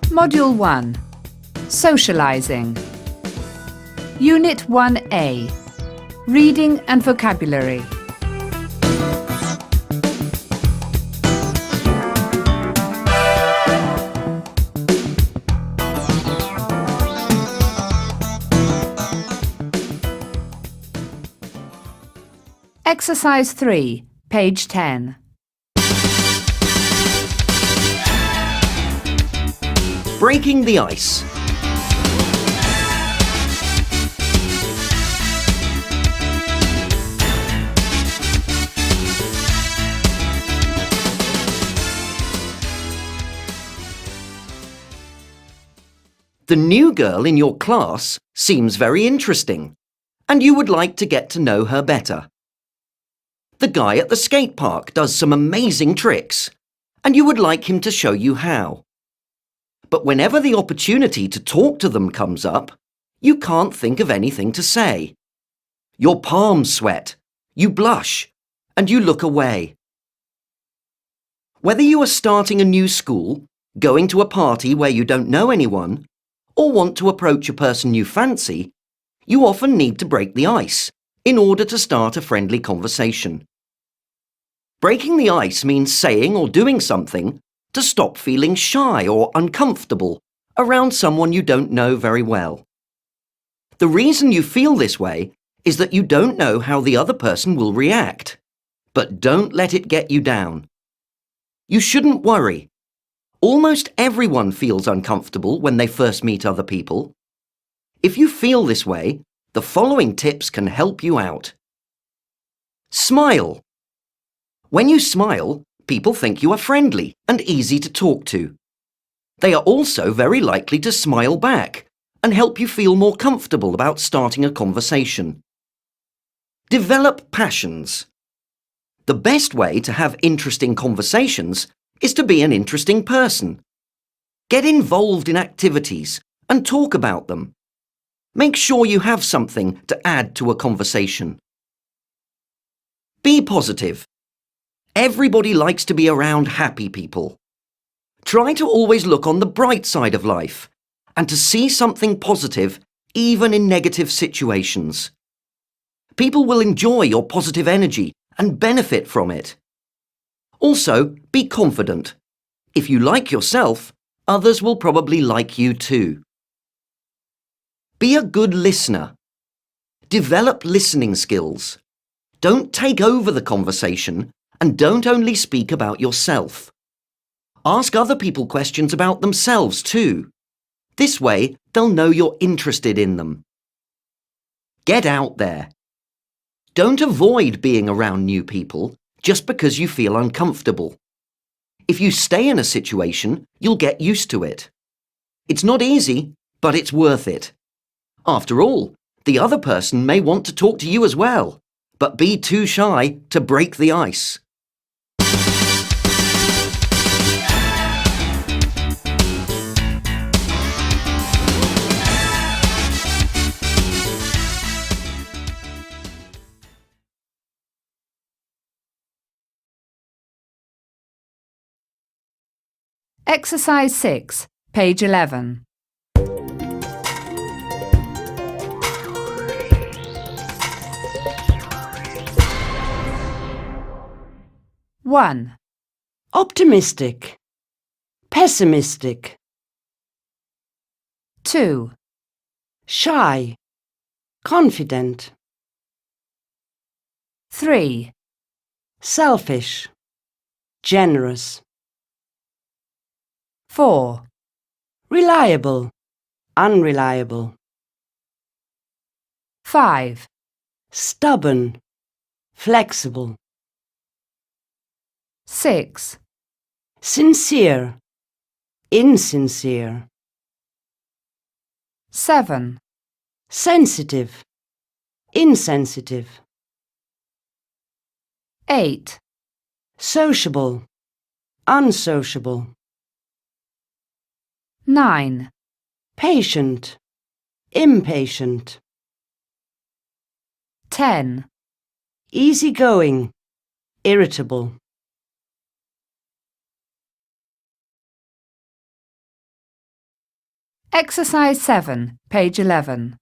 Module 1. Socializing. Unit 1A. Reading and Vocabulary. Exercise 3, page 10. Breaking the ice. The new girl in your class seems very interesting, and you would like to get to know her better. The guy at the skate park does some amazing tricks, and you would like him to show you how. But whenever the opportunity to talk to them comes up, you can't think of anything to say. Your palms sweat, you blush, and you look away. Whether you are starting a new school, going to a party where you don't know anyone, or want to approach a person you fancy, you often need to break the ice in order to start a friendly conversation. Breaking the ice means saying or doing something to stop feeling shy or uncomfortable around someone you don't know very well. The reason you feel this way is that you don't know how the other person will react. But don't let it get you down. You shouldn't worry. Almost everyone feels uncomfortable when they first meet other people. If you feel this way, the following tips can help you out. Smile. When you smile, people think you are friendly and easy to talk to. They are also very likely to smile back and help you feel more comfortable about starting a conversation. Develop passions. The best way to have interesting conversations is to be an interesting person. Get involved in activities and talk about them. Make sure you have something to add to a conversation. Be positive. Everybody likes to be around happy people. Try to always look on the bright side of life and to see something positive even in negative situations. People will enjoy your positive energy and benefit from it. Also, be confident. If you like yourself, others will probably like you too. Be a good listener. Develop listening skills. Don't take over the conversation and don't only speak about yourself. Ask other people questions about themselves too. This way, they'll know you're interested in them. Get out there. Don't avoid being around new people just because you feel uncomfortable. If you stay in a situation, you'll get used to it. It's not easy, but it's worth it. After all, the other person may want to talk to you as well, but be too shy to break the ice. Exercise 6, page 11. One. Optimistic. Pessimistic. 2. Shy. Confident. 3. Selfish. Generous. 4. Reliable. Unreliable. 5. Stubborn. Flexible. 6. Sincere. Insincere. 7. Sensitive. Insensitive. 8. Sociable. Unsociable. 9. Patient. Impatient. 10. Easygoing. Irritable. Exercise 7, page 11.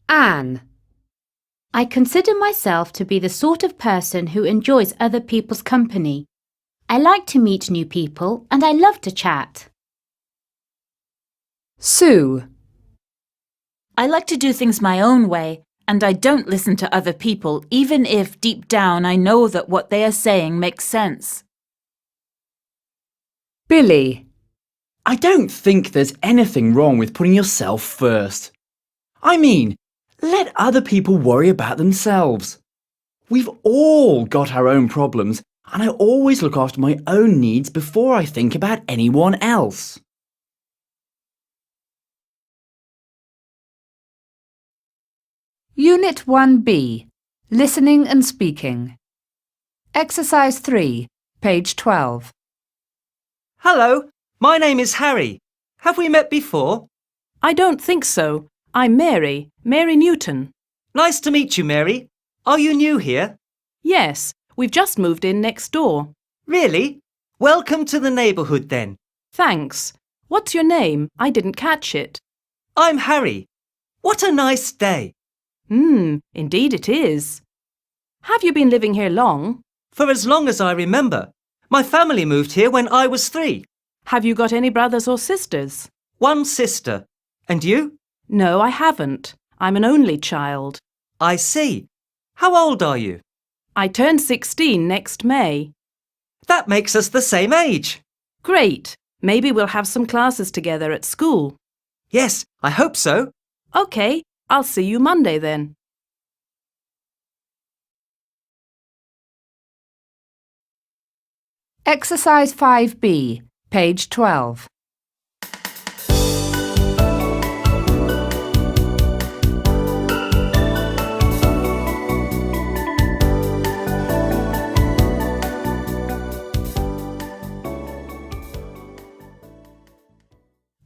Anne. I consider myself to be the sort of person who enjoys other people's company. I like to meet new people and I love to chat. Sue. I like to do things my own way, and I don't listen to other people, even if deep down I know that what they are saying makes sense. Billy. I don't think there's anything wrong with putting yourself first. I mean, let other people worry about themselves. We've all got our own problems, and I always look after my own needs before I think about anyone else. Unit 1B, Listening and Speaking. Exercise 3, page 12. Hello, my name is Harry. Have we met before? I don't think so. I'm Mary Newton. Nice to meet you, Mary. Are you new here? Yes, we've just moved in next door. Really? Welcome to the neighbourhood then. Thanks. What's your name? I didn't catch it. I'm Harry. What a nice day. Indeed it is. Have you been living here long? For as long as I remember. My family moved here when I was 3. Have you got any brothers or sisters? One sister. And you? No, I haven't. I'm an only child. I see. How old are you? I turn 16 next May. That makes us the same age. Great. Maybe we'll have some classes together at school. Yes, I hope so. OK, I'll see you Monday then. Exercise 5B, page 12.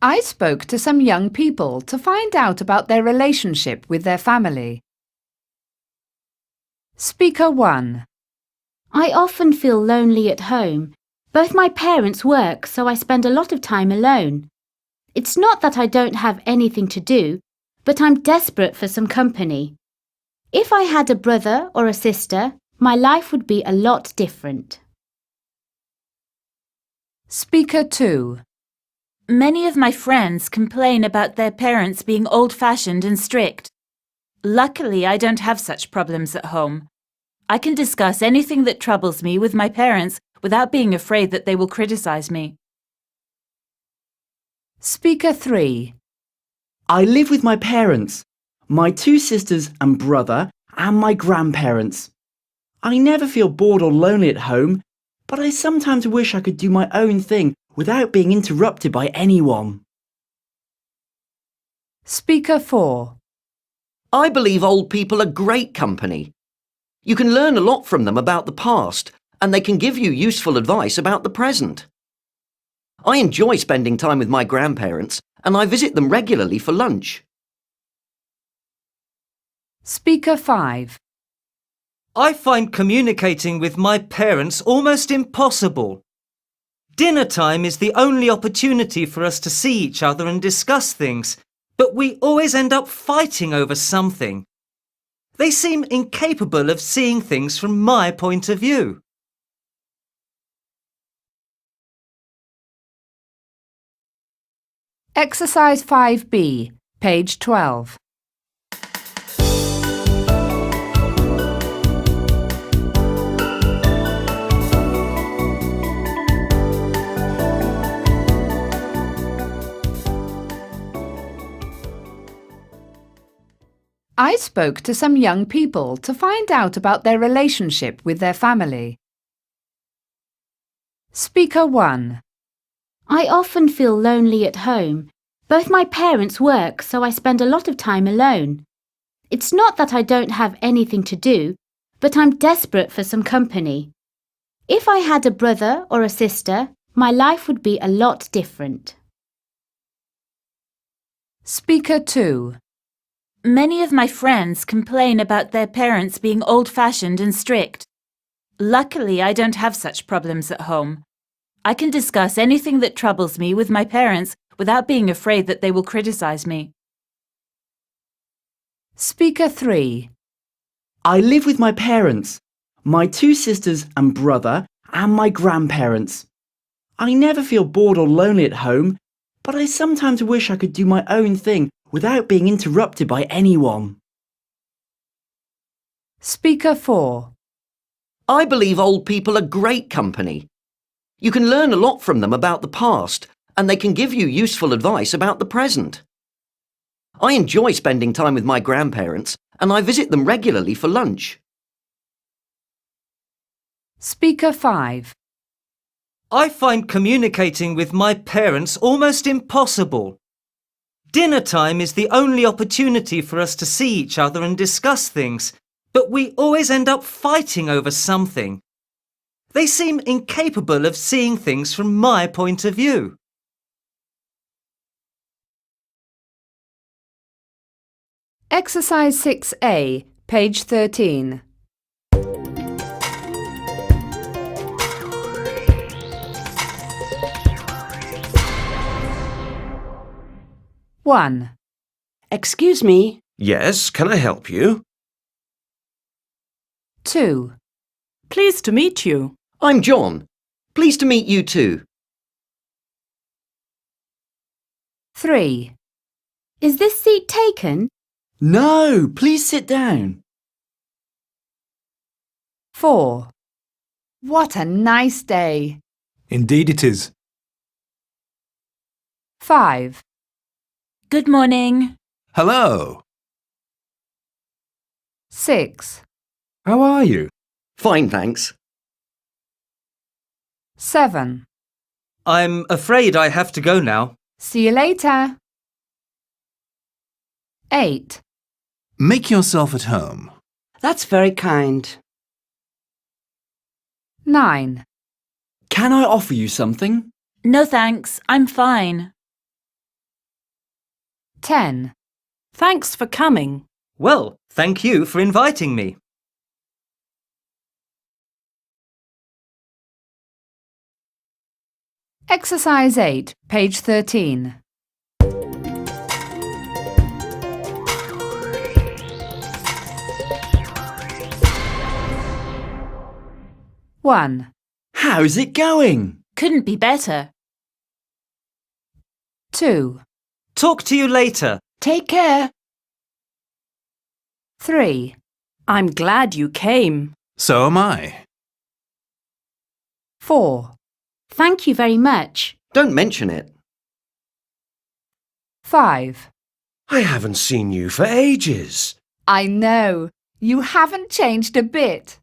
I spoke to some young people to find out about their relationship with their family. Speaker 1. I often feel lonely at home. Both my parents work, so I spend a lot of time alone. It's not that I don't have anything to do, but I'm desperate for some company. If I had a brother or a sister, my life would be a lot different. Speaker 2. Many of my friends complain about their parents being old-fashioned and strict. Luckily, I don't have such problems at home. I can discuss anything that troubles me with my parents without being afraid that they will criticize me. Speaker 3. I live with my parents, my 2 sisters and brother, and my grandparents. I never feel bored or lonely at home, but I sometimes wish I could do my own thing without being interrupted by anyone. Speaker 4. I believe old people are great company. You can learn a lot from them about the past, and they can give you useful advice about the present. I enjoy spending time with my grandparents, and I visit them regularly for lunch. Speaker 5. I find communicating with my parents almost impossible. Dinner time is the only opportunity for us to see each other and discuss things, but we always end up fighting over something. They seem incapable of seeing things from my point of view. Exercise 5B, page 12. I spoke to some young people to find out about their relationship with their family. Speaker 1. I often feel lonely at home. Both my parents work, so I spend a lot of time alone. It's not that I don't have anything to do, but I'm desperate for some company. If I had a brother or a sister, my life would be a lot different. Speaker 2. Many of my friends complain about their parents being old-fashioned and strict. Luckily, I don't have such problems at home. I can discuss anything that troubles me with my parents without being afraid that they will criticize me. Speaker 3. I live with my parents, my 2 sisters and brother, and my grandparents. I never feel bored or lonely at home, but I sometimes wish I could do my own thing without being interrupted by anyone. Speaker 4. I believe old people are great company. You can learn a lot from them about the past, and they can give you useful advice about the present. I enjoy spending time with my grandparents, and I visit them regularly for lunch. Speaker 5. I find communicating with my parents almost impossible. Dinner time is the only opportunity for us to see each other and discuss things, but we always end up fighting over something. They seem incapable of seeing things from my point of view. Exercise 6A, page 13. One, Excuse me. Yes, can I help you? 2, Pleased to meet you. I'm John. Pleased to meet you too. 3, Is this seat taken? No, please sit down. 4. What a nice day. Indeed it is. 5, Good morning. Hello. 6, How are you? Fine, thanks. 7. I'm afraid I have to go now. See you later. 8, Make yourself at home. That's very kind. 9, Can I offer you something? No thanks, I'm fine. 10. Thanks for coming. Well, thank you for inviting me. Exercise 8, page 13. One, How's it going? Couldn't be better. 2, Talk to you later. Take care. 3, I'm glad you came. So am I. 4, Thank you very much. Don't mention it. 5. I haven't seen you for ages. I know, you haven't changed a bit.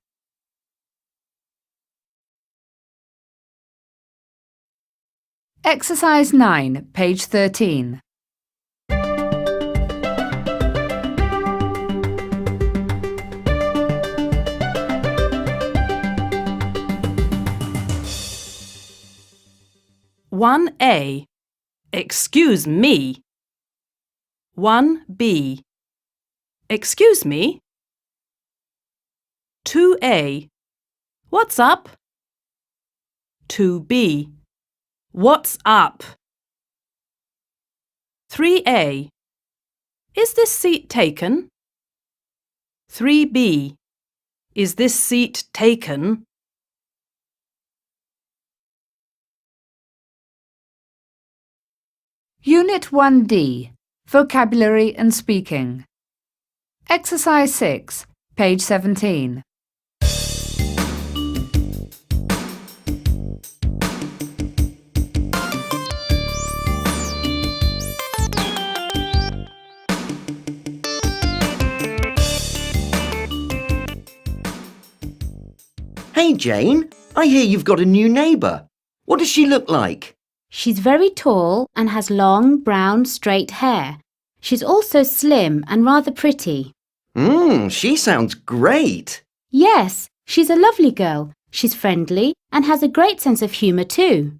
Exercise 9, page 13. One A. Excuse me. 1B. Excuse me. 2A. What's up? 2B. What's up? 3A. Is this seat taken? 3B. Is this seat taken? Unit 1D, Vocabulary and Speaking. Exercise 6, page 17. Hey, Jane, I hear you've got a new neighbour. What does she look like? She's very tall and has long, brown, straight hair. She's also slim and rather pretty. She sounds great. Yes, she's a lovely girl. She's friendly and has a great sense of humour too.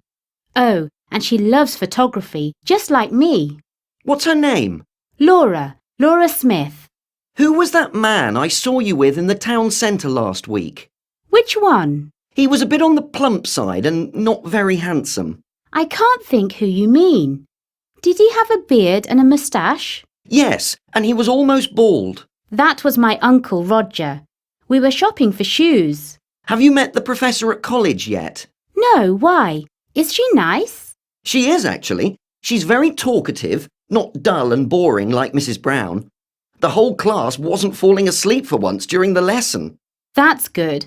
Oh, and she loves photography, just like me. What's her name? Laura Laura Smith. Who was that man I saw you with in the town centre last week? Which one? He was a bit on the plump side and not very handsome. I can't think who you mean. Did he have a beard and a moustache? Yes, and he was almost bald. That was my uncle Roger. We were shopping for shoes. Have you met the professor at college yet? No, why? Is she nice? She is, actually. She's very talkative, not dull and boring like Mrs. Brown. The whole class wasn't falling asleep for once during the lesson. That's good.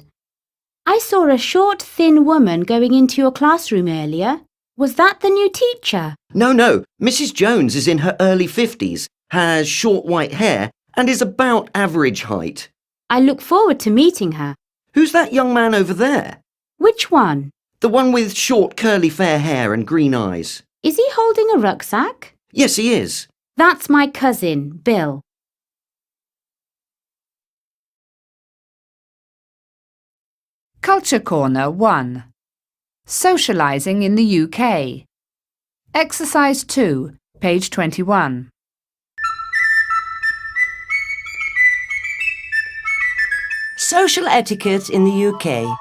I saw a short, thin woman going into your classroom earlier. Was that the new teacher? No, Mrs. Jones is in her early 50s, has short white hair, and is about average height. I look forward to meeting her. Who's that young man over there? Which one? The one with short curly fair hair and green eyes. Is he holding a rucksack? Yes, he is. That's my cousin, Bill. Culture Corner 1. Socialising in the UK. Exercise 2, page 21. Social etiquette in the UK.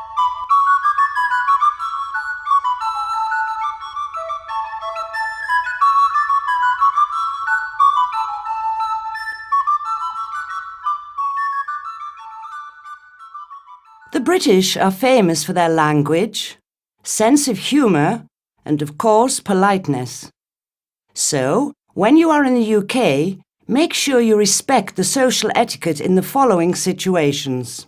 The British are famous for their language, sense of humour, and of course politeness. So, when you are in the UK, make sure you respect the social etiquette in the following situations.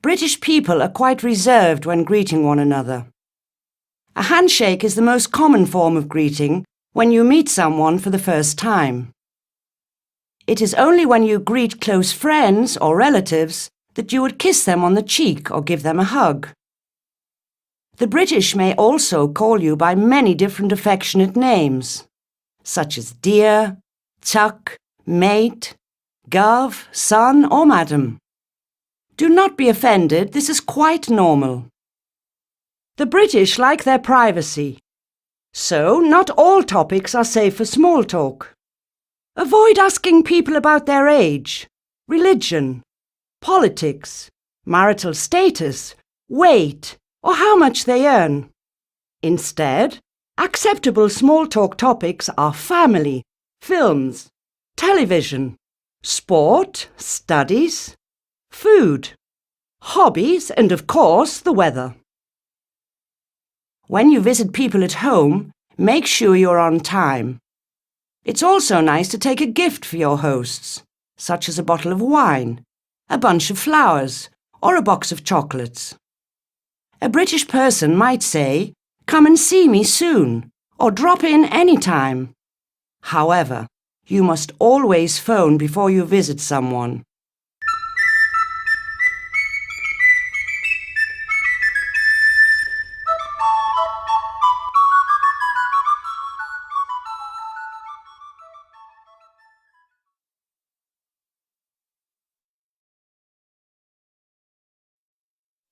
British people are quite reserved when greeting one another. A handshake is the most common form of greeting when you meet someone for the first time. It is only when you greet close friends or relatives that you would kiss them on the cheek or give them a hug. The British may also call you by many different affectionate names, such as dear, chuck, mate, gov, son or madam. Do not be offended, this is quite normal. The British like their privacy, so not all topics are safe for small talk. Avoid asking people about their age, religion, politics, marital status, weight, or how much they earn. Instead, acceptable small talk topics are family, films, television, sport, studies, food, hobbies, and of course the weather. When you visit people at home, make sure you're on time. It's also nice to take a gift for your hosts, such as a bottle of wine, a bunch of flowers, or a box of chocolates. A British person might say, "Come and see me soon," or "Drop in any time." However, you must always phone before you visit someone.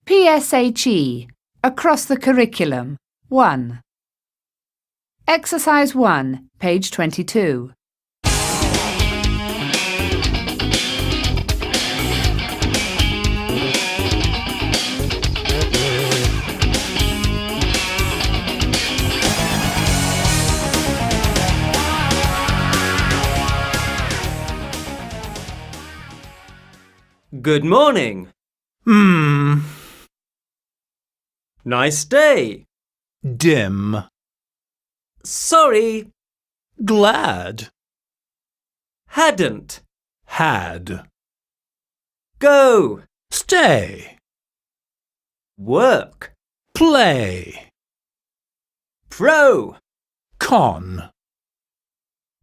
PSHE, Across the Curriculum, 1. Exercise 1, page 22. Good morning. Nice day. Dim. Sorry. Glad. Hadn't. Had. Go. Stay. Work. Play. Pro. Con.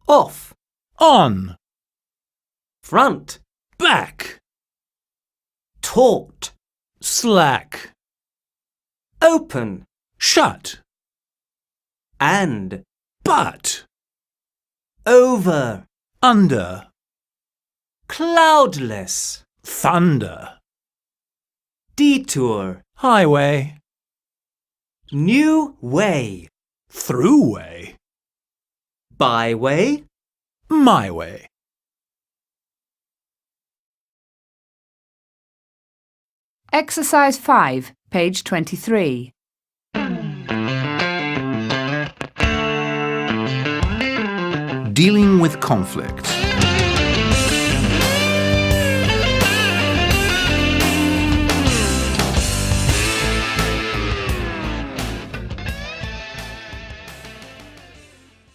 Off. On. Front. Back. Taught. Slack. Open. Shut. And. But. Over. Under. Cloudless. Thunder. Detour. Highway. New way. Throughway. Byway. My way. Exercise 5, page 23. Dealing with conflict.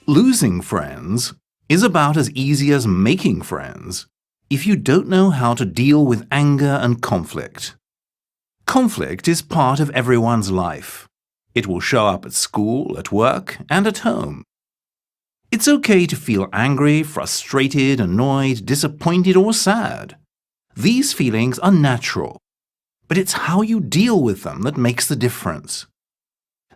Losing friends is about as easy as making friends if you don't know how to deal with anger and conflict. Conflict is part of everyone's life. It will show up at school, at work, and at home. It's okay to feel angry, frustrated, annoyed, disappointed, or sad. These feelings are natural, but it's how you deal with them that makes the difference.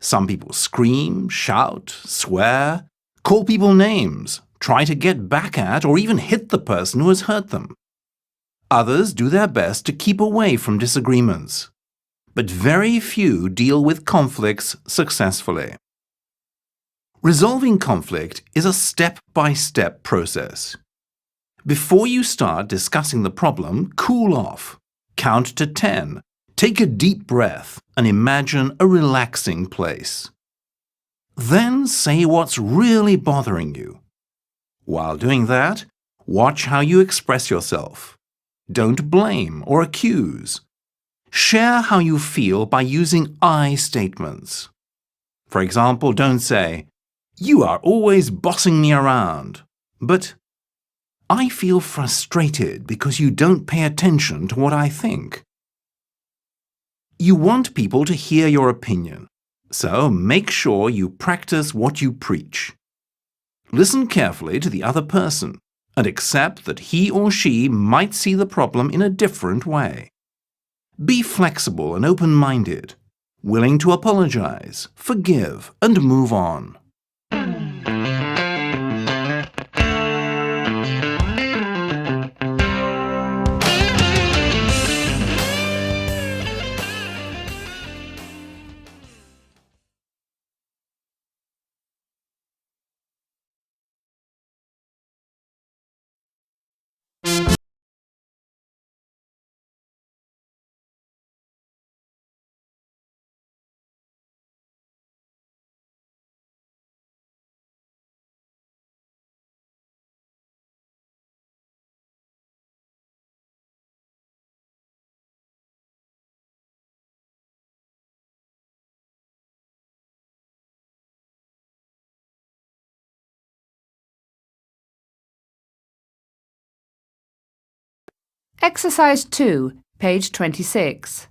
Some people scream, shout, swear, call people names, try to get back at or even hit the person who has hurt them. Others do their best to keep away from disagreements, but very few deal with conflicts successfully. Resolving conflict is a step-by-step process. Before you start discussing the problem, cool off, count to 10, take a deep breath, and imagine a relaxing place. Then say what's really bothering you. While doing that, watch how you express yourself. Don't blame or accuse. Share how you feel by using I statements. For example, don't say, "You are always bossing me around," but "I feel frustrated because you don't pay attention to what I think." You want people to hear your opinion, so make sure you practice what you preach. Listen carefully to the other person and accept that he or she might see the problem in a different way. Be flexible and open-minded, willing to apologize, forgive, and move on. Exercise 2, page 26.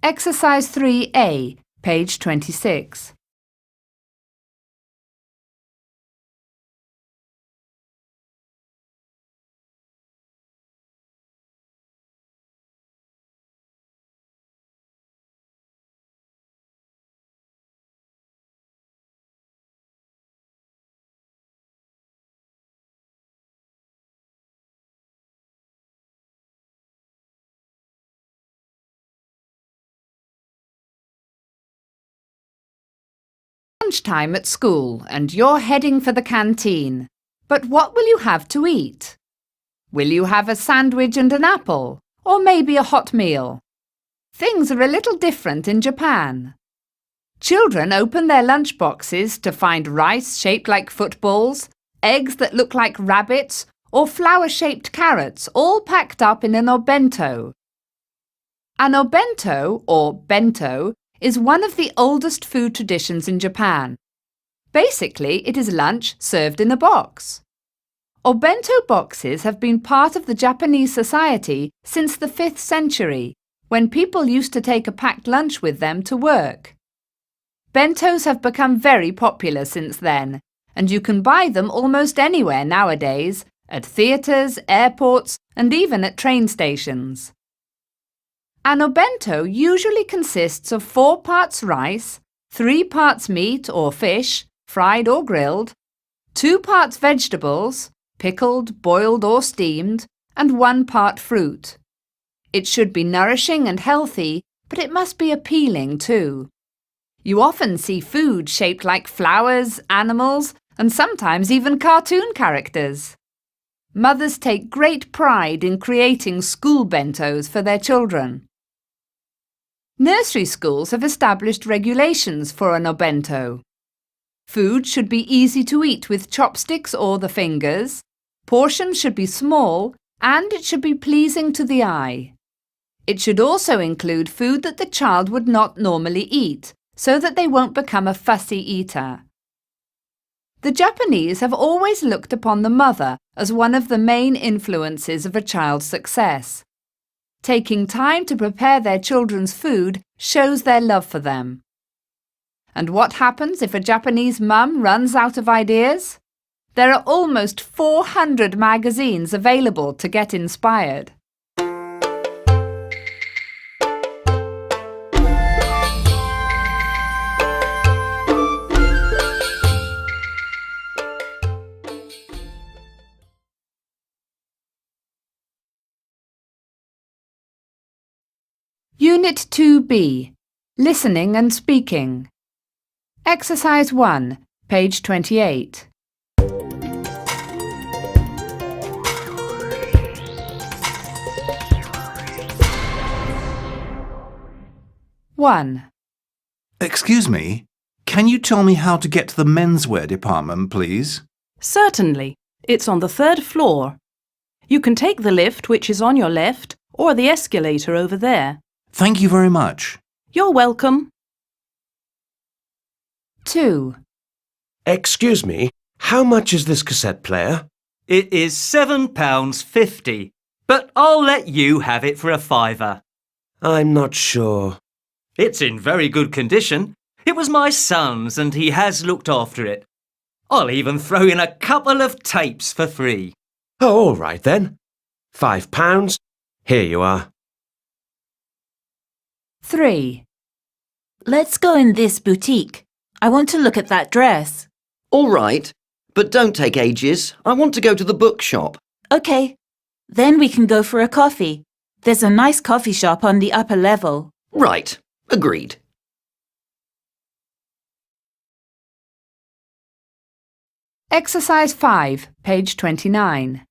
Exercise 3A, page 26. Lunchtime at school and you're heading for the canteen. But what will you have to eat? Will you have a sandwich and an apple, or maybe a hot meal? Things are a little different in Japan. Children open their lunch boxes to find rice shaped like footballs, eggs that look like rabbits, or flower-shaped carrots all packed up in an obento. An obento, or bento, is one of the oldest food traditions in Japan. Basically, it is lunch served in a box. Obento boxes have been part of the Japanese society since the 5th century, when people used to take a packed lunch with them to work. Bentos have become very popular since then, and you can buy them almost anywhere nowadays, at theatres, airports, and even at train stations. An obento usually consists of 4 parts rice, 3 parts meat or fish, fried or grilled, 2 parts vegetables, pickled, boiled or steamed, and 1 part fruit. It should be nourishing and healthy, but it must be appealing too. You often see food shaped like flowers, animals, and sometimes even cartoon characters. Mothers take great pride in creating school bentos for their children. Nursery schools have established regulations for an obento. Food should be easy to eat with chopsticks or the fingers, portions should be small, and it should be pleasing to the eye. It should also include food that the child would not normally eat, so that they won't become a fussy eater. The Japanese have always looked upon the mother as one of the main influences of a child's success. Taking time to prepare their children's food shows their love for them. And what happens if a Japanese mum runs out of ideas? There are almost 400 magazines available to get inspired. Unit 2B, Listening and Speaking. Exercise 1, page 28. One. Excuse me, can you tell me how to get to the menswear department, please? Certainly. It's on the 3rd floor. You can take the lift, which is on your left, or the escalator over there. Thank you very much. You're welcome. 2. Excuse me, how much is this cassette player? It is £7.50, but I'll let you have it for a £5. I'm not sure. It's in very good condition. It was my son's and he has looked after it. I'll even throw in a couple of tapes for free. Oh, all right then. £5. Here you are. 3. Let's go in this boutique. I want to look at that dress. All right, but don't take ages. I want to go to the bookshop. Okay. Then we can go for a coffee. There's a nice coffee shop on the upper level. Right, agreed. Exercise 5, page 29.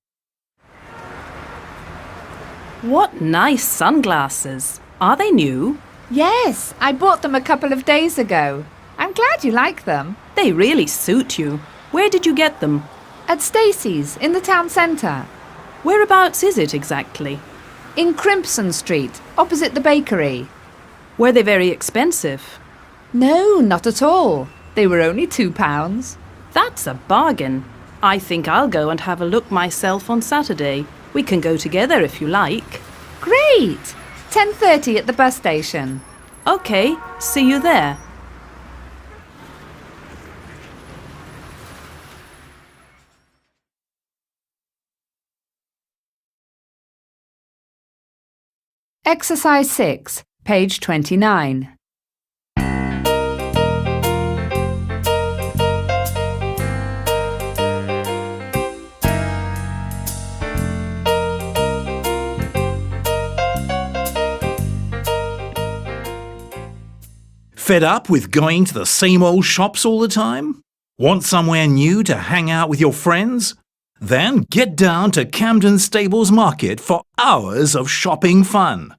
What nice sunglasses. Are they new? Yes, I bought them a couple of days ago. I'm glad you like them. They really suit you. Where did you get them? At Stacey's, in the town centre. Whereabouts is it exactly? In Crimpson Street, opposite the bakery. Were they very expensive? No, not at all. They were only £2. That's a bargain. I think I'll go and have a look myself on Saturday. We can go together if you like. Great! 10:30 at the bus station. OK, see you there. Exercise 6, page 29. Fed up with going to the same old shops all the time? Want somewhere new to hang out with your friends? Then get down to Camden Stables Market for hours of shopping fun.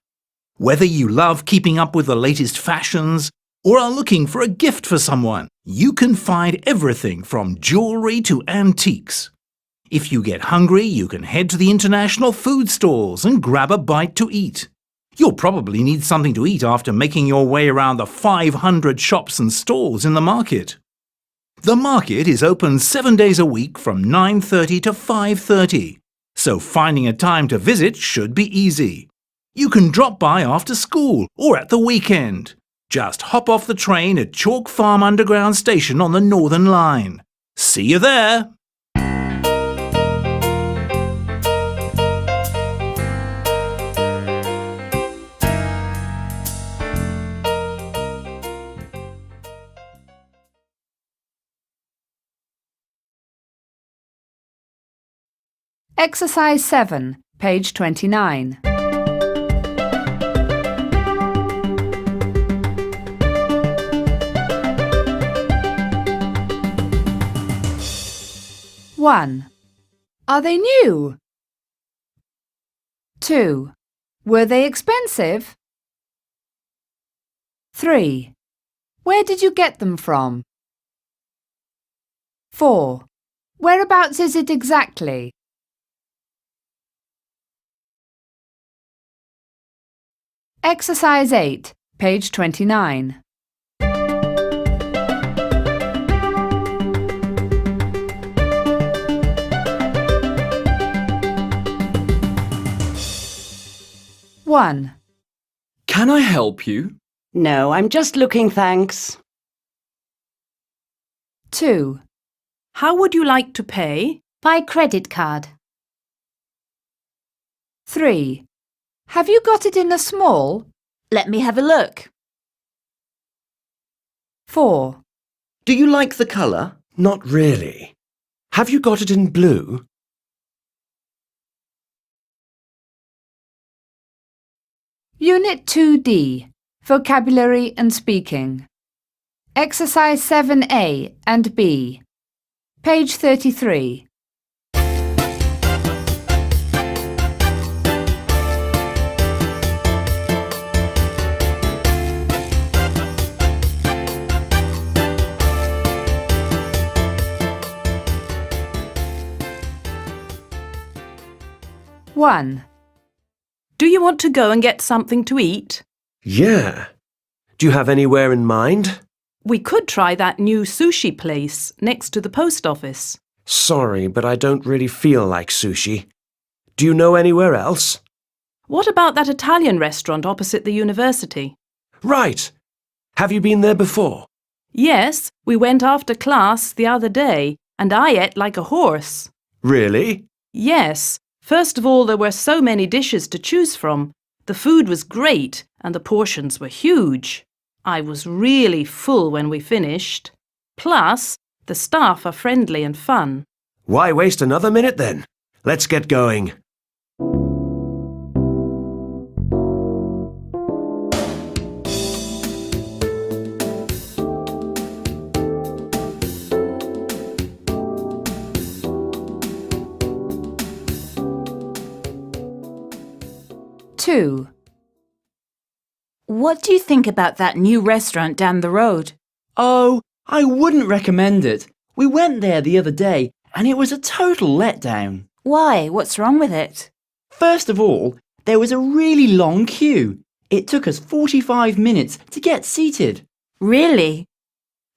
Whether you love keeping up with the latest fashions or are looking for a gift for someone, you can find everything from jewellery to antiques. If you get hungry, you can head to the international food stalls and grab a bite to eat. You'll probably need something to eat after making your way around the 500 shops and stalls in the market. The market is open 7 days a week from 9:30 to 5:30, so finding a time to visit should be easy. You can drop by after school or at the weekend. Just hop off the train at Chalk Farm Underground Station on the Northern Line. See you there! Exercise 7, page 29. One. Are they new? 2. Were they expensive? 3. Where did you get them from? 4. Whereabouts is it exactly? Exercise 8, page 29. One. Can I help you? No, I'm just looking, thanks. 2. How would you like to pay? By credit card. 3. Have you got it in a small? Let me have a look. 4. Do you like the colour? Not really. Have you got it in blue? Unit 2D, Vocabulary and Speaking. Exercise 7A and B. Page 33. One. Do you want to go and get something to eat? Yeah. Do you have anywhere in mind? We could try that new sushi place next to the post office. Sorry, but I don't really feel like sushi. Do you know anywhere else? What about that Italian restaurant opposite the university? Right. Have you been there before? Yes, we went after class the other day, and I ate like a horse. Really? Yes. First of all, there were so many dishes to choose from. The food was great, and the portions were huge. I was really full when we finished. Plus, the staff are friendly and fun. Why waste another minute then? Let's get going. Two. What do you think about that new restaurant down the road? Oh, I wouldn't recommend it. We went there the other day and it was a total letdown. Why? What's wrong with it? First of all, there was a really long queue. It took us 45 minutes to get seated. Really?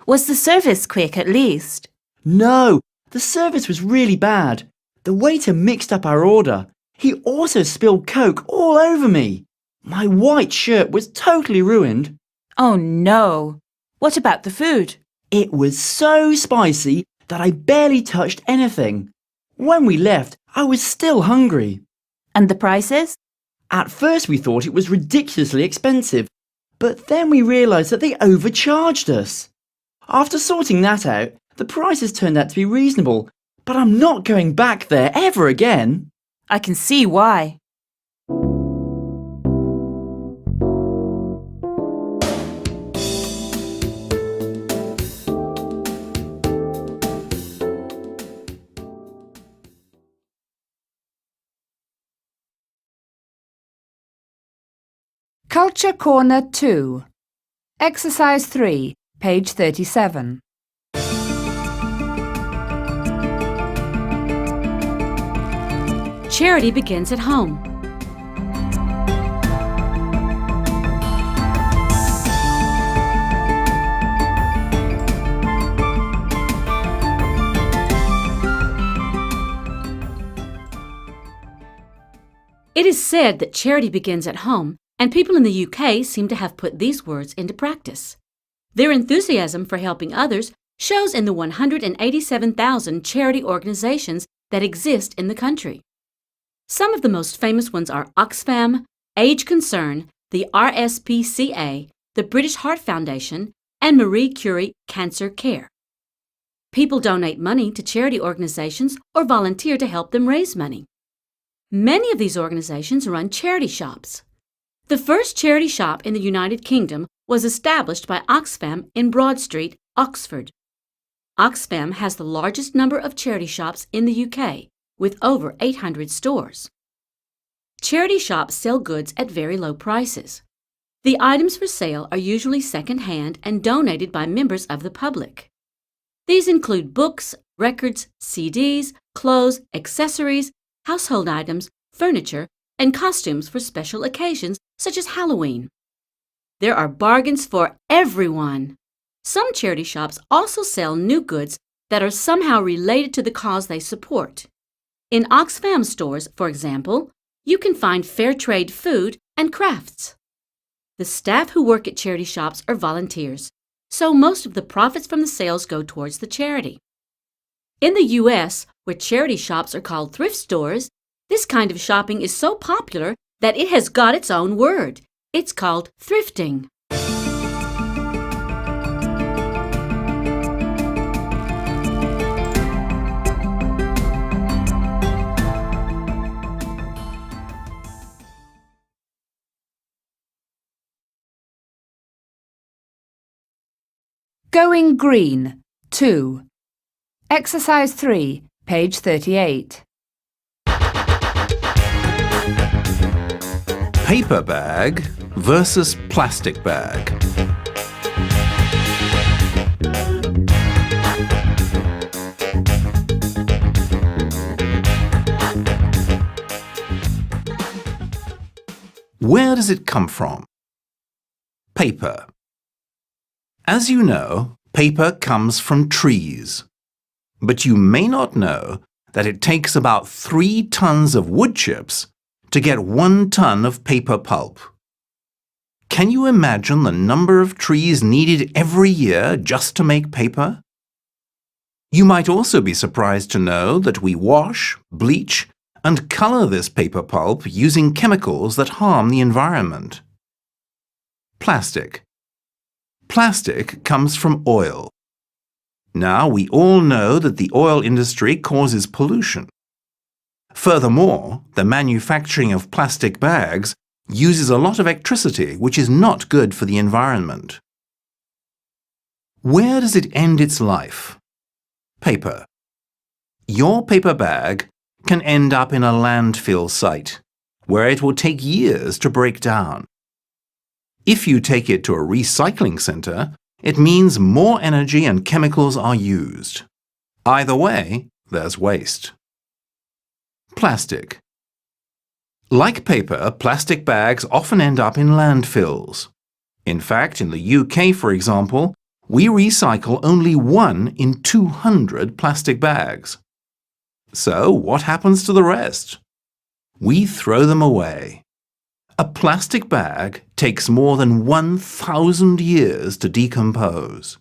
Was the service quick at least? No, the service was really bad. The waiter mixed up our order. He also spilled Coke all over me. My white shirt was totally ruined. Oh no. What about the food? It was so spicy that I barely touched anything. When we left, I was still hungry. And the prices? At first we thought it was ridiculously expensive, but then we realised that they overcharged us. After sorting that out, the prices turned out to be reasonable, but I'm not going back there ever again. I can see why. Culture Corner 2. Exercise 3, page 37. Charity begins at home. It is said that charity begins at home, and people in the UK seem to have put these words into practice. Their enthusiasm for helping others shows in the 187,000 charity organizations that exist in the country. Some of the most famous ones are Oxfam, Age Concern, the RSPCA, the British Heart Foundation, and Marie Curie Cancer Care. People donate money to charity organizations or volunteer to help them raise money. Many of these organizations run charity shops. The first charity shop in the United Kingdom was established by Oxfam in Broad Street, Oxford. Oxfam has the largest number of charity shops in the UK, with over 800 stores. Charity shops sell goods at very low prices. The items for sale are usually second-hand and donated by members of the public. These include books, records, CDs, clothes, accessories, household items, furniture, and costumes for special occasions such as Halloween. There are bargains for everyone. Some charity shops also sell new goods that are somehow related to the cause they support. In Oxfam stores, for example, you can find fair trade food and crafts. The staff who work at charity shops are volunteers, so most of the profits from the sales go towards the charity. In the U.S., where charity shops are called thrift stores, this kind of shopping is so popular that it has got its own word. It's called thrifting. Going Green, 2. Exercise 3, page 38. Paper bag versus plastic bag. Where does it come from? Paper. As you know, paper comes from trees. But you may not know that it takes about 3 tons of wood chips to get 1 ton of paper pulp. Can you imagine the number of trees needed every year just to make paper? You might also be surprised to know that we wash, bleach, and color this paper pulp using chemicals that harm the environment. Plastic. Plastic comes from oil. Now, we all know that the oil industry causes pollution. Furthermore, the manufacturing of plastic bags uses a lot of electricity, which is not good for the environment. Where does it end its life? Paper. Your paper bag can end up in a landfill site, where it will take years to break down. If you take it to a recycling center, it means more energy and chemicals are used. Either way, there's waste. Plastic. Like paper, plastic bags often end up in landfills. In fact, in the UK, for example, we recycle only 1 in 200 plastic bags. So, what happens to the rest? We throw them away. A plastic bag takes more than 1,000 years to decompose.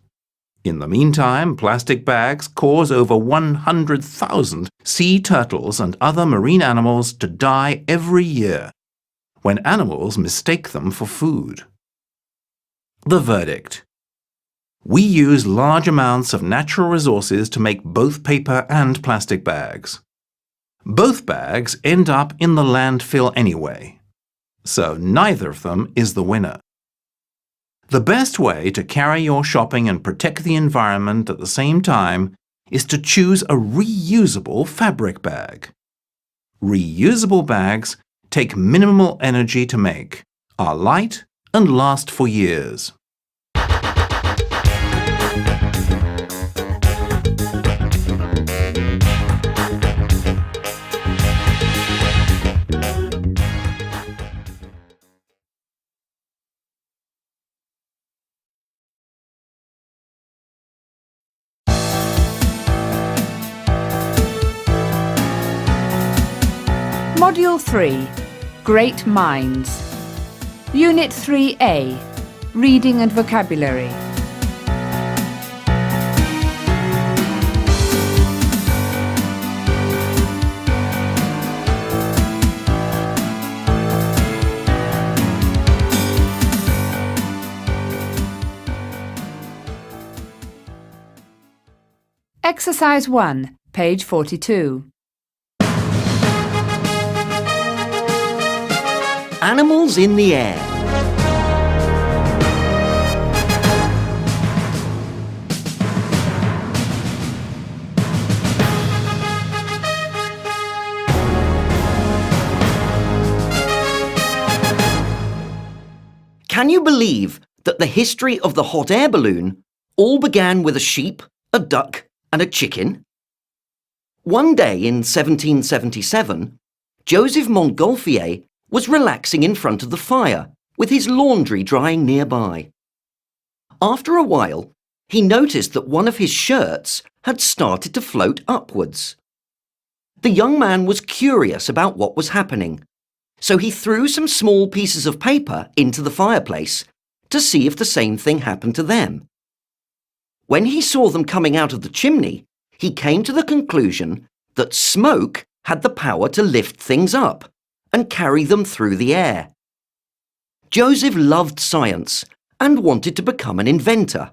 In the meantime, plastic bags cause over 100,000 sea turtles and other marine animals to die every year, when animals mistake them for food. The verdict. We use large amounts of natural resources to make both paper and plastic bags. Both bags end up in the landfill anyway. So neither of them is the winner. The best way to carry your shopping and protect the environment at the same time is to choose a reusable fabric bag. Reusable bags take minimal energy to make, are light, and last for years. Module 3, Great Minds. Unit 3A, Reading and Vocabulary. Exercise 1, page 42. Animals in the air. Can you believe that the history of the hot air balloon all began with a sheep, a duck, and a chicken? One day in 1777, Joseph Montgolfier was relaxing in front of the fire with his laundry drying nearby. After a while, he noticed that one of his shirts had started to float upwards. The young man was curious about what was happening, so he threw some small pieces of paper into the fireplace to see if the same thing happened to them. When he saw them coming out of the chimney, he came to the conclusion that smoke had the power to lift things up and carry them through the air. Joseph loved science and wanted to become an inventor,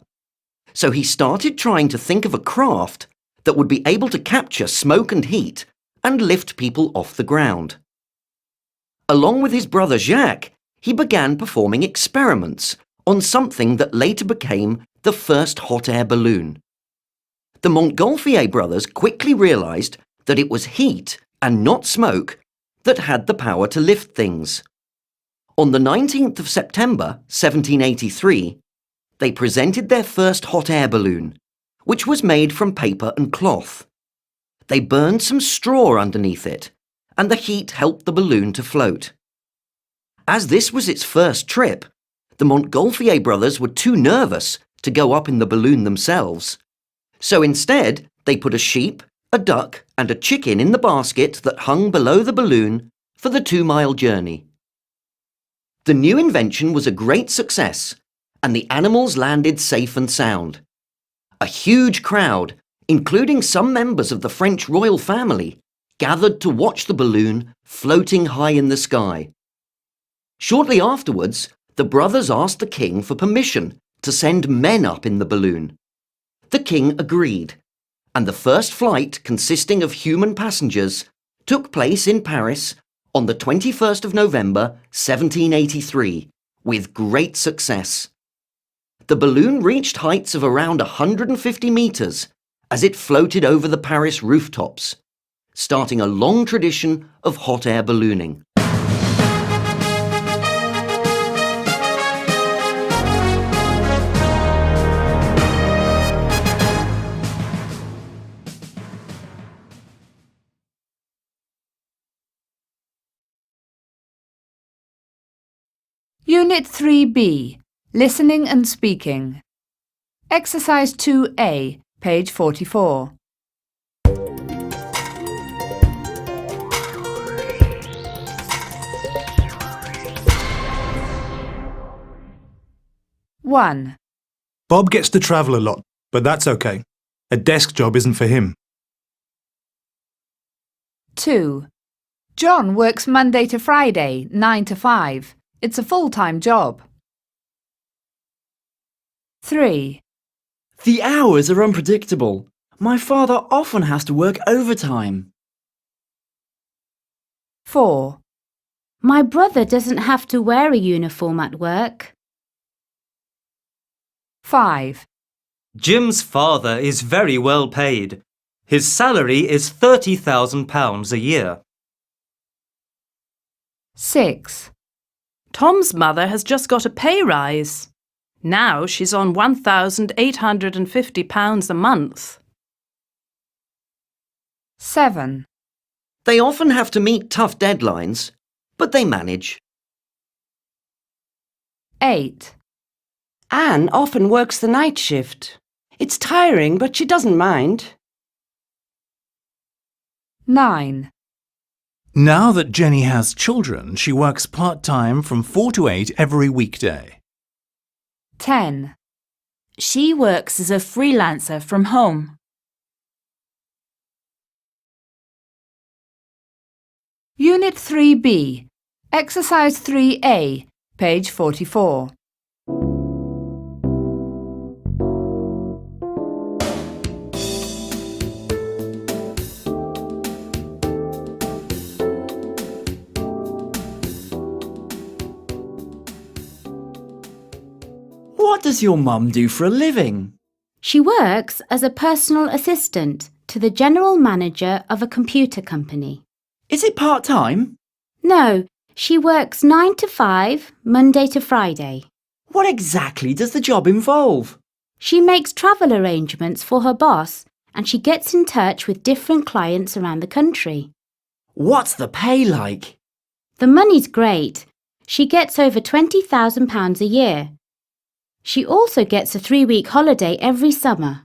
so he started trying to think of a craft that would be able to capture smoke and heat and lift people off the ground. Along with his brother Jacques, he began performing experiments on something that later became the first hot air balloon. The Montgolfier brothers quickly realized that it was heat and not smoke that had the power to lift things. On the 19th of September 1783, they presented their first hot air balloon, which was made from paper and cloth. They burned some straw underneath it, and the heat helped the balloon to float. As this was its first trip, the Montgolfier brothers were too nervous to go up in the balloon themselves. So instead, they put a sheep, a duck, and a chicken in the basket that hung below the balloon for the 2-mile journey. The new invention was a great success, and the animals landed safe and sound. A huge crowd, including some members of the French royal family, gathered to watch the balloon floating high in the sky. Shortly afterwards, the brothers asked the king for permission to send men up in the balloon. The king agreed, and the first flight, consisting of human passengers, took place in Paris on the 21st of November 1783, with great success. The balloon reached heights of around 150 meters as it floated over the Paris rooftops, starting a long tradition of hot air ballooning. Unit 3B, Listening and Speaking. Exercise 2A, page 44. One. Bob gets to travel a lot, but that's okay. A desk job isn't for him. 2. John works Monday to Friday, 9 to 5. It's a full-time job. 3. The hours are unpredictable. My father often has to work overtime. 4. My brother doesn't have to wear a uniform at work. 5. Jim's father is very well paid. His salary is £30,000 a year. 6. Tom's mother has just got a pay rise. Now she's on £1,850 a month. 7. They often have to meet tough deadlines, but they manage. 8. Anne often works the night shift. It's tiring, but she doesn't mind. 9. Now that Jenny has children, she works part-time from 4 to 8 every weekday. 10. She works as a freelancer from home. Unit 3B, Exercise 3A, page 44. What does your mum do for a living? She works as a personal assistant to the general manager of a computer company. Is it part-time? No, she works 9 to 5, Monday to Friday. What exactly does the job involve? She makes travel arrangements for her boss and she gets in touch with different clients around the country. What's the pay like? The money's great. She gets over £20,000 a year. She also gets a 3-week holiday every summer.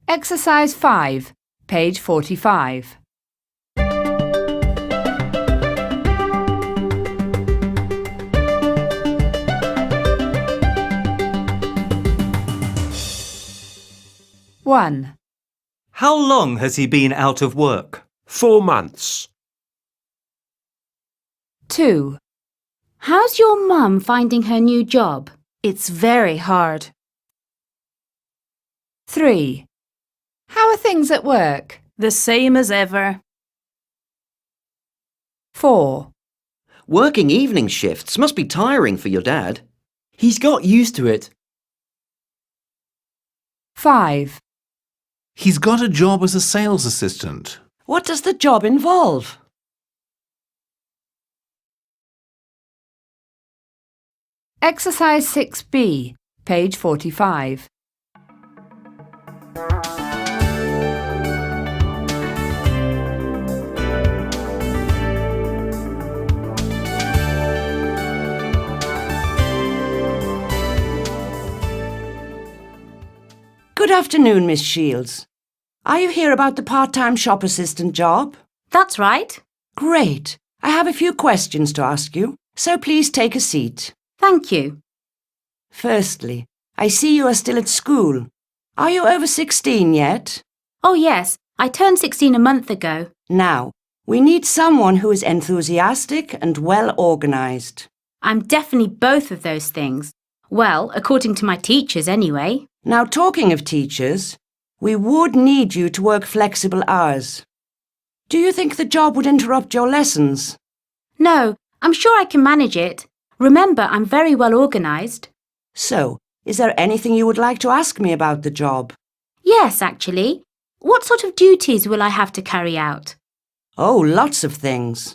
Exercise 5, page 45. One. How long has he been out of work? 4 months. 2. How's your mum finding her new job? It's very hard. 3. How are things at work? The same as ever. 4. Working evening shifts must be tiring for your dad. He's got used to it. 5. He's got a job as a sales assistant. What does the job involve? Exercise 6B, page 45. Good afternoon, Miss Shields. Are you here about the part-time shop assistant job? That's right. Great. I have a few questions to ask you, so please take a seat. Thank you. Firstly, I see you are still at school. Are you over 16 yet? Oh yes, I turned 16 a month ago. Now, we need someone who is enthusiastic and well-organised. I'm definitely both of those things. Well, according to my teachers anyway. Now, talking of teachers, we would need you to work flexible hours. Do you think the job would interrupt your lessons? No, I'm sure I can manage it. Remember, I'm very well organised. So, is there anything you would like to ask me about the job? Yes, actually. What sort of duties will I have to carry out? Oh, lots of things.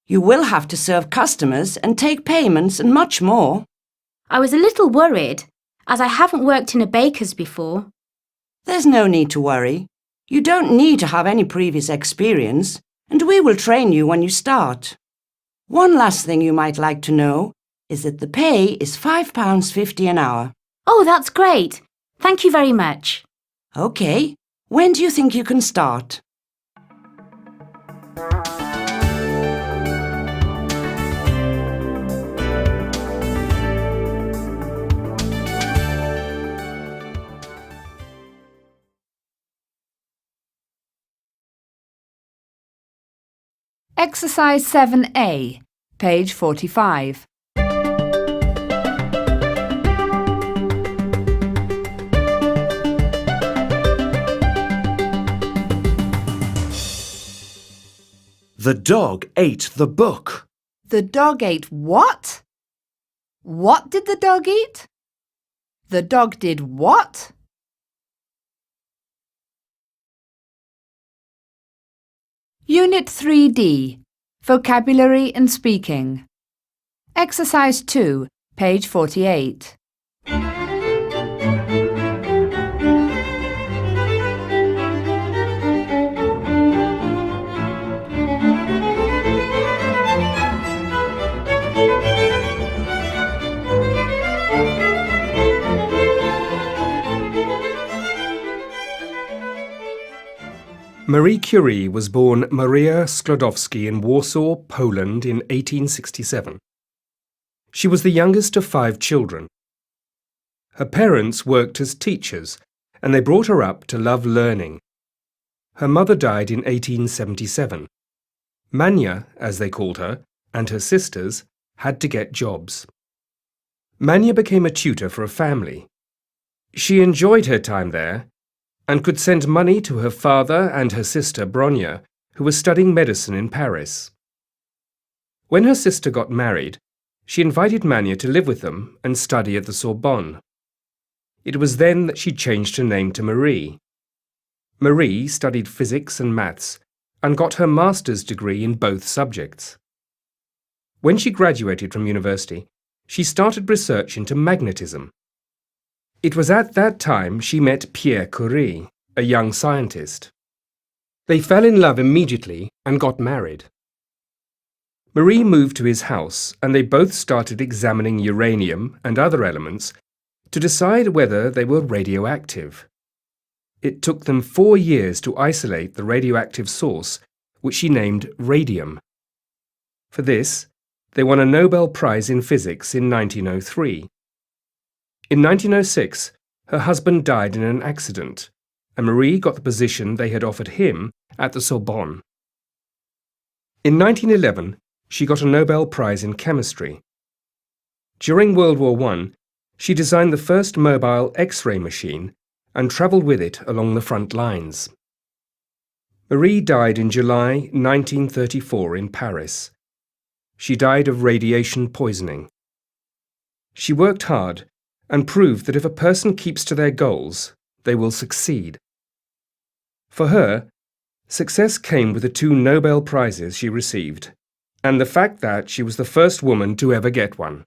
You will have to serve customers and take payments and much more. I was a little worried, as I haven't worked in a baker's before. There's no need to worry. You don't need to have any previous experience, and we will train you when you start. One last thing you might like to know is that the pay is £5.50 an hour. Oh, that's great. Thank you very much. OK. When do you think you can start? Exercise 7A, page 45. The dog ate the book. The dog ate what? What did the dog eat? The dog did what? Unit 3D, Vocabulary and Speaking. Exercise 2, page 48. Marie Curie was born Maria Sklodowska in Warsaw, Poland in 1867. She was the youngest of 5 children. Her parents worked as teachers, and they brought her up to love learning. Her mother died in 1877. Mania, as they called her, and her sisters had to get jobs. Manya became a tutor for a family. She enjoyed her time there and could send money to her father and her sister Bronya, who was studying medicine in Paris. When her sister got married, she invited Manya to live with them and study at the Sorbonne. It was then that she changed her name to Marie. Marie studied physics and maths and got her master's degree in both subjects. When she graduated from university, she started research into magnetism. It was at that time she met Pierre Curie, a young scientist. They fell in love immediately and got married. Marie moved to his house and they both started examining uranium and other elements to decide whether they were radioactive. It took them 4 years to isolate the radioactive source, which she named radium. For this, they won a Nobel Prize in Physics in 1903. In 1906, her husband died in an accident, and Marie got the position they had offered him at the Sorbonne. In 1911, she got a Nobel Prize in Chemistry. During World War I, she designed the first mobile X-ray machine and travelled with it along the front lines. Marie died in July 1934 in Paris. She died of radiation poisoning. She worked hard and proved that if a person keeps to their goals, they will succeed. For her, success came with the 2 Nobel Prizes she received, and the fact that she was the first woman to ever get one.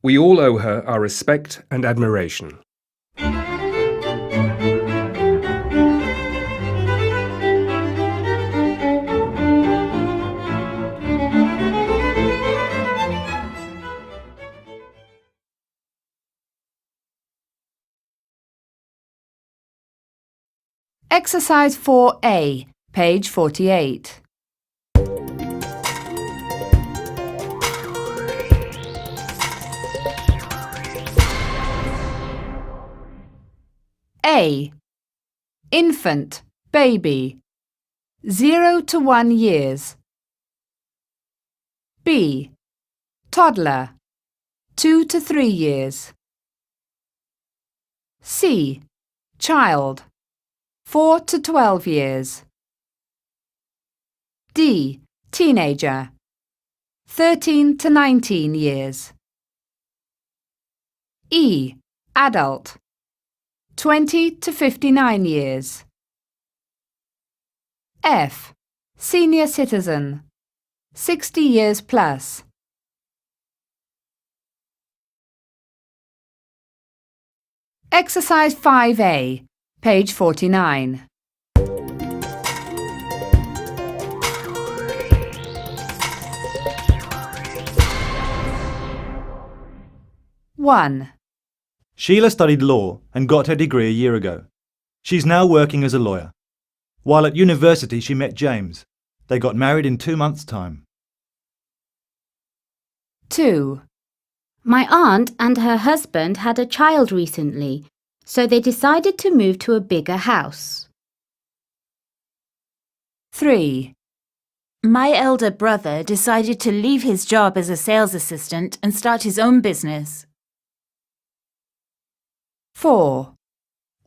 We all owe her our respect and admiration. Exercise 4A, page 48. A. Infant, baby, 0 to 1 years. B. Toddler, 2 to 3 years. C. Child, 4 to 12 years. D. Teenager, 13 to 19 years. E. Adult, 20 to 59 years. F. Senior citizen, 60 years plus. Exercise 5A, page 49. One. Sheila studied law and got her degree a year ago. She's now working as a lawyer. While at university, she met James. They got married in 2 months' time. 2. My aunt and her husband had a child recently, so they decided to move to a bigger house. 3. My elder brother decided to leave his job as a sales assistant and start his own business. 4.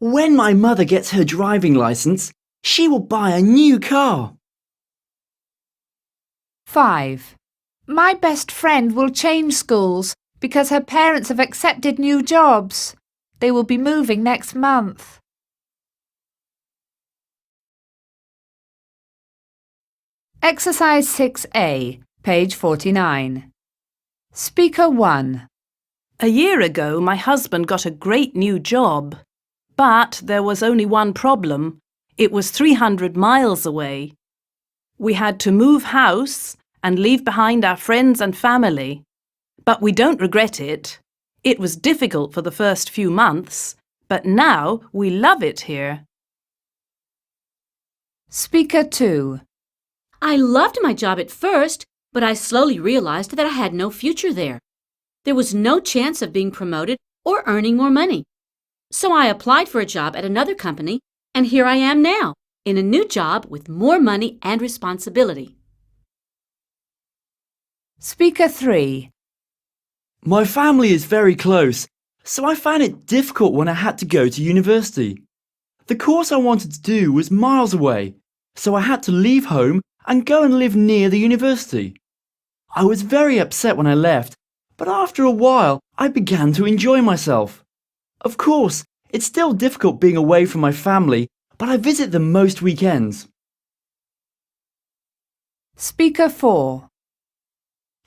When my mother gets her driving license, she will buy a new car. 5. My best friend will change schools because her parents have accepted new jobs. They will be moving next month. Exercise 6A, page 49. Speaker 1. A year ago, my husband got a great new job. But there was only one problem. It was 300 miles away. We had to move house and leave behind our friends and family. But we don't regret it. It was difficult for the first few months, but now we love it here. Speaker 2. I loved my job at first, but I slowly realized that I had no future there. There was no chance of being promoted or earning more money. So I applied for a job at another company, and here I am now, in a new job with more money and responsibility. Speaker 3. My family is very close, so I found it difficult when I had to go to university. The course I wanted to do was miles away, so I had to leave home and go and live near the university. I was very upset when I left, but after a while I began to enjoy myself. Of course, it's still difficult being away from my family, but I visit them most weekends. Speaker 4.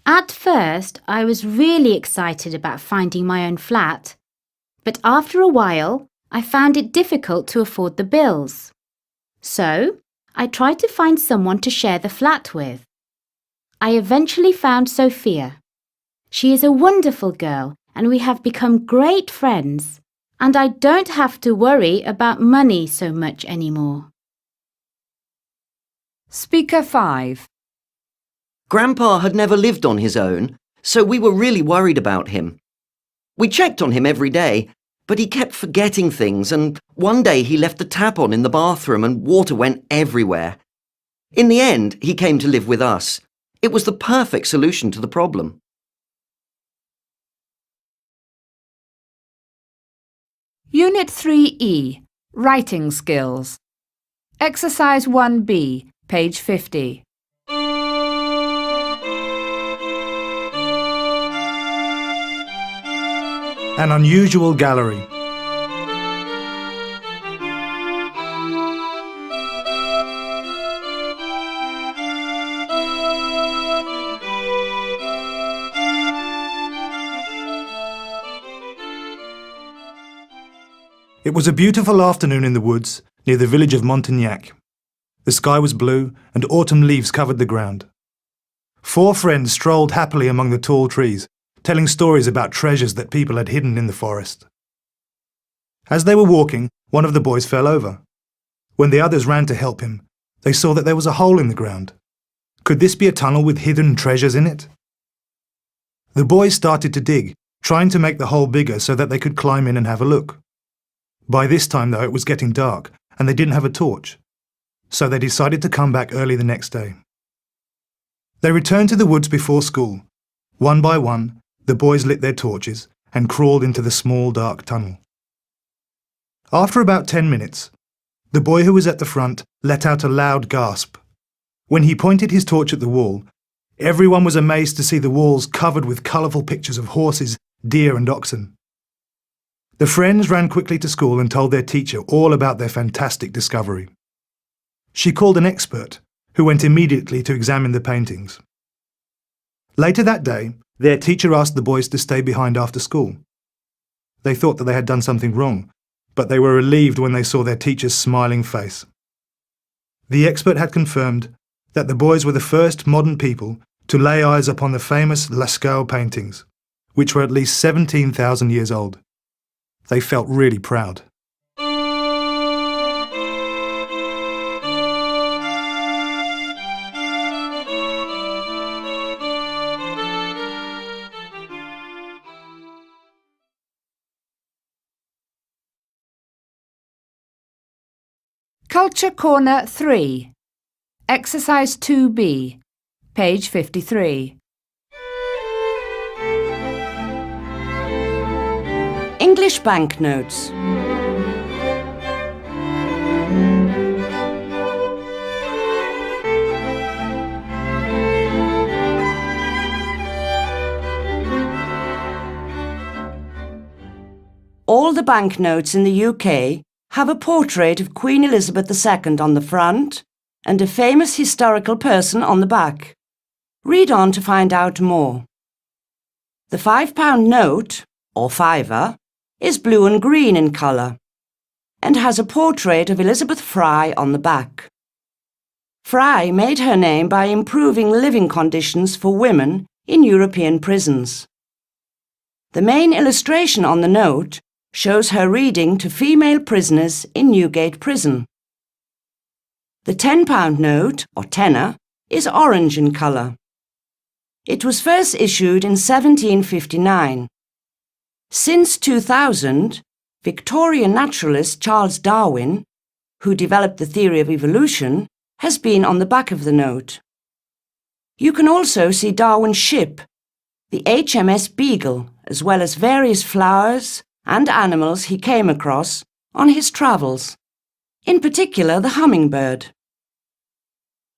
At first, I was really excited about finding my own flat, but after a while, I found it difficult to afford the bills. So, I tried to find someone to share the flat with. I eventually found Sophia. She is a wonderful girl, and we have become great friends, and I don't have to worry about money so much anymore. Speaker 5. Grandpa had never lived on his own, so we were really worried about him. We checked on him every day, but he kept forgetting things, and one day he left the tap on in the bathroom and water went everywhere. In the end, he came to live with us. It was the perfect solution to the problem. Unit 3E, Writing Skills. Exercise 1B, page 50. An unusual gallery. It was a beautiful afternoon in the woods near the village of Montignac. The sky was blue and autumn leaves covered the ground. 4 friends strolled happily among the tall trees, telling stories about treasures that people had hidden in the forest. As they were walking, one of the boys fell over. When the others ran to help him, they saw that there was a hole in the ground. Could this be a tunnel with hidden treasures in it? The boys started to dig, trying to make the hole bigger so that they could climb in and have a look. By this time, though, it was getting dark, and they didn't have a torch, so they decided to come back early the next day. They returned to the woods before school. One by one, the boys lit their torches and crawled into the small, dark tunnel. After about 10 minutes, the boy who was at the front let out a loud gasp. When he pointed his torch at the wall, everyone was amazed to see the walls covered with colourful pictures of horses, deer and oxen. The friends ran quickly to school and told their teacher all about their fantastic discovery. She called an expert, who went immediately to examine the paintings. Later that day, their teacher asked the boys to stay behind after school. They thought that they had done something wrong, but they were relieved when they saw their teacher's smiling face. The expert had confirmed that the boys were the first modern people to lay eyes upon the famous Lascaux paintings, which were at least 17,000 years old. They felt really proud. Culture Corner 3. Exercise 2B, page 53. English banknotes. All the banknotes in the UK have a portrait of Queen Elizabeth II on the front and a famous historical person on the back. Read on to find out more. The £5 note, or fiver, is blue and green in colour and has a portrait of Elizabeth Fry on the back. Fry made her name by improving living conditions for women in European prisons. The main illustration on the note shows her reading to female prisoners in Newgate Prison. The £10 note, or tenner, is orange in colour. It was first issued in 1759. Since 2000, Victorian naturalist Charles Darwin, who developed the theory of evolution, has been on the back of the note. You can also see Darwin's ship, the HMS Beagle, as well as various flowers and animals he came across on his travels, in particular the hummingbird.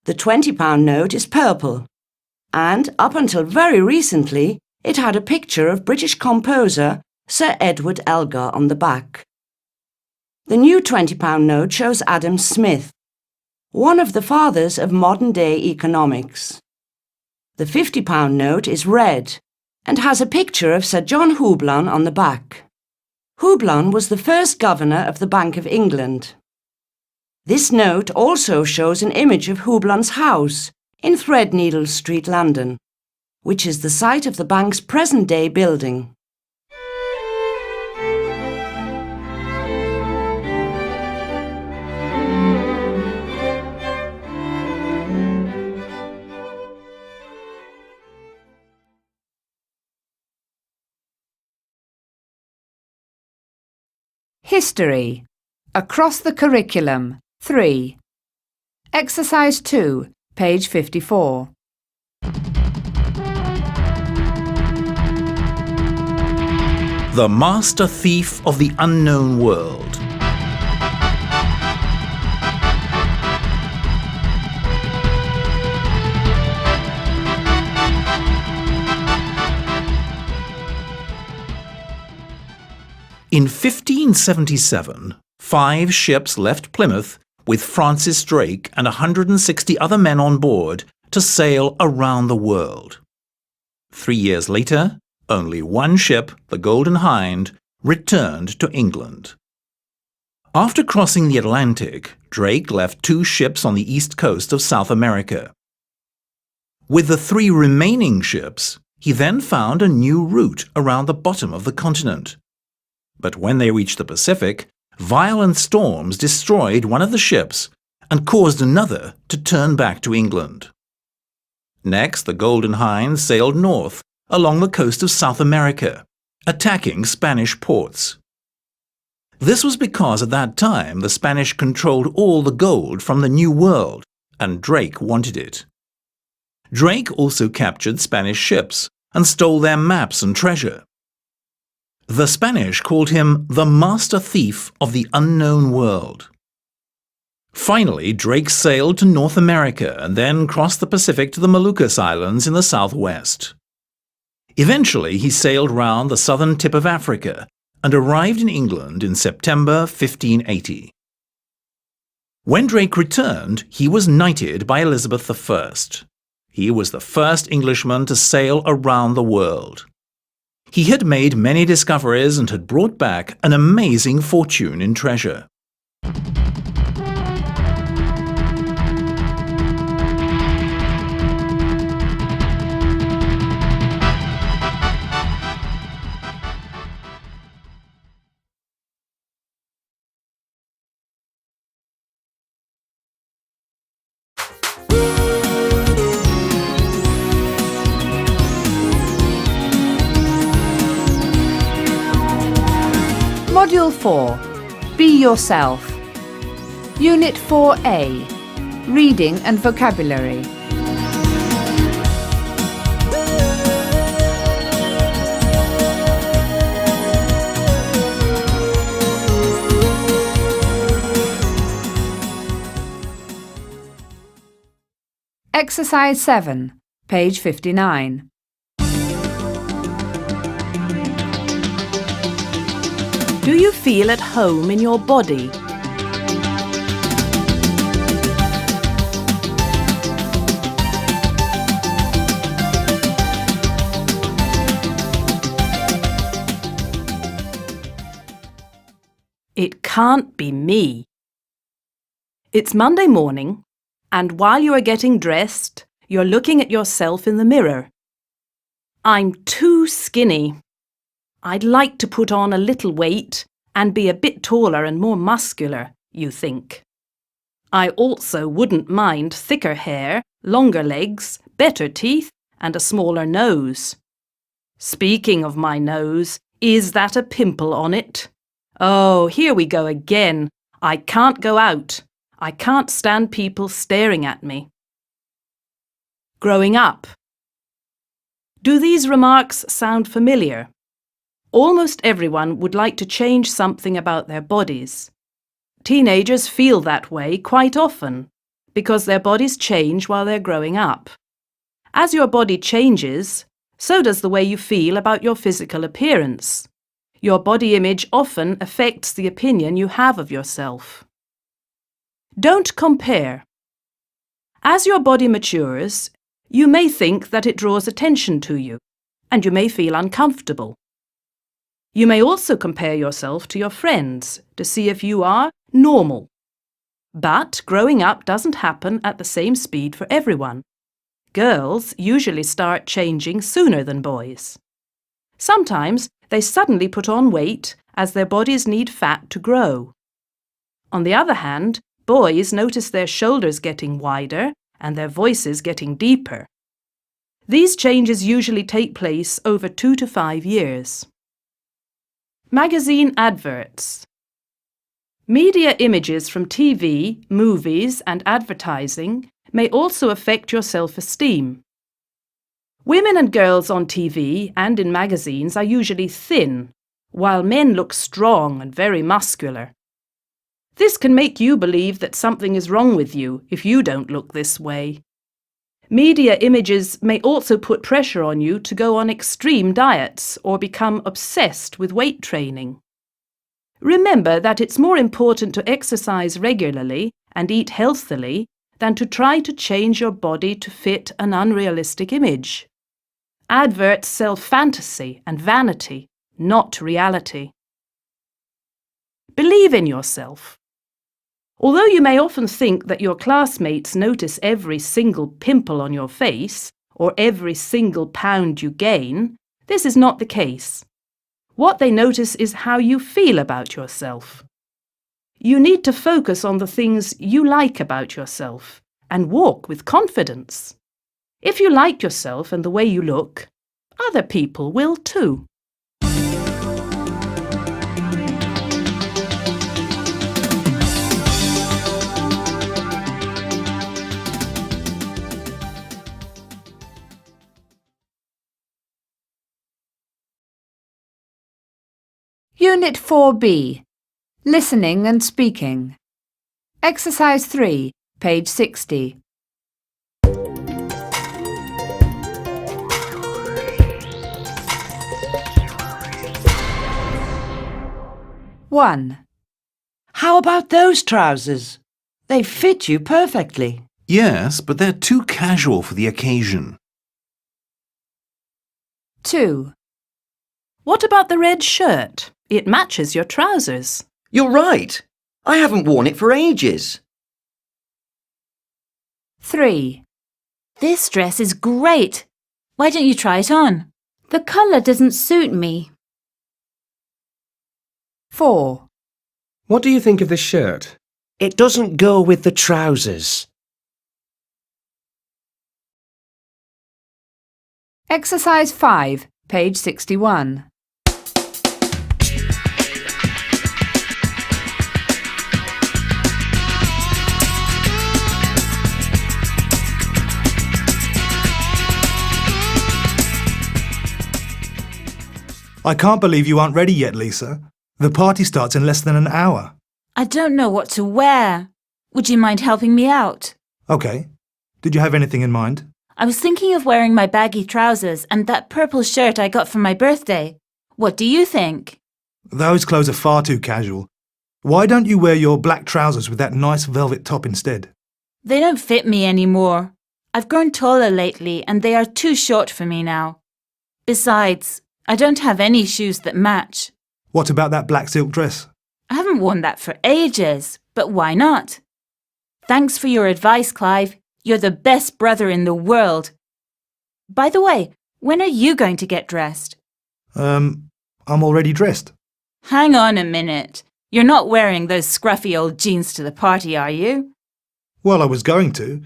The £20 note is purple, and up until very recently it had a picture of British composer Sir Edward Elgar on the back. The new £20 note shows Adam Smith, one of the fathers of modern-day economics. The £50 note is red and has a picture of Sir John Houblon on the back. Houblon was the first governor of the Bank of England. This note also shows an image of Houblon's house in Threadneedle Street, London, which is the site of the bank's present-day building. History. Across the curriculum. 3. Exercise 2, page 54. The Master Thief of the Unknown World. In 1577, 5 ships left Plymouth with Francis Drake and 160 other men on board to sail around the world. 3 years later, only one ship, the Golden Hind, returned to England. After crossing the Atlantic, Drake left 2 ships on the east coast of South America. With the 3 remaining ships, he then found a new route around the bottom of the continent. But when they reached the Pacific, violent storms destroyed one of the ships and caused another to turn back to England. Next, the Golden Hind sailed north along the coast of South America, attacking Spanish ports. This was because at that time the Spanish controlled all the gold from the New World, and Drake wanted it. Drake also captured Spanish ships and stole their maps and treasure. The Spanish called him the Master Thief of the Unknown World. Finally, Drake sailed to North America and then crossed the Pacific to the Moluccas Islands in the southwest. Eventually, he sailed round the southern tip of Africa and arrived in England in September 1580. When Drake returned, he was knighted by Elizabeth I. He was the first Englishman to sail around the world. He had made many discoveries and had brought back an amazing fortune in treasure. Module 4. Be Yourself. Unit 4A. Reading and Vocabulary. Exercise 7, page 59. Do you feel at home in your body? It can't be me. It's Monday morning, and while you are getting dressed, you're looking at yourself in the mirror. I'm too skinny. I'd like to put on a little weight and be a bit taller and more muscular, you think. I also wouldn't mind thicker hair, longer legs, better teeth, and a smaller nose. Speaking of my nose, is that a pimple on it? Oh, here we go again. I can't go out. I can't stand people staring at me. Growing up. Do these remarks sound familiar? Almost everyone would like to change something about their bodies. Teenagers feel that way quite often because their bodies change while they're growing up. As your body changes, so does the way you feel about your physical appearance. Your body image often affects the opinion you have of yourself. Don't compare. As your body matures, you may think that it draws attention to you, and you may feel uncomfortable. You may also compare yourself to your friends to see if you are normal. But growing up doesn't happen at the same speed for everyone. Girls usually start changing sooner than boys. Sometimes they suddenly put on weight as their bodies need fat to grow. On the other hand, boys notice their shoulders getting wider and their voices getting deeper. These changes usually take place over 2 to 5 years. Magazine adverts. Media images from TV, movies, and advertising may also affect your self-esteem. Women and girls on TV and in magazines are usually thin, while men look strong and very muscular. This can make you believe that something is wrong with you if you don't look this way. Media images may also put pressure on you to go on extreme diets or become obsessed with weight training. Remember that it's more important to exercise regularly and eat healthily than to try to change your body to fit an unrealistic image. Adverts sell fantasy and vanity, not reality. Believe in yourself. Although you may often think that your classmates notice every single pimple on your face or every single pound you gain, this is not the case. What they notice is how you feel about yourself. You need to focus on the things you like about yourself and walk with confidence. If you like yourself and the way you look, other people will too. Unit 4B. Listening and Speaking. Exercise 3, page 60. One. How about those trousers? They fit you perfectly. Yes, but they're too casual for the occasion. 2. What about the red shirt? It matches your trousers. You're right. I haven't worn it for ages. 3. This dress is great. Why don't you try it on? The colour doesn't suit me. 4. What do you think of this shirt? It doesn't go with the trousers. Exercise 5, page 61. I can't believe you aren't ready yet, Lisa. The party starts in less than an hour. I don't know what to wear. Would you mind helping me out? OK. Did you have anything in mind? I was thinking of wearing my baggy trousers and that purple shirt I got for my birthday. What do you think? Those clothes are far too casual. Why don't you wear your black trousers with that nice velvet top instead? They don't fit me anymore. I've grown taller lately and they are too short for me now. Besides, I don't have any shoes that match. What about that black silk dress? I haven't worn that for ages, but why not? Thanks for your advice, Clive. You're the best brother in the world. By the way, when are you going to get dressed? I'm already dressed. Hang on a minute. You're not wearing those scruffy old jeans to the party, are you? Well, I was going to,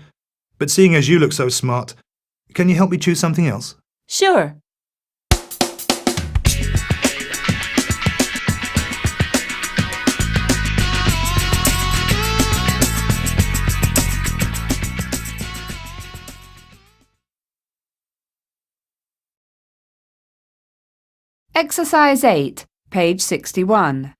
but seeing as you look so smart, can you help me choose something else? Sure. Exercise 8, page 61.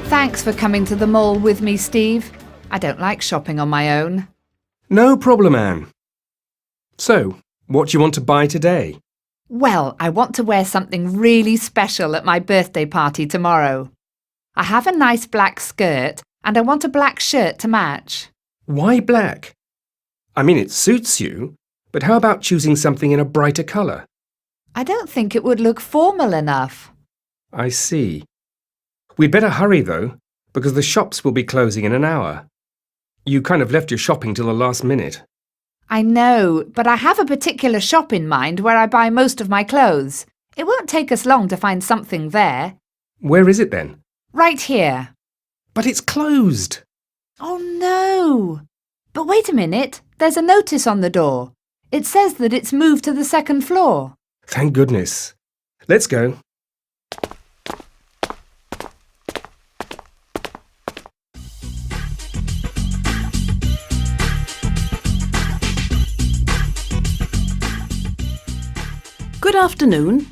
Thanks for coming to the mall with me, Steve. I don't like shopping on my own. No problem, Anne. So, what do you want to buy today? Well, I want to wear something really special at my birthday party tomorrow. I have a nice black skirt and I want a black shirt to match. Why black? I mean, it suits you, but how about choosing something in a brighter colour? I don't think it would look formal enough. I see. We'd better hurry, though, because the shops will be closing in an hour. You kind of left your shopping till the last minute. I know, but I have a particular shop in mind where I buy most of my clothes. It won't take us long to find something there. Where is it then? Right here. But it's closed. Oh no! But wait a minute, there's a notice on the door. It says that it's moved to the second floor. Thank goodness. Let's go. Good afternoon.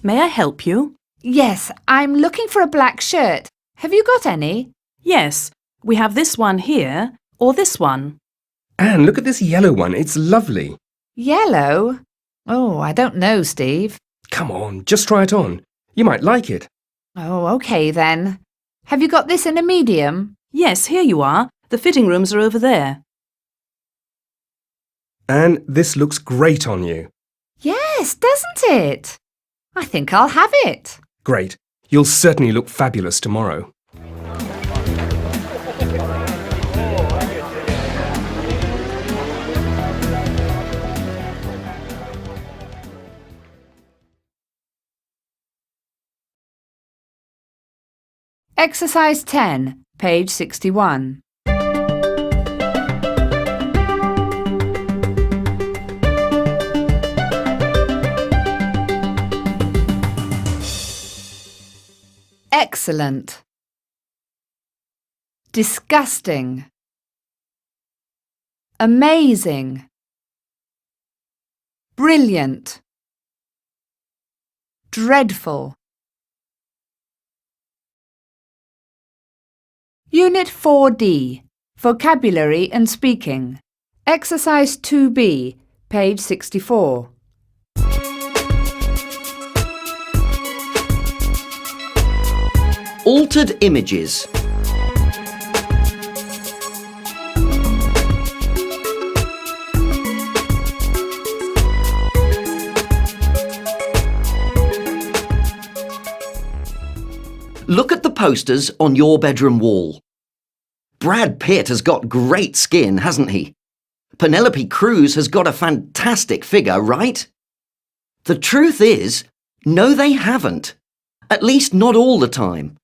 May I help you? Yes, I'm looking for a black shirt. Have you got any? Yes, we have this one here or this one. Anne, look at this yellow one. It's lovely. Yellow? Oh, I don't know, Steve. Come on, just try it on. You might like it. Oh, OK then. Have you got this in a medium? Yes, here you are. The fitting rooms are over there. Anne, this looks great on you. Yes, doesn't it? I think I'll have it. Great. You'll certainly look fabulous tomorrow. Exercise 10, page 61. Excellent. Disgusting. Amazing. Brilliant. Dreadful. Unit 4D, Vocabulary and Speaking. Exercise 2B, page 64. Altered images. Look at the posters on your bedroom wall. Brad Pitt has got great skin, hasn't he? Penelope Cruz has got a fantastic figure, right? The truth is, no, they haven't. At least not all the time.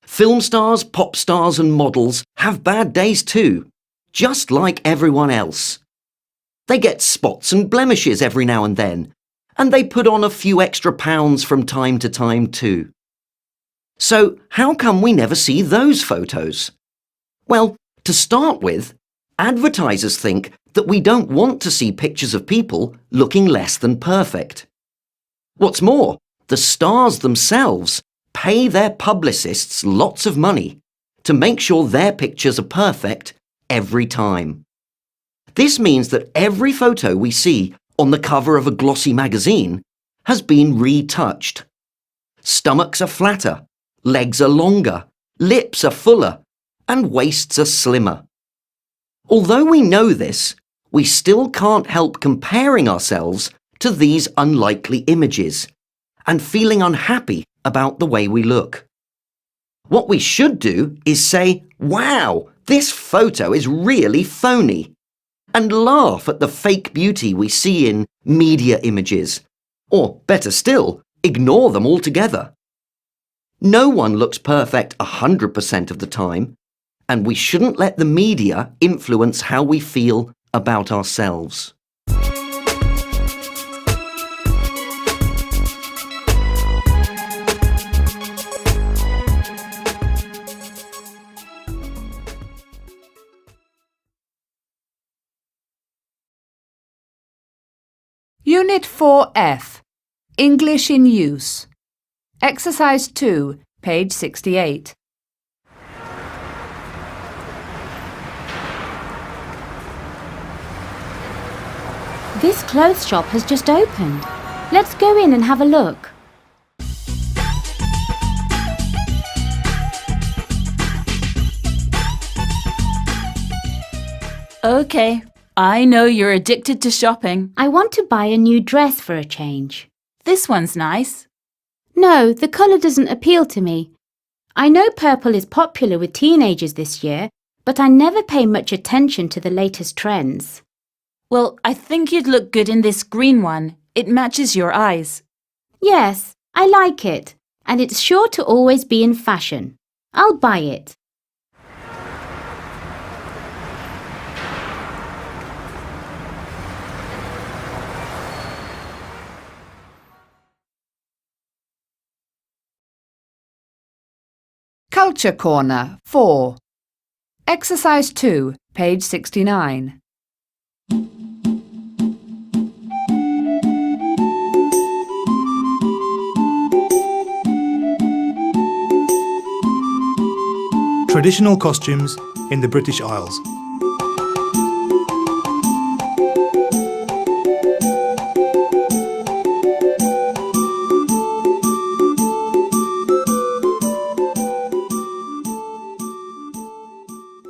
Film stars, pop stars and models have bad days too, just like everyone else. They get spots and blemishes every now and then, and they put on a few extra pounds from time to time too. So how come we never see those photos? Well, to start with, advertisers think that we don't want to see pictures of people looking less than perfect. What's more, the stars themselves pay their publicists lots of money to make sure their pictures are perfect every time. This means that every photo we see on the cover of a glossy magazine has been retouched. Stomachs are flatter, legs are longer, lips are fuller, and waists are slimmer. Although we know this, we still can't help comparing ourselves to these unlikely images and feeling unhappy about the way we look. What we should do is say, "Wow, this photo is really phony," and laugh at the fake beauty we see in media images, or better still, ignore them altogether. No one looks perfect 100% of the time, and we shouldn't let the media influence how we feel about ourselves. Unit 4F, English in Use. Exercise 2, page 68. This clothes shop has just opened. Let's go in and have a look. Okay, I know you're addicted to shopping. I want to buy a new dress for a change. This one's nice. No, the colour doesn't appeal to me. I know purple is popular with teenagers this year, but I never pay much attention to the latest trends. Well, I think you'd look good in this green one. It matches your eyes. Yes, I like it, and it's sure to always be in fashion. I'll buy it. Culture Corner 4. Exercise 2, page 69. Traditional costumes in the British Isles.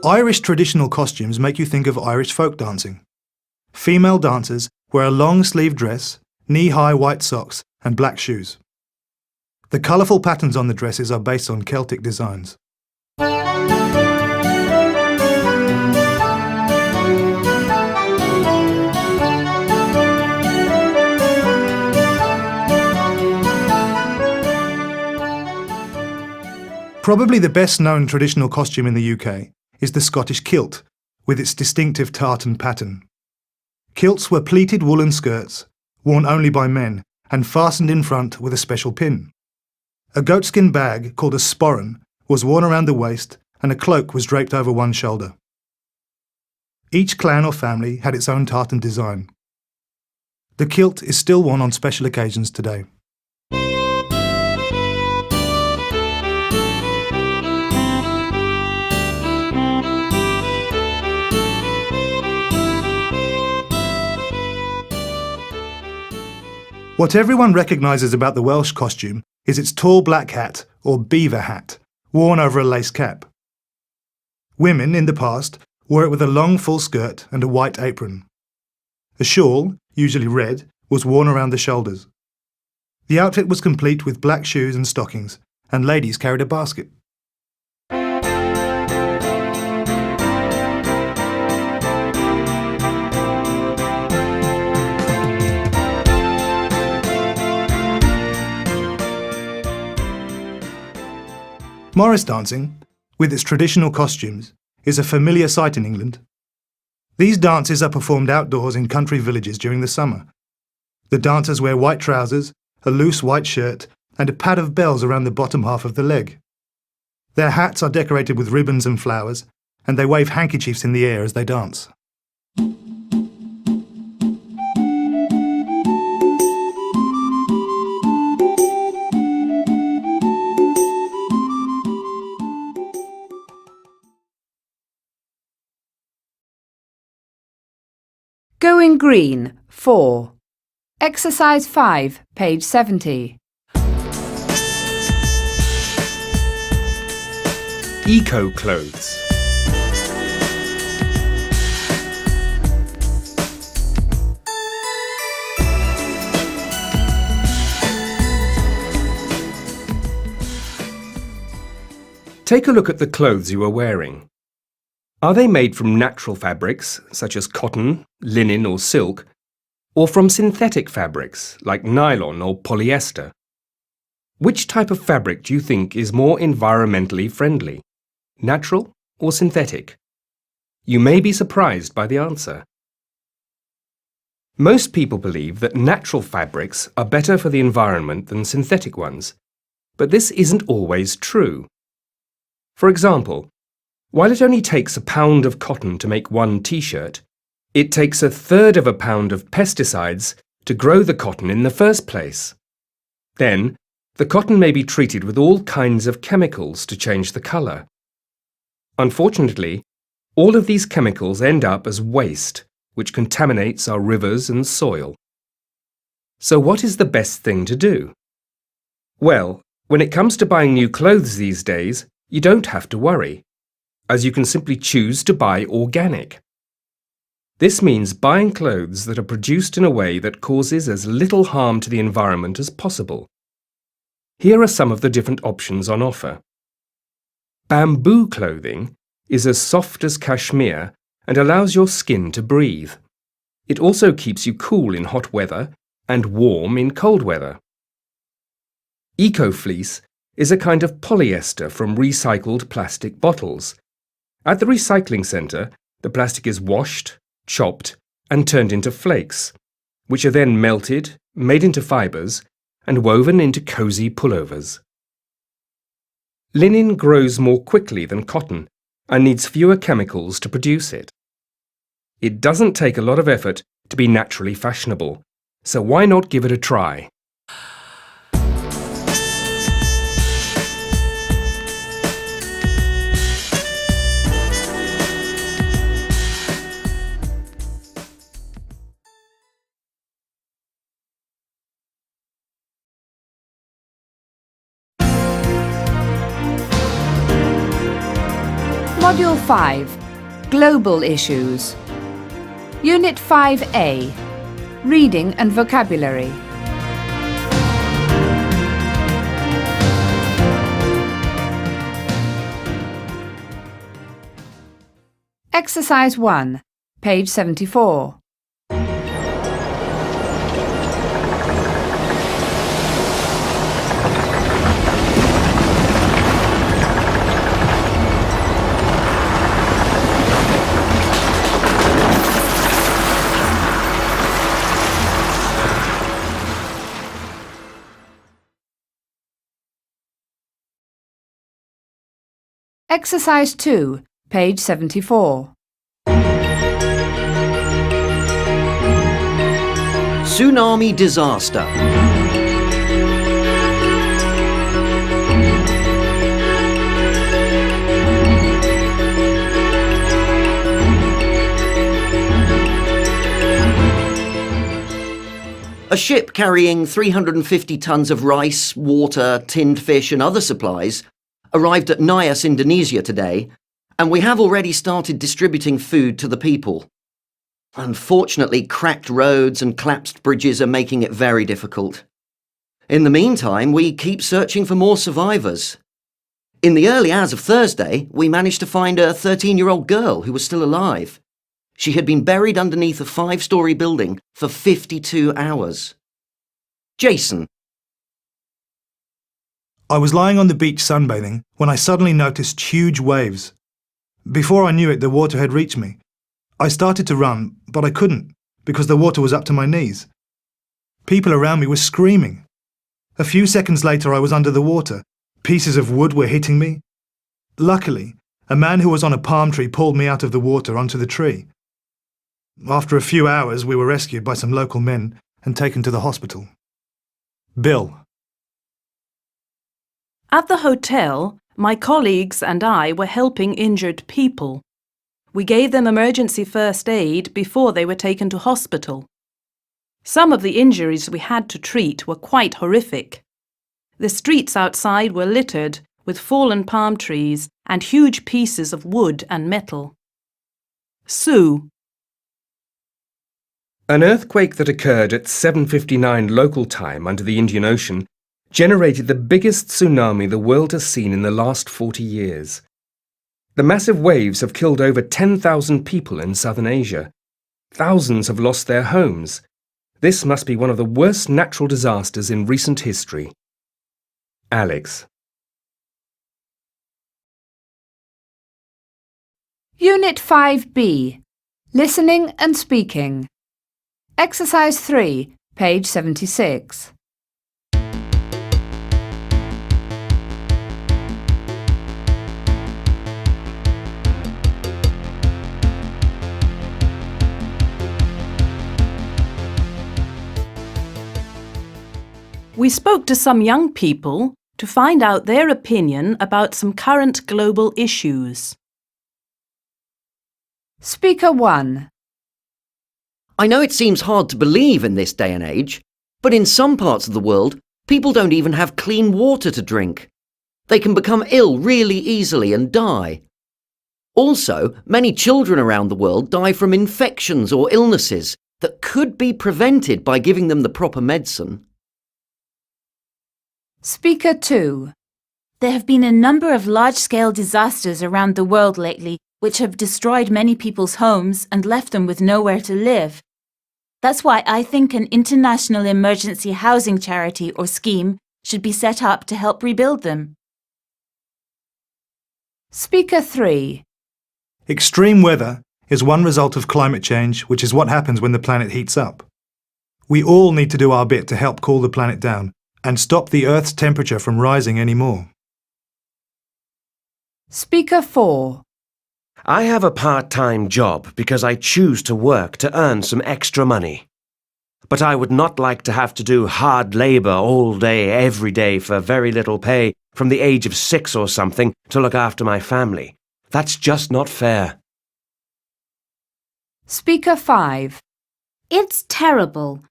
Irish traditional costumes make you think of Irish folk dancing. Female dancers wear a long-sleeved dress, knee-high white socks and black shoes. The colourful patterns on the dresses are based on Celtic designs. Probably the best-known traditional costume in the UK is the Scottish kilt, with its distinctive tartan pattern. Kilts were pleated woolen skirts, worn only by men, and fastened in front with a special pin. A goatskin bag, called a sporran, was worn around the waist, and a cloak was draped over one shoulder. Each clan or family had its own tartan design. The kilt is still worn on special occasions today. What everyone recognises about the Welsh costume is its tall black hat, or beaver hat, worn over a lace cap. Women, in the past, wore it with a long full skirt and a white apron. A shawl, usually red, was worn around the shoulders. The outfit was complete with black shoes and stockings, and ladies carried a basket. Morris dancing, with its traditional costumes, is a familiar sight in England. These dances are performed outdoors in country villages during the summer. The dancers wear white trousers, a loose white shirt, and a pad of bells around the bottom half of the leg. Their hats are decorated with ribbons and flowers, and they wave handkerchiefs in the air as they dance. Going Green 4. Exercise 5, page 70. Eco-clothes. Take a look at the clothes you are wearing. Are they made from natural fabrics, such as cotton, linen or silk, or from synthetic fabrics, like nylon or polyester? Which type of fabric do you think is more environmentally friendly? Natural or synthetic? You may be surprised by the answer. Most people believe that natural fabrics are better for the environment than synthetic ones, but this isn't always true. For example, while it only takes a pound of cotton to make one t-shirt, it takes 1/3 of a pound of pesticides to grow the cotton in the first place. Then, the cotton may be treated with all kinds of chemicals to change the colour. Unfortunately, all of these chemicals end up as waste, which contaminates our rivers and soil. So what is the best thing to do? Well, when it comes to buying new clothes these days, you don't have to worry, as you can simply choose to buy organic. This means buying clothes that are produced in a way that causes as little harm to the environment as possible. Here are some of the different options on offer. Bamboo clothing is as soft as cashmere and allows your skin to breathe. It also keeps you cool in hot weather and warm in cold weather. Eco-fleece is a kind of polyester from recycled plastic bottles. At the recycling centre, the plastic is washed, chopped and turned into flakes, which are then melted, made into fibres and woven into cosy pullovers. Linen grows more quickly than cotton and needs fewer chemicals to produce it. It doesn't take a lot of effort to be naturally fashionable, so why not give it a try? Module 5, Global Issues. Unit 5A, Reading and Vocabulary. Exercise 1, page 74. Exercise 2, page 74. Tsunami disaster. A ship carrying 350 tons of rice, water, tinned fish and other supplies arrived at Nias, Indonesia today, and we have already started distributing food to the people. Unfortunately, cracked roads and collapsed bridges are making it very difficult. In the meantime, we keep searching for more survivors. In the early hours of Thursday, we managed to find a 13-year-old girl who was still alive. She had been buried underneath a 5-story building for 52 hours. Jason. I was lying on the beach sunbathing when I suddenly noticed huge waves. Before I knew it, the water had reached me. I started to run, but I couldn't, because the water was up to my knees. People around me were screaming. A few seconds later, I was under the water. Pieces of wood were hitting me. Luckily, a man who was on a palm tree pulled me out of the water onto the tree. After a few hours, we were rescued by some local men and taken to the hospital. Bill. At the hotel, my colleagues and I were helping injured people. We gave them emergency first aid before they were taken to hospital. Some of the injuries we had to treat were quite horrific. The streets outside were littered with fallen palm trees and huge pieces of wood and metal. Sue. An earthquake that occurred at 7:59 local time under the Indian Ocean generated the biggest tsunami the world has seen in the last 40 years. The massive waves have killed over 10,000 people in southern Asia. Thousands have lost their homes. This must be one of the worst natural disasters in recent history. Alex. Unit 5B, Listening and Speaking. Exercise 3, page 76. We spoke to some young people to find out their opinion about some current global issues. Speaker 1. I know it seems hard to believe in this day and age, but in some parts of the world, people don't even have clean water to drink. They can become ill really easily and die. Also, many children around the world die from infections or illnesses that could be prevented by giving them the proper medicine. Speaker 2. There have been a number of large-scale disasters around the world lately which have destroyed many people's homes and left them with nowhere to live. That's why I think an international emergency housing charity or scheme should be set up to help rebuild them. Speaker 3. Extreme weather is one result of climate change, which is what happens when the planet heats up. We all need to do our bit to help cool the planet down and stop the Earth's temperature from rising any more. Speaker 4. I have a part-time job because I choose to work to earn some extra money. But I would not like to have to do hard labour all day, every day for very little pay from the age of 6 or something to look after my family. That's just not fair. Speaker 5. It's terrible.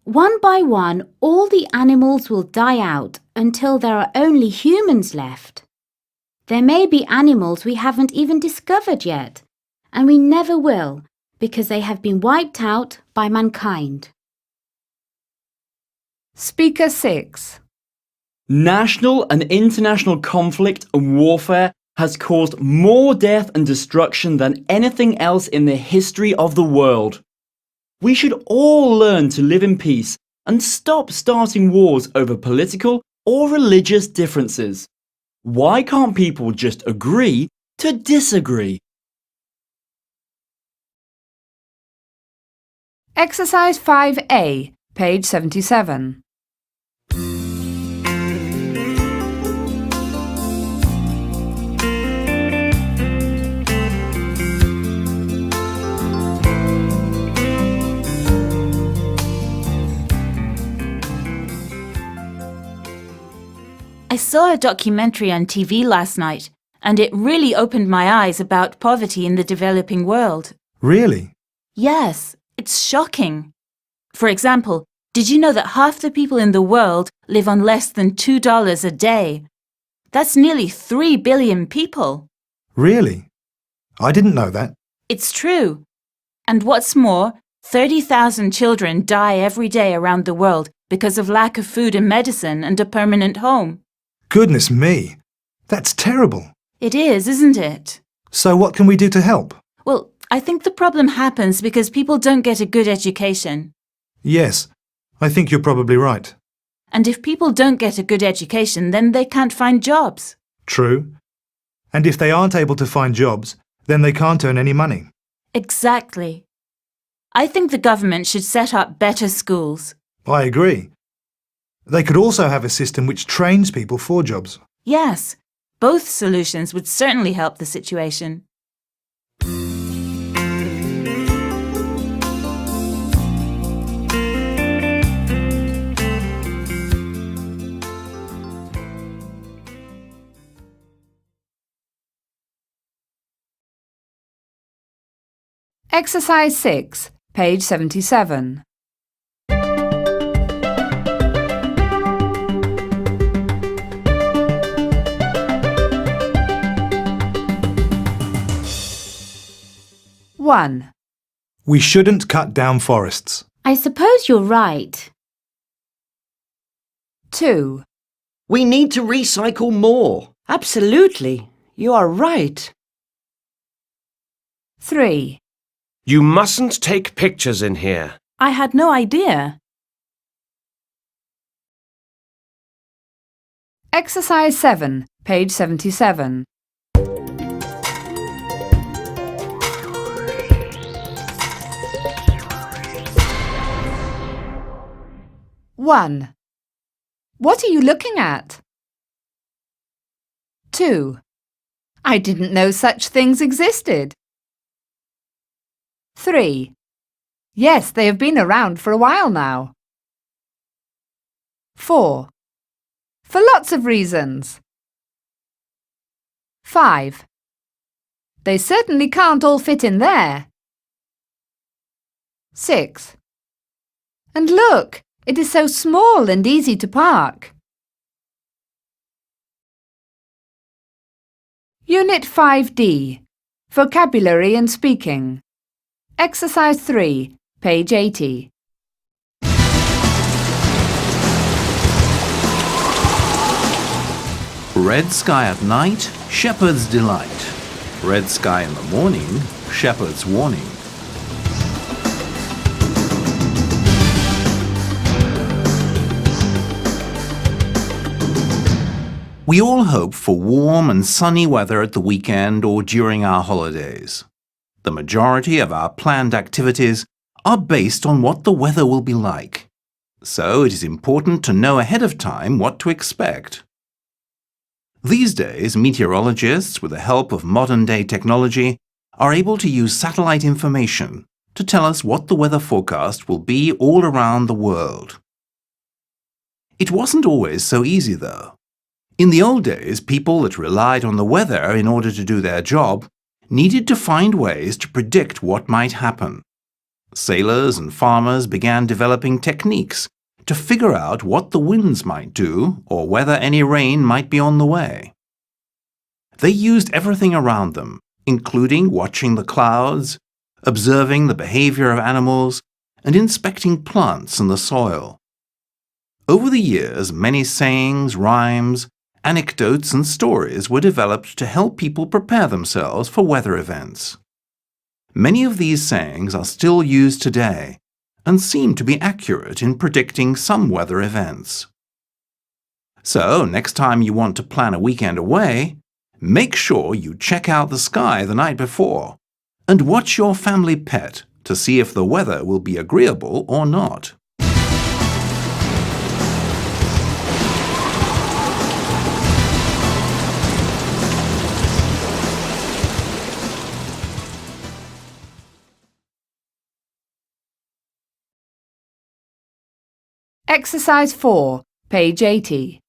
One by one, all the animals will die out until there are only humans left. There may be animals we haven't even discovered yet, and we never will, because they have been wiped out by mankind. Speaker 6. National and international conflict and warfare has caused more death and destruction than anything else in the history of the world. We should all learn to live in peace and stop starting wars over political or religious differences. Why can't people just agree to disagree? Exercise 5A, page 77. I saw a documentary on TV last night, and it really opened my eyes about poverty in the developing world. Really? Yes, it's shocking. For example, did you know that half the people in the world live on less than $2 a day? That's nearly 3 billion people. Really? I didn't know that. It's true. And what's more, 30,000 children die every day around the world because of lack of food and medicine and a permanent home. Goodness me. That's terrible. It is, isn't it? So what can we do to help? Well, I think the problem happens because people don't get a good education. Yes, I think you're probably right. And if people don't get a good education, then they can't find jobs. True. And if they aren't able to find jobs, then they can't earn any money. Exactly. I think the government should set up better schools. I agree. They could also have a system which trains people for jobs. Yes, both solutions would certainly help the situation. Exercise 6, page 77. One. We shouldn't cut down forests. I suppose you're right. 2. We need to recycle more. Absolutely. You are right. 3. You mustn't take pictures in here. I had no idea. Exercise 7, page 77. 1. What are you looking at? 2. I didn't know such things existed. 3. Yes, they have been around for a while now. 4. For lots of reasons. 5. They certainly can't all fit in there. 6. And look, it is so small and easy to park. Unit 5D. Vocabulary and Speaking. Exercise 3, page 80. Red sky at night, shepherd's delight. Red sky in the morning, shepherd's warning. We all hope for warm and sunny weather at the weekend or during our holidays. The majority of our planned activities are based on what the weather will be like. So it is important to know ahead of time what to expect. These days, meteorologists, with the help of modern-day technology, are able to use satellite information to tell us what the weather forecast will be all around the world. It wasn't always so easy, though. In the old days, people that relied on the weather in order to do their job needed to find ways to predict what might happen. Sailors and farmers began developing techniques to figure out what the winds might do or whether any rain might be on the way. They used everything around them, including watching the clouds, observing the behavior of animals, and inspecting plants and the soil. Over the years, many sayings, rhymes, anecdotes and stories were developed to help people prepare themselves for weather events. Many of these sayings are still used today and seem to be accurate in predicting some weather events. So, next time you want to plan a weekend away, make sure you check out the sky the night before and watch your family pet to see if the weather will be agreeable or not. Exercise 4, page 80.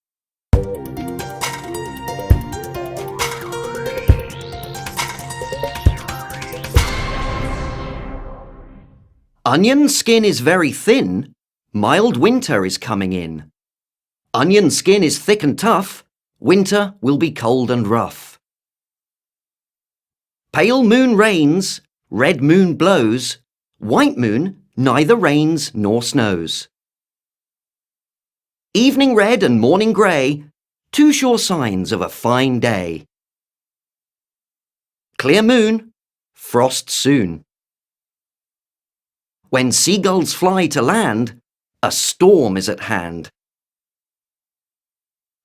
Onion skin is very thin. Mild winter is coming in. Onion skin is thick and tough. Winter will be cold and rough. Pale moon rains. Red moon blows. White moon neither rains nor snows. Evening red and morning grey, two sure signs of a fine day. Clear moon, frost soon. When seagulls fly to land, a storm is at hand.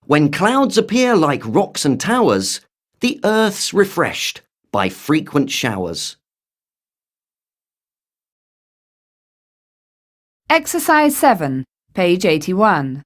When clouds appear like rocks and towers, the earth's refreshed by frequent showers. Exercise 7, page 81.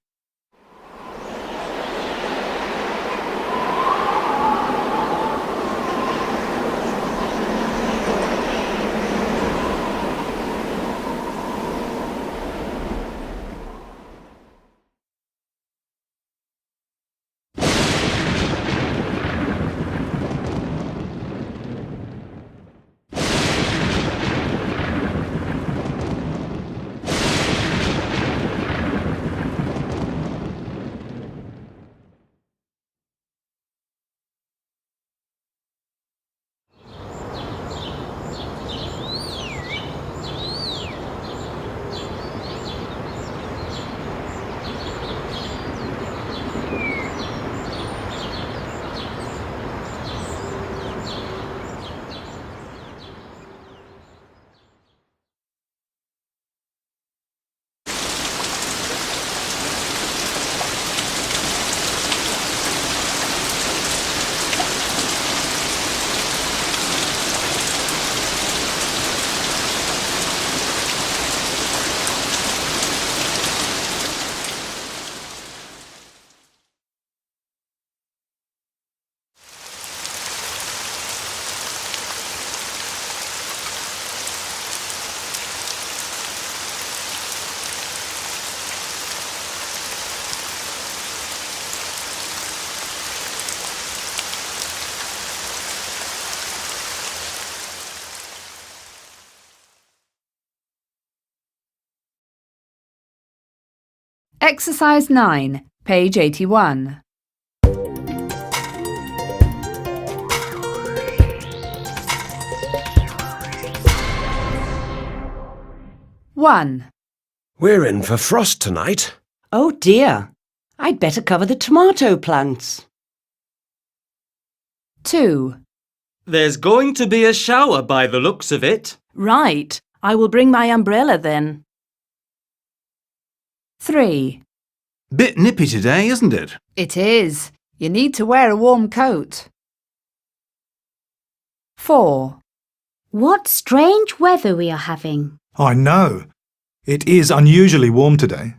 Exercise 9, page 81. One. We're in for frost tonight. Oh dear, I'd better cover the tomato plants. 2. There's going to be a shower by the looks of it. Right. I will bring my umbrella then. 3. Bit nippy today, isn't it? It is. You need to wear a warm coat. 4. What strange weather we are having. I know. It is unusually warm today.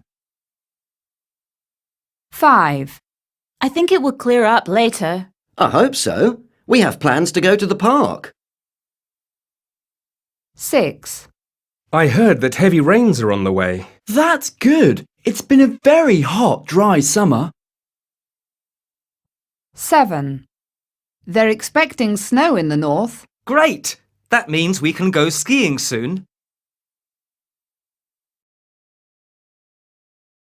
5. I think it will clear up later. I hope so. We have plans to go to the park. 6. I heard that heavy rains are on the way. That's good. It's been a very hot, dry summer. 7. They're expecting snow in the north. Great! That means we can go skiing soon.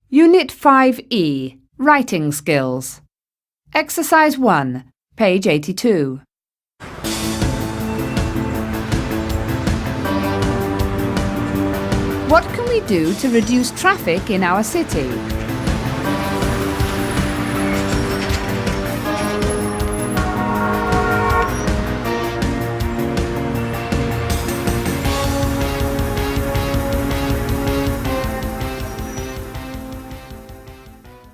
Unit 5E, Writing Skills. Exercise 1, page 82. What can we do to reduce traffic in our city?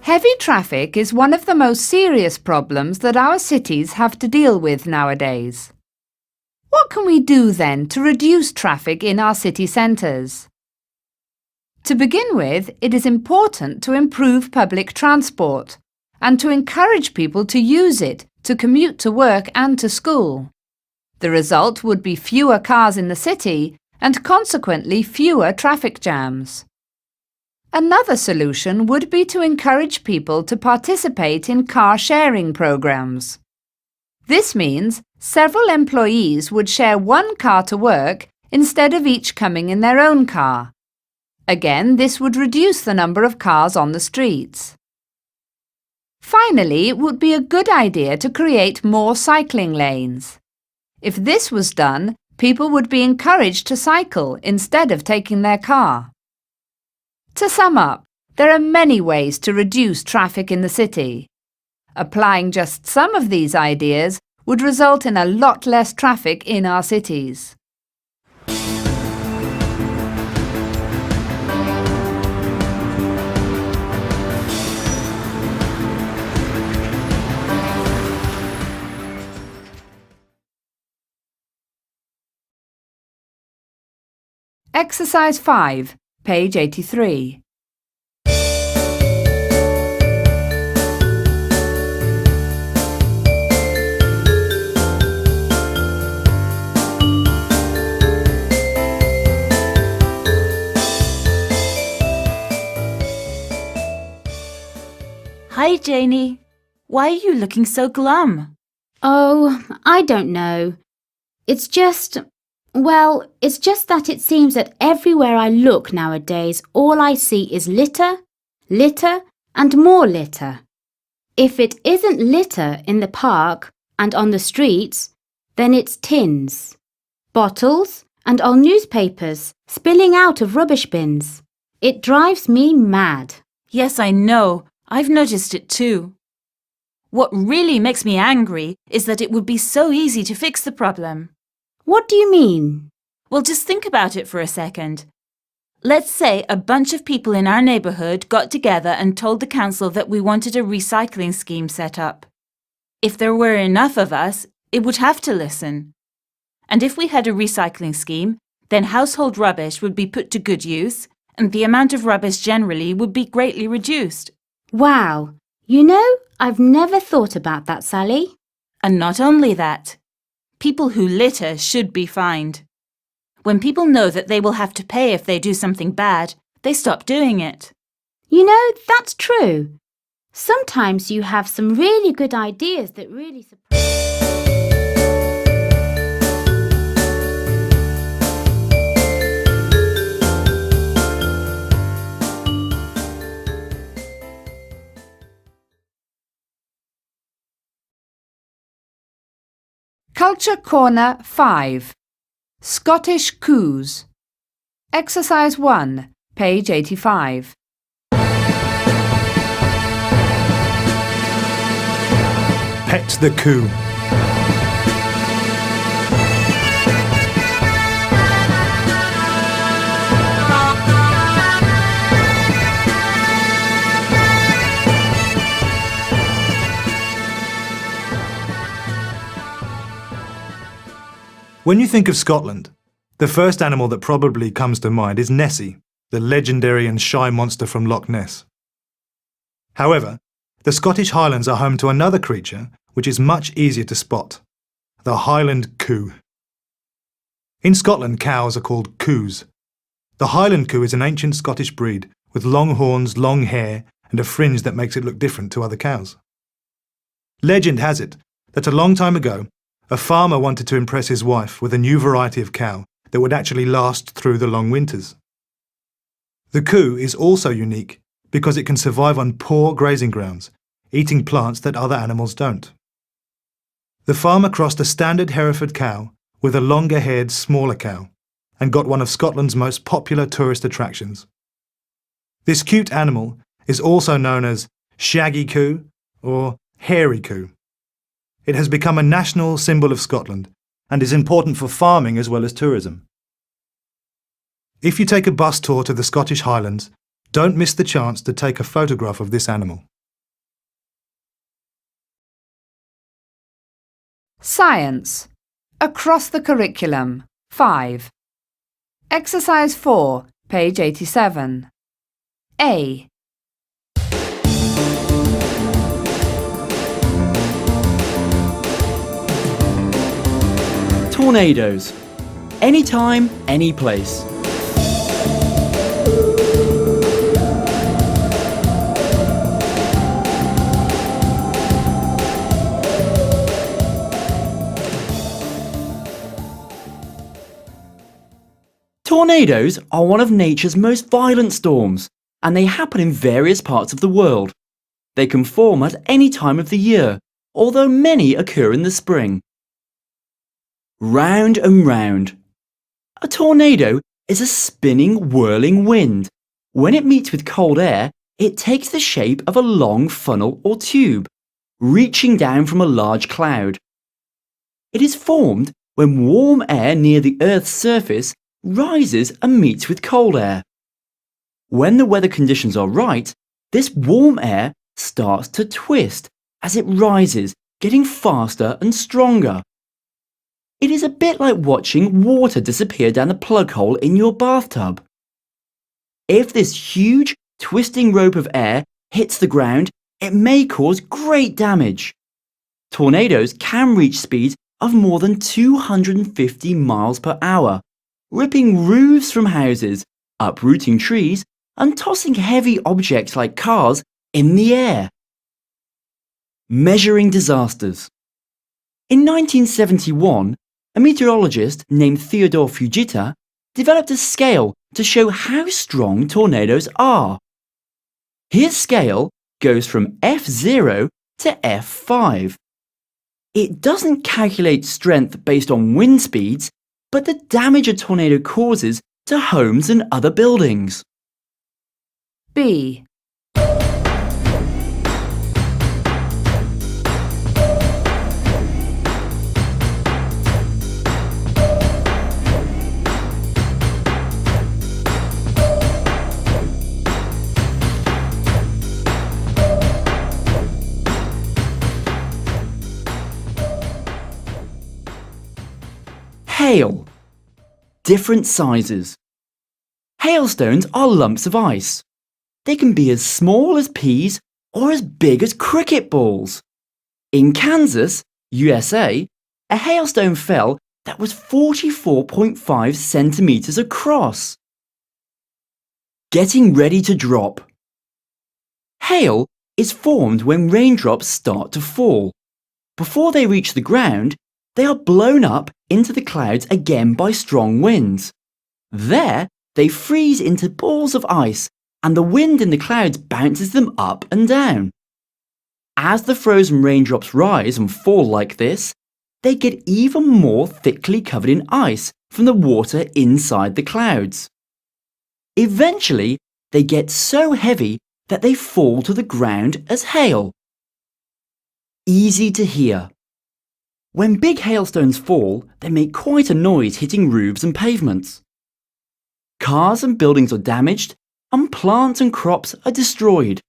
Heavy traffic is one of the most serious problems that our cities have to deal with nowadays. What can we do then to reduce traffic in our city centres? To begin with, it is important to improve public transport and to encourage people to use it to commute to work and to school. The result would be fewer cars in the city and consequently fewer traffic jams. Another solution would be to encourage people to participate in car-sharing programs. This means several employees would share one car to work instead of each coming in their own car. Again, this would reduce the number of cars on the streets. Finally, it would be a good idea to create more cycling lanes. If this was done, people would be encouraged to cycle instead of taking their car. To sum up, there are many ways to reduce traffic in the city. Applying just some of these ideas would result in a lot less traffic in our cities. Exercise 5, page 83. Hi, Janie. Why are you looking so glum? Oh, I don't know. It's just that it seems that everywhere I look nowadays, all I see is litter, litter, and more litter. If it isn't litter in the park and on the streets, then it's tins, bottles, and old newspapers spilling out of rubbish bins. It drives me mad. Yes, I know. I've noticed it too. What really makes me angry is that it would be so easy to fix the problem. What do you mean? Well, just think about it for a second. Let's say a bunch of people in our neighbourhood got together and told the council that we wanted a recycling scheme set up. If there were enough of us, it would have to listen. And if we had a recycling scheme, then household rubbish would be put to good use, and the amount of rubbish generally would be greatly reduced. Wow, you know, I've never thought about that, Sally. And not only that, people who litter should be fined. When people know that they will have to pay if they do something bad, they stop doing it. You know, that's true. Sometimes you have some really good ideas that really surprise. Culture Corner 5. Scottish Coos. Exercise 1, page 85. Pet the coo. When you think of Scotland, the first animal that probably comes to mind is Nessie, the legendary and shy monster from Loch Ness. However, the Scottish Highlands are home to another creature which is much easier to spot, the Highland coo. In Scotland, cows are called coos. The Highland coo is an ancient Scottish breed with long horns, long hair, and a fringe that makes it look different to other cows. Legend has it that a long time ago, a farmer wanted to impress his wife with a new variety of cow that would actually last through the long winters. The coo is also unique because it can survive on poor grazing grounds, eating plants that other animals don't. The farmer crossed a standard Hereford cow with a longer-haired, smaller cow and got one of Scotland's most popular tourist attractions. This cute animal is also known as shaggy coo or hairy coo. It has become a national symbol of Scotland and is important for farming as well as tourism. If you take a bus tour to the Scottish Highlands, don't miss the chance to take a photograph of this animal. Science. Across the curriculum 5. Exercise 4, page 87. A. Tornadoes. Anytime, any place. Tornadoes are one of nature's most violent storms, and they happen in various parts of the world. They can form at any time of the year, although many occur in the spring. Round and round. A tornado is a spinning, whirling wind. When it meets with cold air, it takes the shape of a long funnel or tube, reaching down from a large cloud. It is formed when warm air near the Earth's surface rises and meets with cold air. When the weather conditions are right, this warm air starts to twist as it rises, getting faster and stronger. It is a bit like watching water disappear down the plug hole in your bathtub. If this huge, twisting rope of air hits the ground, it may cause great damage. Tornadoes can reach speeds of more than 250 miles per hour, ripping roofs from houses, uprooting trees, and tossing heavy objects like cars in the air. Measuring disasters. In 1971, a meteorologist named Theodore Fujita developed a scale to show how strong tornadoes are. His scale goes from F0 to F5. It doesn't calculate strength based on wind speeds, but the damage a tornado causes to homes and other buildings. B. Hail. Different sizes. Hailstones are lumps of ice. They can be as small as peas or as big as cricket balls. In Kansas, USA, a hailstone fell that was 44.5 centimeters across. Getting ready to drop. Hail is formed when raindrops start to fall. Before they reach the ground, they are blown up into the clouds again by strong winds. There, they freeze into balls of ice, and the wind in the clouds bounces them up and down. As the frozen raindrops rise and fall like this, they get even more thickly covered in ice from the water inside the clouds. Eventually, they get so heavy that they fall to the ground as hail. Easy to hear. When big hailstones fall, they make quite a noise hitting roofs and pavements. Cars and buildings are damaged, and plants and crops are destroyed.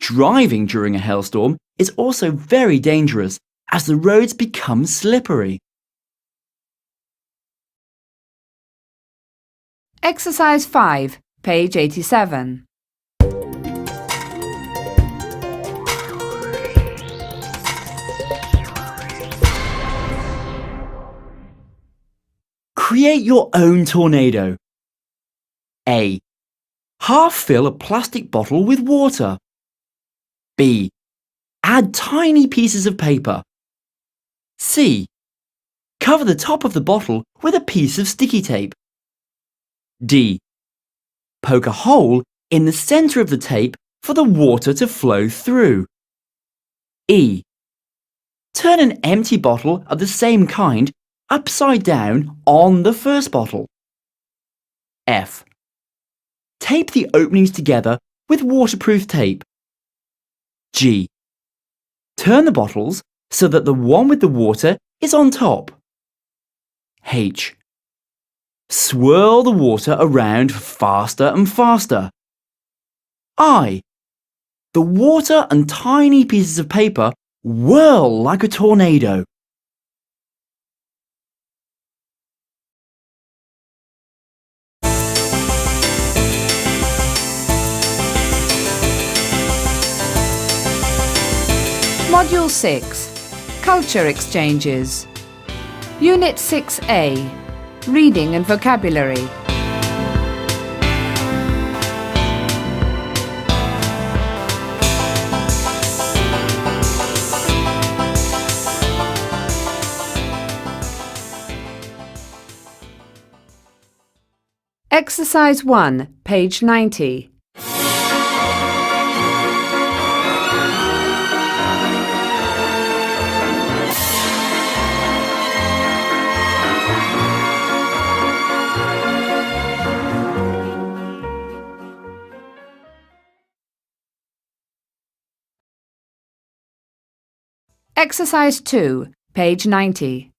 Driving during a hailstorm is also very dangerous as the roads become slippery. Exercise 5, page 87. Create your own tornado. A. Half fill a plastic bottle with water. B. Add tiny pieces of paper. C. Cover the top of the bottle with a piece of sticky tape. D. Poke a hole in the centre of the tape for the water to flow through. E. Turn an empty bottle of the same kind upside down on the first bottle. F. Tape the openings together with waterproof tape. G. Turn the bottles so that the one with the water is on top. H. Swirl the water around faster and faster. I. The water and tiny pieces of paper whirl like a tornado. Module 6, Culture Exchanges. Unit 6A, Reading and Vocabulary. Exercise 1, page 90. Exercise 2, page 90.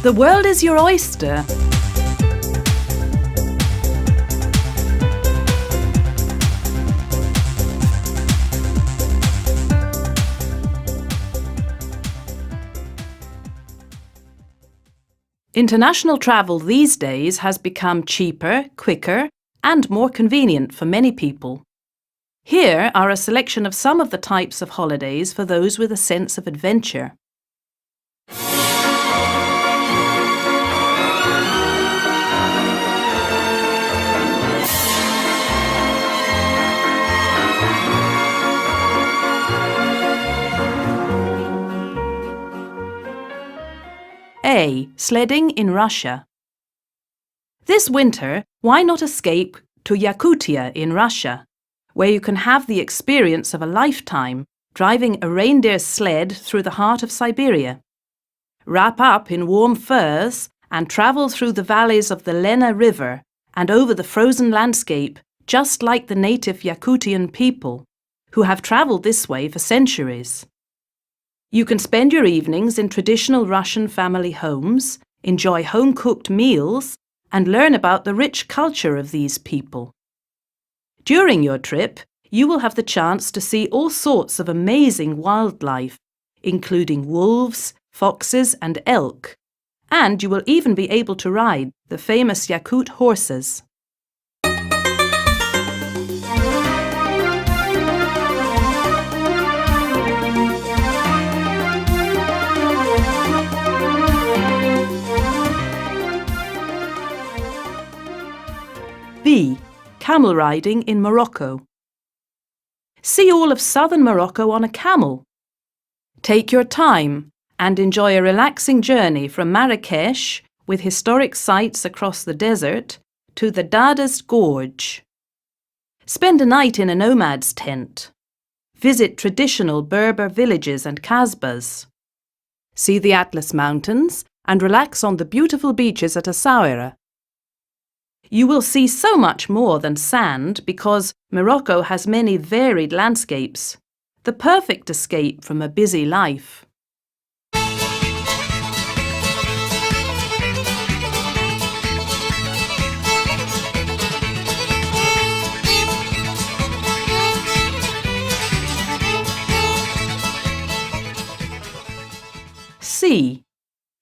The world is your oyster. International travel these days has become cheaper, quicker, and more convenient for many people. Here are a selection of some of the types of holidays for those with a sense of adventure. A. Sledding in Russia. This winter, why not escape to Yakutia in Russia, where you can have the experience of a lifetime driving a reindeer sled through the heart of Siberia. Wrap up in warm furs and travel through the valleys of the Lena River and over the frozen landscape, just like the native Yakutian people, who have travelled this way for centuries. You can spend your evenings in traditional Russian family homes, enjoy home-cooked meals, and learn about the rich culture of these people. During your trip, you will have the chance to see all sorts of amazing wildlife, including wolves, foxes, and elk, and you will even be able to ride the famous Yakut horses. B. Camel riding in Morocco. See all of southern Morocco on a camel. Take your time and enjoy a relaxing journey from Marrakesh, with historic sights across the desert, to the Dada's Gorge. Spend a night in a nomad's tent, Visit traditional Berber villages and kasbahs. See the Atlas Mountains and relax on the beautiful beaches at Essaouira. You will see so much more than sand because Morocco has many varied landscapes, the perfect escape from a busy life. C.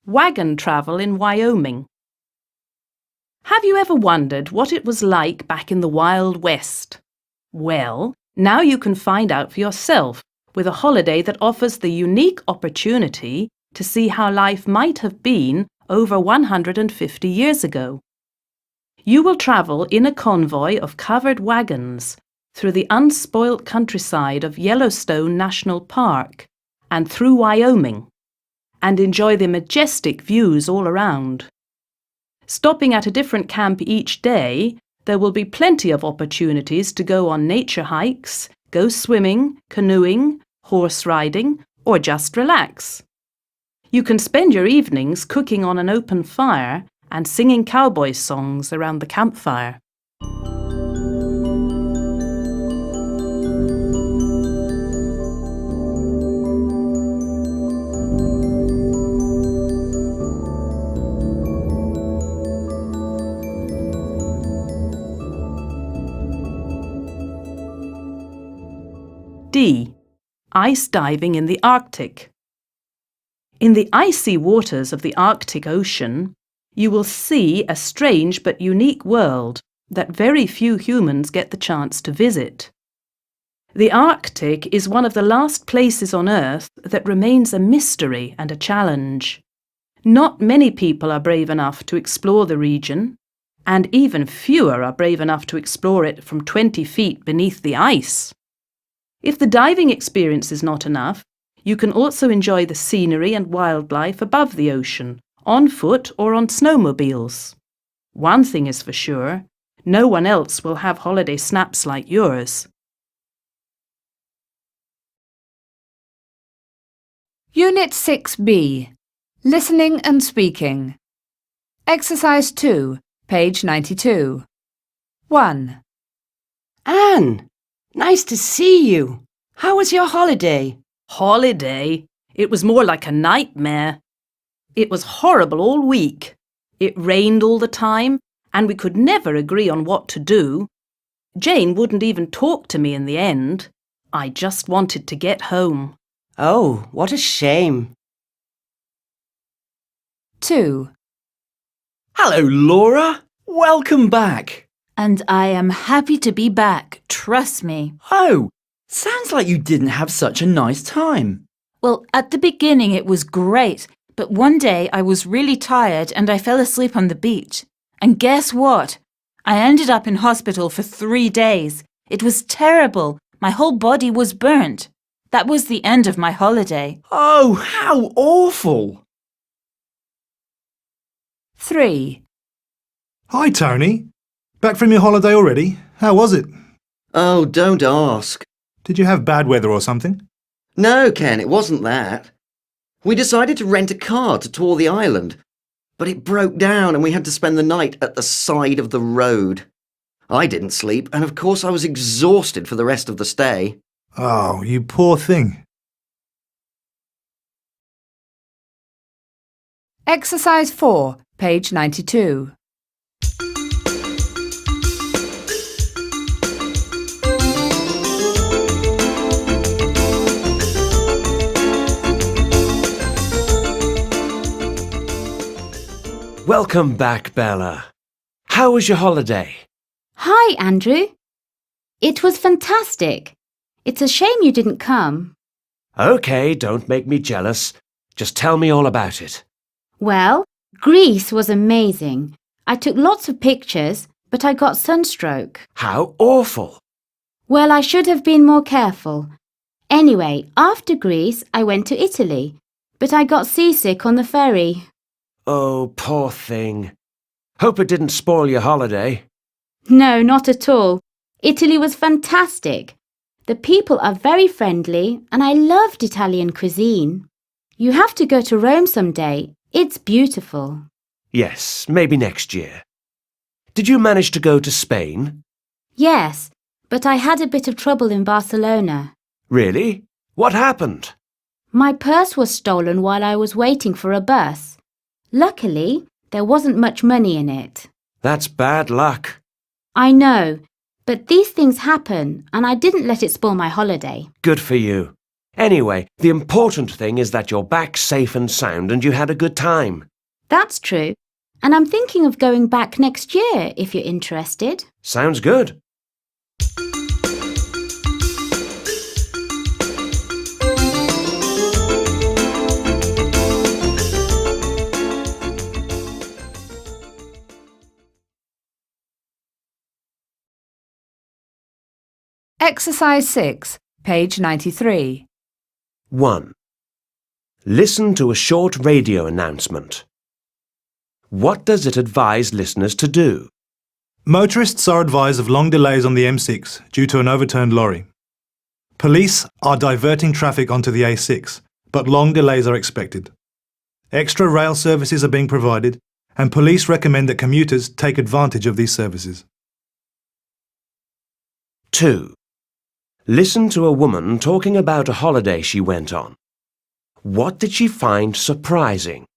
Wagon travel in Wyoming. Have you ever wondered what it was like back in the Wild West? Well, now you can find out for yourself with a holiday that offers the unique opportunity to see how life might have been over 150 years ago. You will travel in a convoy of covered wagons through the unspoilt countryside of Yellowstone National Park and through Wyoming, and enjoy the majestic views all around. Stopping at a different camp each day, there will be plenty of opportunities to go on nature hikes, go swimming, canoeing, horse riding, or just relax. You can spend your evenings cooking on an open fire and singing cowboy songs around the campfire. D. Ice diving in the Arctic. In the icy waters of the Arctic Ocean, you will see a strange but unique world that very few humans get the chance to visit. The Arctic is one of the last places on Earth that remains a mystery and a challenge. Not many people are brave enough to explore the region, and even fewer are brave enough to explore it from 20 feet beneath the ice. If the diving experience is not enough, you can also enjoy the scenery and wildlife above the ocean, on foot or on snowmobiles. One thing is for sure, no one else will have holiday snaps like yours. Unit 6B. Listening and Speaking. Exercise 2, page 92. 1. Anne, nice to see you. How was your holiday? Holiday? It was more like a nightmare. It was horrible all week. It rained all the time, and we could never agree on what to do. Jane wouldn't even talk to me in the end. I just wanted to get home. Oh, what a shame. 2. Hello, Laura. Welcome back. And I am happy to be back, trust me. Oh, sounds like you didn't have such a nice time. Well, at the beginning it was great, but one day I was really tired and I fell asleep on the beach. And guess what? I ended up in hospital for 3 days. It was terrible. My whole body was burnt. That was the end of my holiday. Oh, how awful. 3. Hi, Tony. Back from your holiday already? How was it? Oh, don't ask. Did you have bad weather or something? No, Ken, it wasn't that. We decided to rent a car to tour the island, but it broke down and we had to spend the night at the side of the road. I didn't sleep, and of course I was exhausted for the rest of the stay. Oh, you poor thing. Exercise 4, page 92. Welcome back, Bella. How was your holiday? Hi, Andrew. It was fantastic. It's a shame you didn't come. OK, don't make me jealous. Just tell me all about it. Well, Greece was amazing. I took lots of pictures, but I got sunstroke. How awful. Well, I should have been more careful. Anyway, after Greece, I went to Italy, but I got seasick on the ferry. Oh, poor thing. Hope it didn't spoil your holiday. No, not at all. Italy was fantastic. The people are very friendly and I loved Italian cuisine. You have to go to Rome someday. It's beautiful. Yes, maybe next year. Did you manage to go to Spain? Yes, but I had a bit of trouble in Barcelona. Really? What happened? My purse was stolen while I was waiting for a bus. Luckily, there wasn't much money in it. That's bad luck. I know, but these things happen and I didn't let it spoil my holiday. Good for you. Anyway, the important thing is that you're back safe and sound and you had a good time. That's true, and I'm thinking of going back next year if you're interested. Sounds good. Exercise 6, page 93. 1. Listen to a short radio announcement. What does it advise listeners to do? Motorists are advised of long delays on the M6 due to an overturned lorry. Police are diverting traffic onto the A6, but long delays are expected. Extra rail services are being provided, and police recommend that commuters take advantage of these services. 2. Listen to a woman talking about a holiday she went on. What did she find surprising?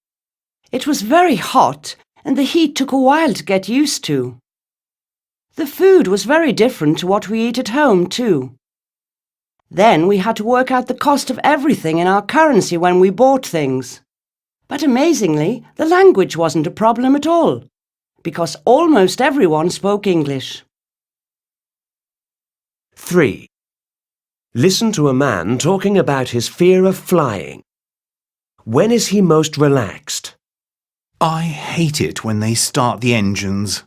It was very hot and the heat took a while to get used to. The food was very different to what we eat at home too. Then we had to work out the cost of everything in our currency when we bought things. But amazingly, the language wasn't a problem at all, because almost everyone spoke English. 3. Listen to a man talking about his fear of flying. When is he most relaxed? I hate it when they start the engines.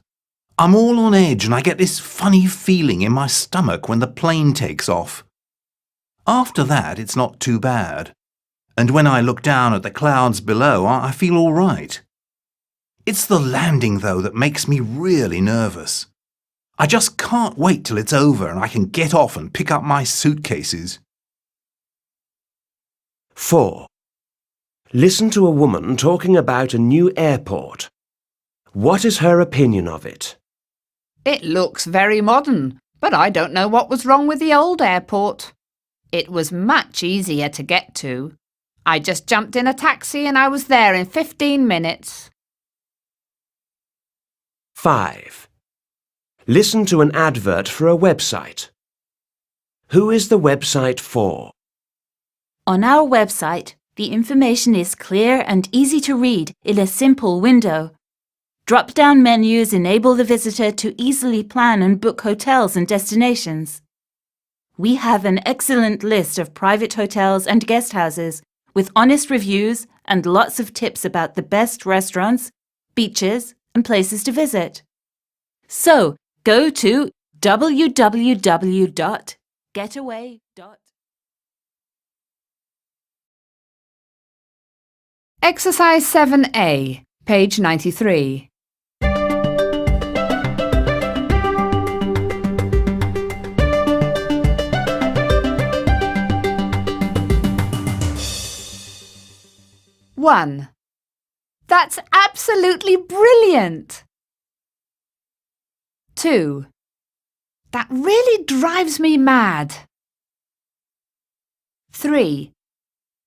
I'm all on edge and I get this funny feeling in my stomach when the plane takes off. After that, it's not too bad. And when I look down at the clouds below, I feel all right. It's the landing, though, that makes me really nervous. I just can't wait till it's over and I can get off and pick up my suitcases. 4. Listen to a woman talking about a new airport. What is her opinion of it? It looks very modern, but I don't know what was wrong with the old airport. It was much easier to get to. I just jumped in a taxi and I was there in 15 minutes. 5. Listen to an advert for a website. Who is the website for? On our website, the information is clear and easy to read in a simple window. Drop-down menus enable the visitor to easily plan and book hotels and destinations. We have an excellent list of private hotels and guest houses with honest reviews and lots of tips about the best restaurants, beaches, and places to visit. So, go to www.getaway. Exercise 7A, page 93. 1. That's absolutely brilliant. 2. That really drives me mad. 3.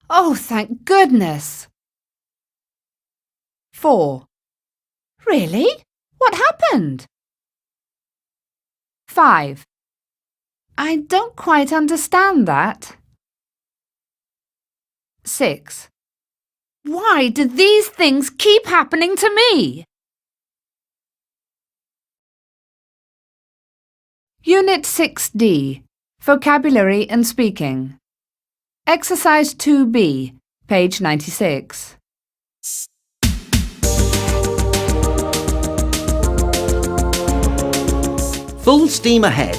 Oh, thank goodness. 4. Really? What happened? 5. I don't quite understand that. 6. Why do these things keep happening to me? Unit 6D, Vocabulary and Speaking. Exercise 2B, page 96. Full steam ahead.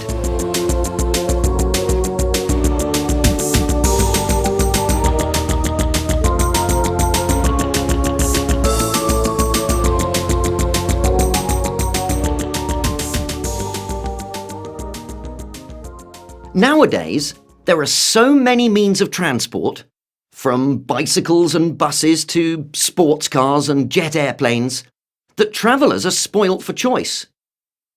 Nowadays, there are so many means of transport, from bicycles and buses to sports cars and jet airplanes, that travellers are spoilt for choice.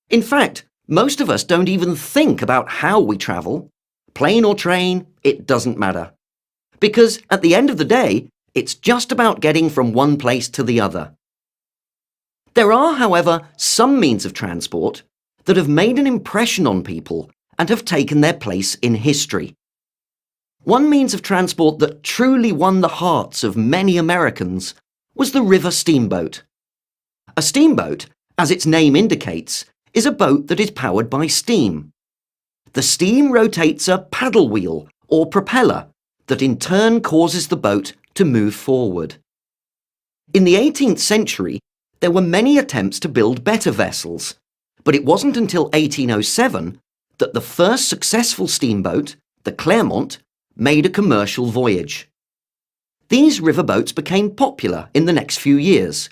In fact, most of us don't even think about how we travel. Plane or train, it doesn't matter. Because at the end of the day, it's just about getting from one place to the other. There are, however, some means of transport that have made an impression on people and have taken their place in history. One means of transport that truly won the hearts of many Americans was the river steamboat. A steamboat, as its name indicates, is a boat that is powered by steam. The steam rotates a paddle wheel or propeller that in turn causes the boat to move forward. In the 18th century, there were many attempts to build better vessels, but it wasn't until 1807 that the first successful steamboat, the Clermont, made a commercial voyage. These riverboats became popular in the next few years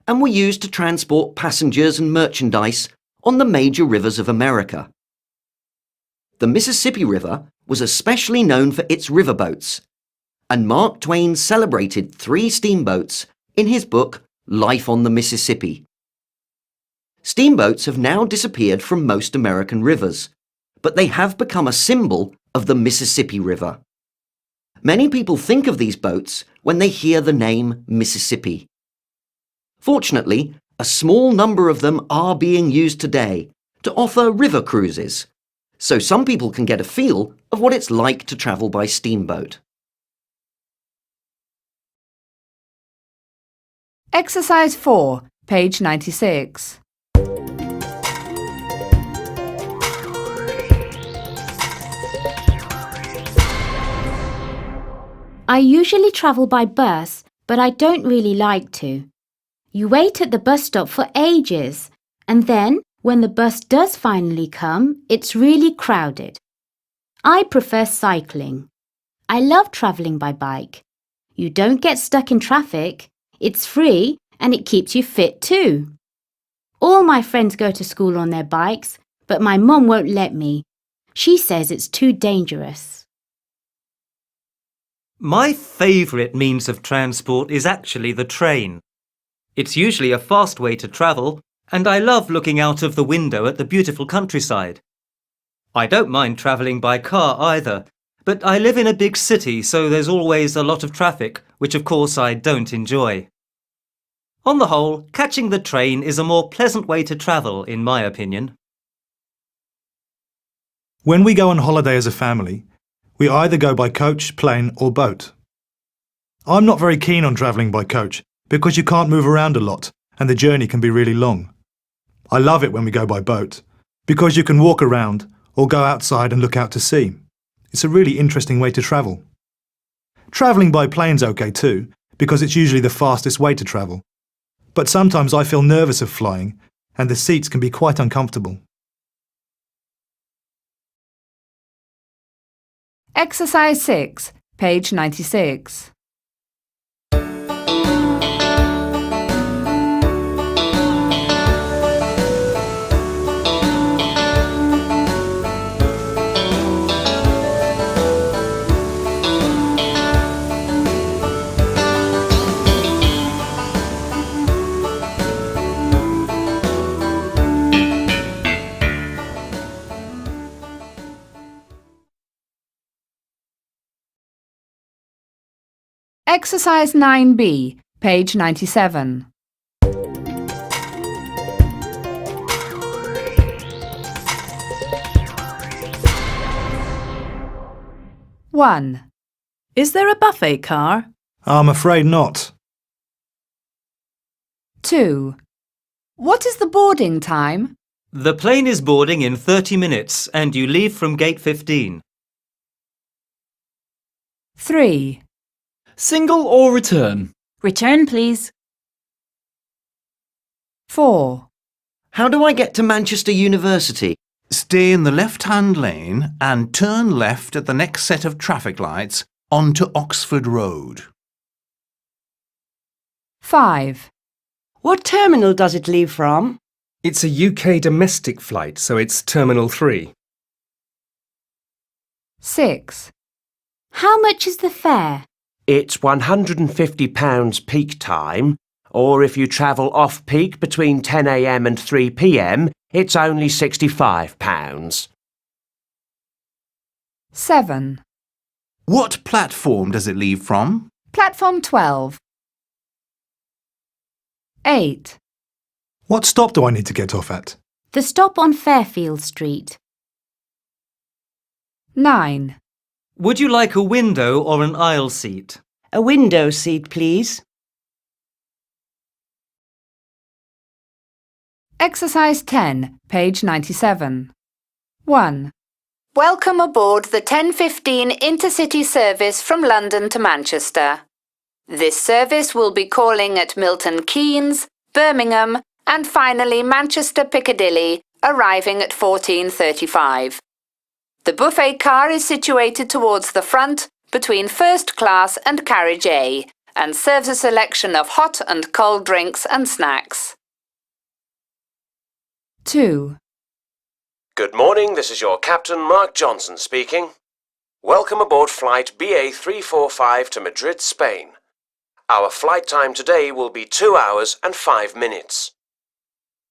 and were used to transport passengers and merchandise on the major rivers of America. The Mississippi River was especially known for its riverboats, and Mark Twain celebrated 3 steamboats in his book Life on the Mississippi. Steamboats have now disappeared from most American rivers, but they have become a symbol of the Mississippi River. Many people think of these boats when they hear the name Mississippi. Fortunately, a small number of them are being used today to offer river cruises, so some people can get a feel of what it's like to travel by steamboat. Exercise 4, page 96. I usually travel by bus, but I don't really like to. You wait at the bus stop for ages, and then, when the bus does finally come, it's really crowded. I prefer cycling. I love travelling by bike. You don't get stuck in traffic, it's free, and it keeps you fit too. All my friends go to school on their bikes, but my mum won't let me. She says it's too dangerous. My favourite means of transport is actually the train. It's usually a fast way to travel, and I love looking out of the window at the beautiful countryside. I don't mind travelling by car either, but I live in a big city, so there's always a lot of traffic, which of course I don't enjoy. On the whole, catching the train is a more pleasant way to travel, in my opinion. When we go on holiday as a family, we either go by coach, plane or boat. I'm not very keen on travelling by coach because you can't move around a lot and the journey can be really long. I love it when we go by boat because you can walk around or go outside and look out to sea. It's a really interesting way to travel. Travelling by plane's okay too because it's usually the fastest way to travel. But sometimes I feel nervous of flying and the seats can be quite uncomfortable. Exercise 6, page 96. Exercise 9B, page 97. One, Is there a buffet car? I'm afraid not. 2. What is the boarding time? The plane is boarding in 30 minutes and you leave from gate 15. 3. Single or return? Return, please. 4. How do I get to Manchester University? Stay in the left-hand lane and turn left at the next set of traffic lights onto Oxford Road. 5. What terminal does it leave from? It's a UK domestic flight, so it's Terminal 3. 6. How much is the fare? It's £150 peak time, or if you travel off-peak between 10 a.m. and 3 p.m, it's only £65. 7. What platform does it leave from? Platform 12. 8. What stop do I need to get off at? The stop on Fairfield Street. 9. Would you like a window or an aisle seat? A window seat, please. Exercise 10, page 97. 1. Welcome aboard the 10:15 intercity service from London to Manchester. This service will be calling at Milton Keynes, Birmingham and finally Manchester Piccadilly, arriving at 14:35. The buffet car is situated towards the front between first class and carriage A and serves a selection of hot and cold drinks and snacks. 2. Good morning, this is your Captain Mark Johnson speaking. Welcome aboard flight BA345 to Madrid, Spain. Our flight time today will be 2 hours and 5 minutes.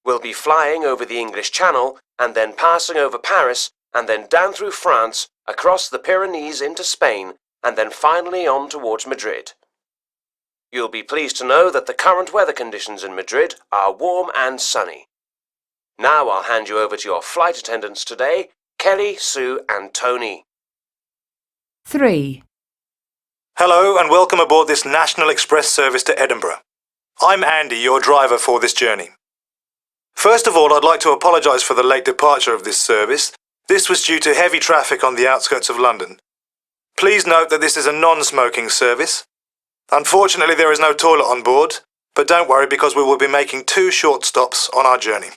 We'll be flying over the English Channel and then passing over Paris and then down through France, across the Pyrenees into Spain and then finally on towards Madrid. You'll be pleased to know that the current weather conditions in Madrid are warm and sunny. Now I'll hand you over to your flight attendants today, Kelly, Sue and Tony. 3. Hello and welcome aboard this National Express service to Edinburgh. I'm Andy, your driver for this journey. First of all, I'd like to apologise for the late departure of this service. This was due to heavy traffic on the outskirts of London. Please note that this is a non-smoking service. Unfortunately, there is no toilet on board, but don't worry because we will be making 2 short stops on our journey.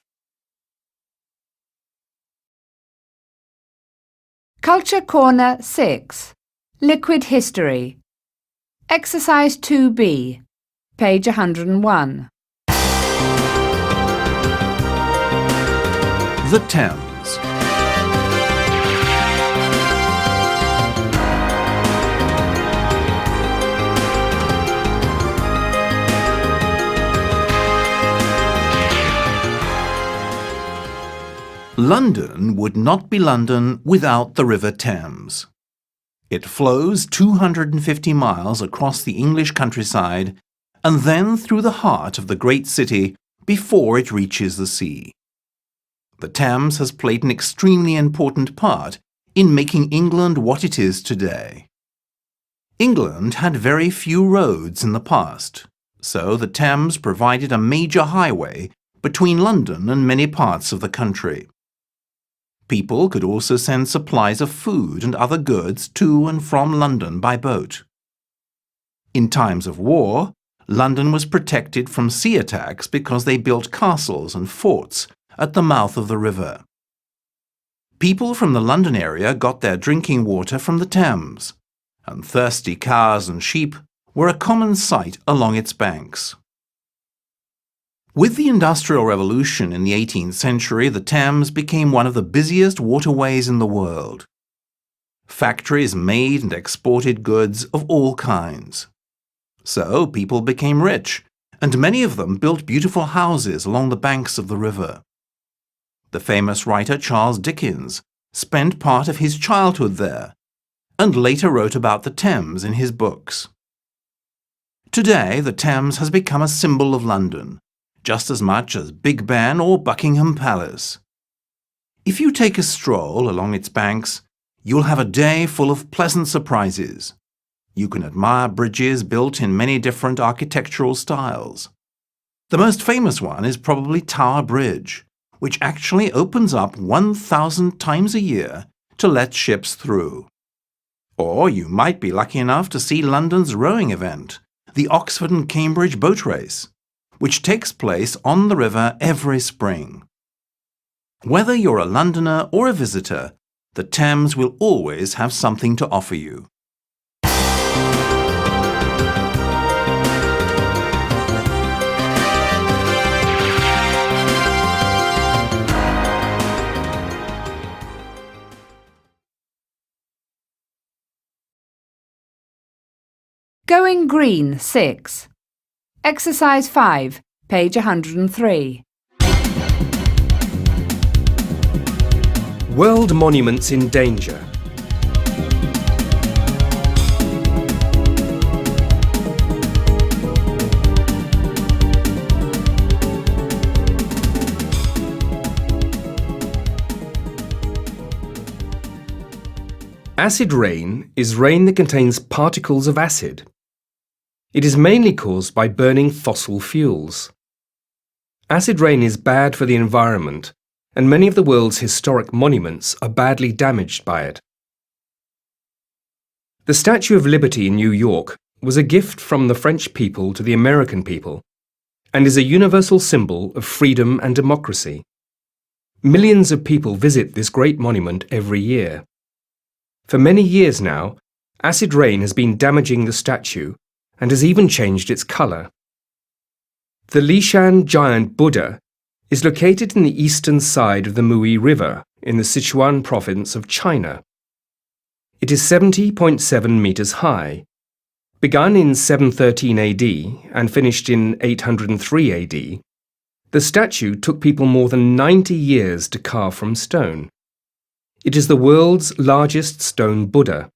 Culture Corner 6. Liquid History. Exercise 2B, page 101. The Thames. London would not be London without the River Thames. It flows 250 miles across the English countryside and then through the heart of the great city before it reaches the sea. The Thames has played an extremely important part in making England what it is today. England had very few roads in the past, so the Thames provided a major highway between London and many parts of the country. People could also send supplies of food and other goods to and from London by boat. In times of war, London was protected from sea attacks because they built castles and forts at the mouth of the river. People from the London area got their drinking water from the Thames, and thirsty cows and sheep were a common sight along its banks. With the Industrial Revolution in the 18th century, the Thames became one of the busiest waterways in the world. Factories made and exported goods of all kinds. So people became rich, and many of them built beautiful houses along the banks of the river. The famous writer Charles Dickens spent part of his childhood there, and later wrote about the Thames in his books. Today, the Thames has become a symbol of London, just as much as Big Ben or Buckingham Palace. If you take a stroll along its banks, you'll have a day full of pleasant surprises. You can admire bridges built in many different architectural styles. The most famous one is probably Tower Bridge, which actually opens up 1,000 times a year to let ships through. Or you might be lucky enough to see London's rowing event, the Oxford and Cambridge Boat Race, which takes place on the river every spring. Whether you're a Londoner or a visitor, the Thames will always have something to offer you. Going Green 6. Exercise 5, page 103. World monuments in danger. Acid rain is rain that contains particles of acid. It is mainly caused by burning fossil fuels. Acid rain is bad for the environment, and many of the world's historic monuments are badly damaged by it. The Statue of Liberty in New York was a gift from the French people to the American people, and is a universal symbol of freedom and democracy. Millions of people visit this great monument every year. For many years now, acid rain has been damaging the statue and has even changed its colour. The Lishan giant Buddha is located in the eastern side of the Mui River in the Sichuan province of China. It is 70.7 metres high. Begun in 713 AD and finished in 803 AD, the statue took people more than 90 years to carve from stone. It is the world's largest stone Buddha.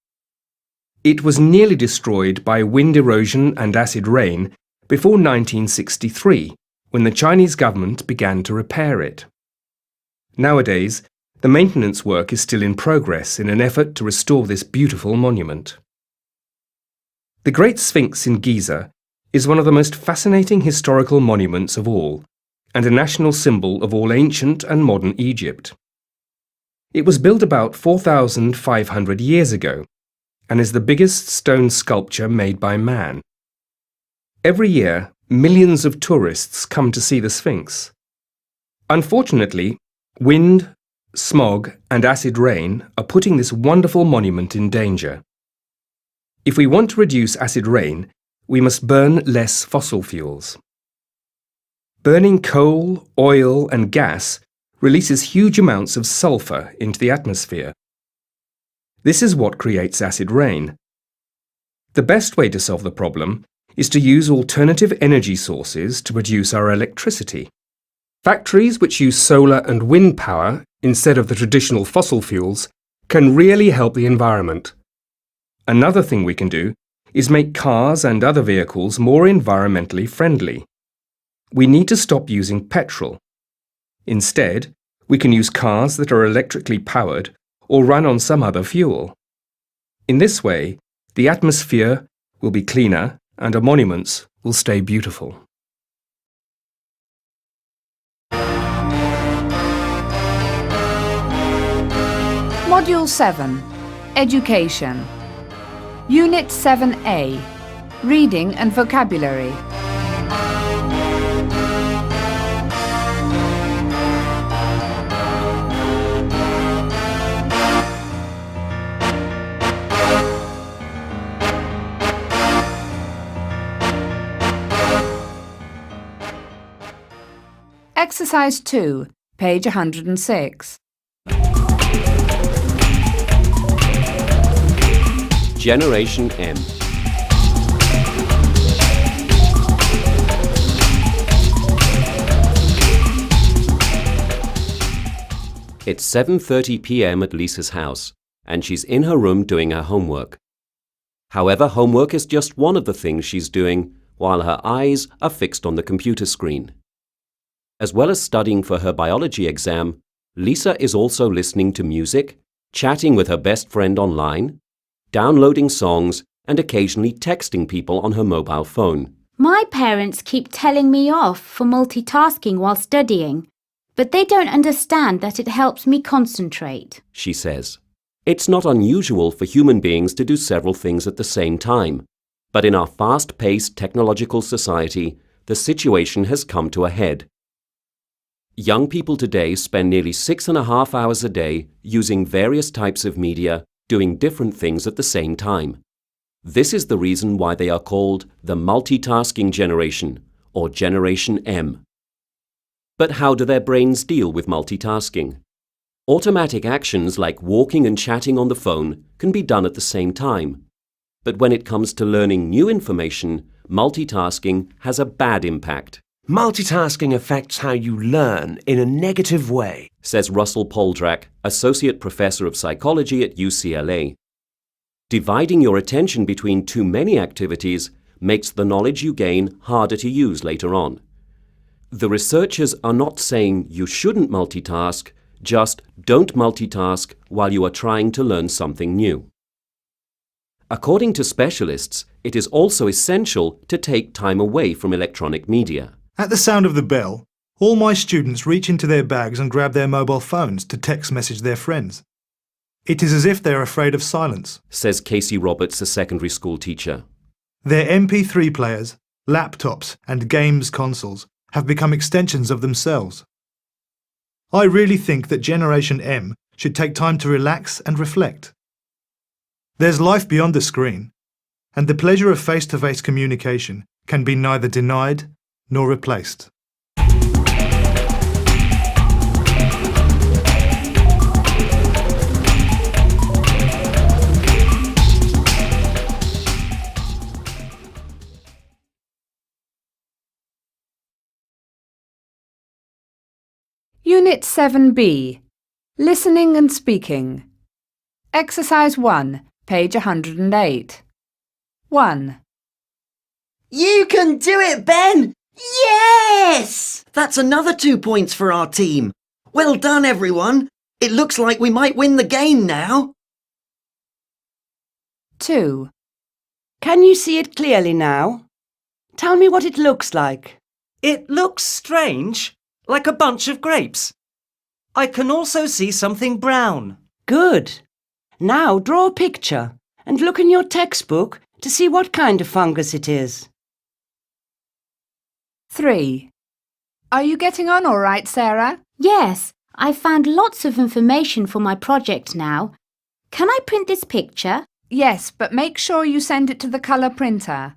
It was nearly destroyed by wind erosion and acid rain before 1963, when the Chinese government began to repair it. Nowadays, the maintenance work is still in progress in an effort to restore this beautiful monument. The Great Sphinx in Giza is one of the most fascinating historical monuments of all, and a national symbol of all ancient and modern Egypt. It was built about 4,500 years ago, and is the biggest stone sculpture made by man. Every year, millions of tourists come to see the Sphinx. Unfortunately, wind, smog, and acid rain are putting this wonderful monument in danger. If we want to reduce acid rain, we must burn less fossil fuels. Burning coal, oil, and gas releases huge amounts of sulfur into the atmosphere. This is what creates acid rain. The best way to solve the problem is to use alternative energy sources to produce our electricity. Factories which use solar and wind power instead of the traditional fossil fuels can really help the environment. Another thing we can do is make cars and other vehicles more environmentally friendly. We need to stop using petrol. Instead, we can use cars that are electrically powered or run on some other fuel. In this way, the atmosphere will be cleaner and our monuments will stay beautiful. Module 7, Education. Unit 7A, Reading and Vocabulary. Exercise 2, page 106. Generation M. It's 7:30 p.m. at Lisa's house, and she's in her room doing her homework. However, homework is just one of the things she's doing while her eyes are fixed on the computer screen. As well as studying for her biology exam, Lisa is also listening to music, chatting with her best friend online, downloading songs, and occasionally texting people on her mobile phone. My parents keep telling me off for multitasking while studying, but they don't understand that it helps me concentrate, she says. It's not unusual for human beings to do several things at the same time, but in our fast-paced technological society, the situation has come to a head. Young people today spend nearly 6.5 hours a day using various types of media, doing different things at the same time. This is the reason why they are called the multitasking generation, or Generation M. But how do their brains deal with multitasking? Automatic actions like walking and chatting on the phone can be done at the same time. But when it comes to learning new information, multitasking has a bad impact, Multitasking affects how you learn in a negative way. says Russell Poldrack, Associate Professor of Psychology at UCLA. Dividing your attention between too many activities makes the knowledge you gain harder to use later on. The researchers are not saying you shouldn't multitask, just don't multitask while you are trying to learn something new. According to specialists, it is also essential to take time away from electronic media. At the sound of the bell, all my students reach into their bags and grab their mobile phones to text message their friends. It is as if they are afraid of silence, says Casey Roberts, a secondary school teacher. Their MP3 players, laptops and games consoles have become extensions of themselves. I really think that Generation M should take time to relax and reflect. There's life beyond the screen, and the pleasure of face-to-face communication can be neither denied nor replaced. Unit 7B, Listening and Speaking. Exercise 1, page 108. 1. You can do it, Ben! Yes! That's another 2 points for our team. Well done, everyone. It looks like we might win the game now. 2. Can you see it clearly now? Tell me what it looks like. It looks strange, like a bunch of grapes. I can also see something brown. Good. Now draw a picture and look in your textbook to see what kind of fungus it is. 3. Are you getting on all right, Sarah? Yes, I've found lots of information for my project now. Can I print this picture? Yes, but make sure you send it to the colour printer.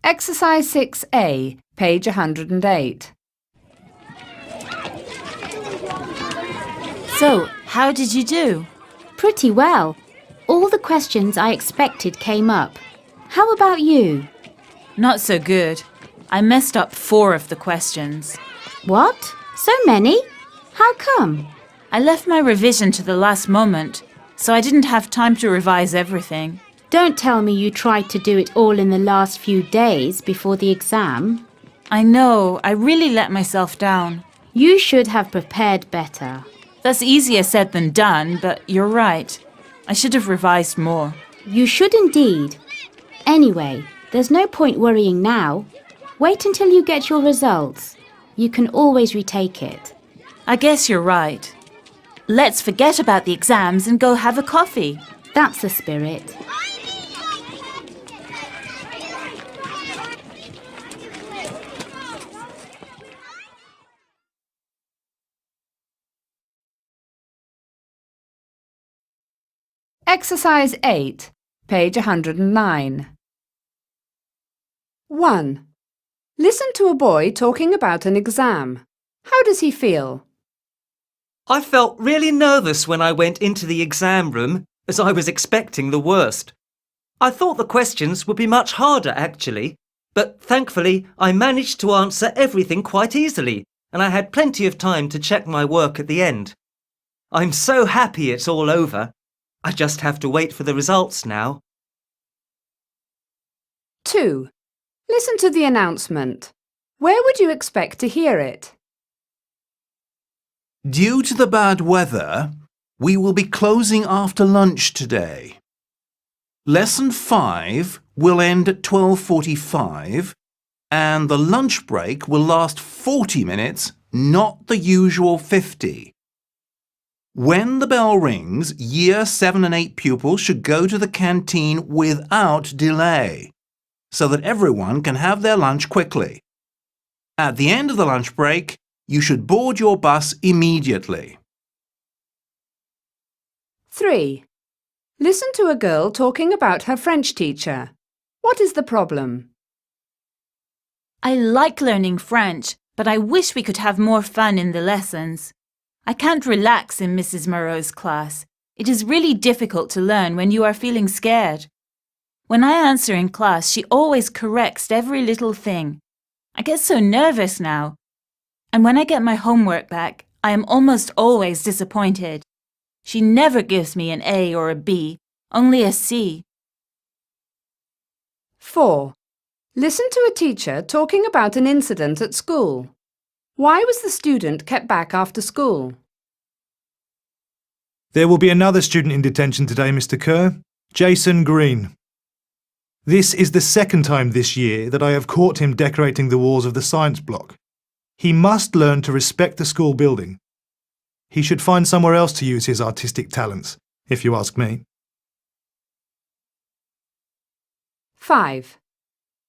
Exercise 6A, page 108. So, how did you do? Pretty well. All the questions I expected came up. How about you? Not so good. I messed up 4 of the questions. What? So many? How come? I left my revision to the last moment, so I didn't have time to revise everything. Don't tell me you tried to do it all in the last few days before the exam. I know, I really let myself down. You should have prepared better. That's easier said than done, but you're right. I should have revised more. You should indeed. Anyway, there's no point worrying now. Wait until you get your results. You can always retake it. I guess you're right. Let's forget about the exams and go have a coffee. That's the spirit. Exercise 8, page 109. 1. Listen to a boy talking about an exam. How does he feel? I felt really nervous when I went into the exam room, as I was expecting the worst. I thought the questions would be much harder, actually, but thankfully I managed to answer everything quite easily, and I had plenty of time to check my work at the end. I'm so happy it's all over. I just have to wait for the results now. 2. Listen to the announcement. Where would you expect to hear it? Due to the bad weather, we will be closing after lunch today. Lesson 5 will end at 12:45 and the lunch break will last 40 minutes, not the usual 50. When the bell rings, Year 7 and 8 pupils should go to the canteen without delay, so that everyone can have their lunch quickly. At the end of the lunch break, you should board your bus immediately. 3. Listen to a girl talking about her French teacher. What is the problem? I like learning French, but I wish we could have more fun in the lessons. I can't relax in Mrs. Moreau's class. It is really difficult to learn when you are feeling scared. When I answer in class, she always corrects every little thing. I get so nervous now. And when I get my homework back, I am almost always disappointed. She never gives me an A or a B, only a C. 4. Listen to a teacher talking about an incident at school. Why was the student kept back after school? There will be another student in detention today, Mr. Kerr. Jason Green. This is the second time this year that I have caught him decorating the walls of the science block. He must learn to respect the school building. He should find somewhere else to use his artistic talents, if you ask me. 5.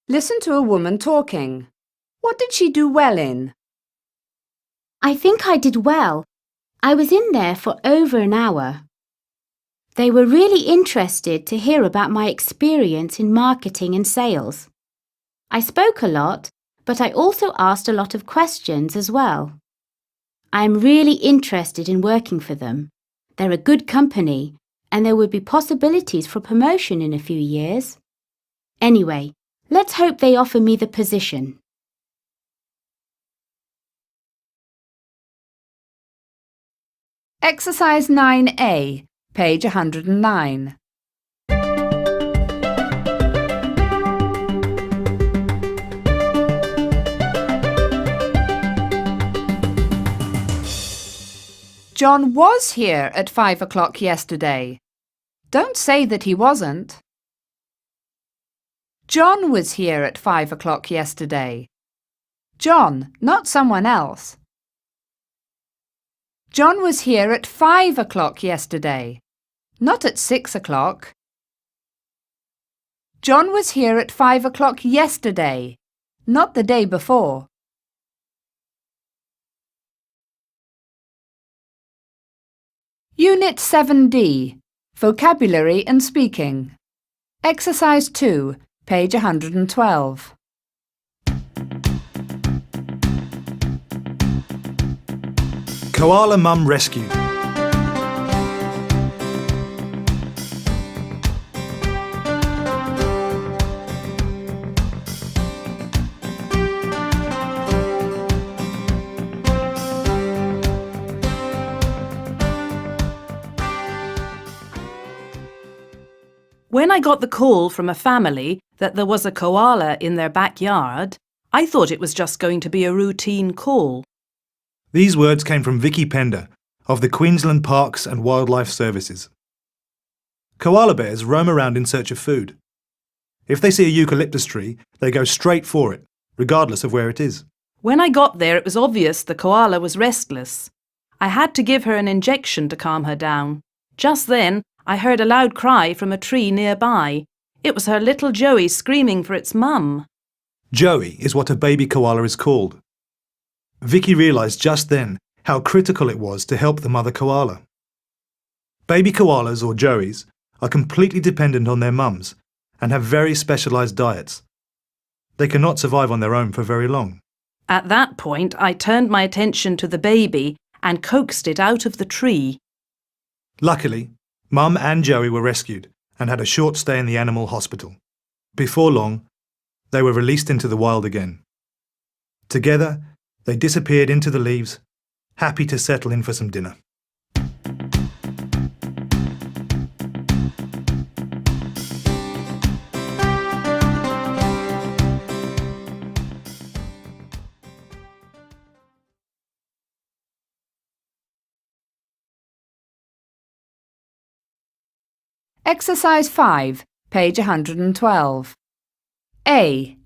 Listen to a woman talking. What did she do well in? I think I did well. I was in there for over an hour. They were really interested to hear about my experience in marketing and sales. I spoke a lot, but I also asked a lot of questions as well. I am really interested in working for them. They're a good company, and there would be possibilities for promotion in a few years. Anyway, let's hope they offer me the position. Exercise 9A, page 109. John was here at 5 o'clock yesterday. Don't say that he wasn't. John was here at 5 o'clock yesterday. John, not someone else. John was here at 5 o'clock yesterday, not at 6 o'clock. John was here at 5 o'clock yesterday, not the day before. Unit 7D, Vocabulary and Speaking. Exercise 2, page 112. Koala Mum Rescue. When I got the call from a family that there was a koala in their backyard, I thought it was just going to be a routine call. These words came from Vicky Pender of the Queensland Parks and Wildlife Services. Koala bears roam around in search of food. If they see a eucalyptus tree, they go straight for it, regardless of where it is. When I got there, it was obvious the koala was restless. I had to give her an injection to calm her down. Just then, I heard a loud cry from a tree nearby. It was her little Joey screaming for its mum. Joey is what a baby koala is called. Vicky realised just then how critical it was to help the mother koala. Baby koalas, or joeys, are completely dependent on their mums and have very specialised diets. They cannot survive on their own for very long. At that point, I turned my attention to the baby and coaxed it out of the tree. Luckily, Mum and Joey were rescued and had a short stay in the animal hospital. Before long, they were released into the wild again. Together, they disappeared into the leaves, happy to settle in for some dinner. Exercise 5, page 112. A.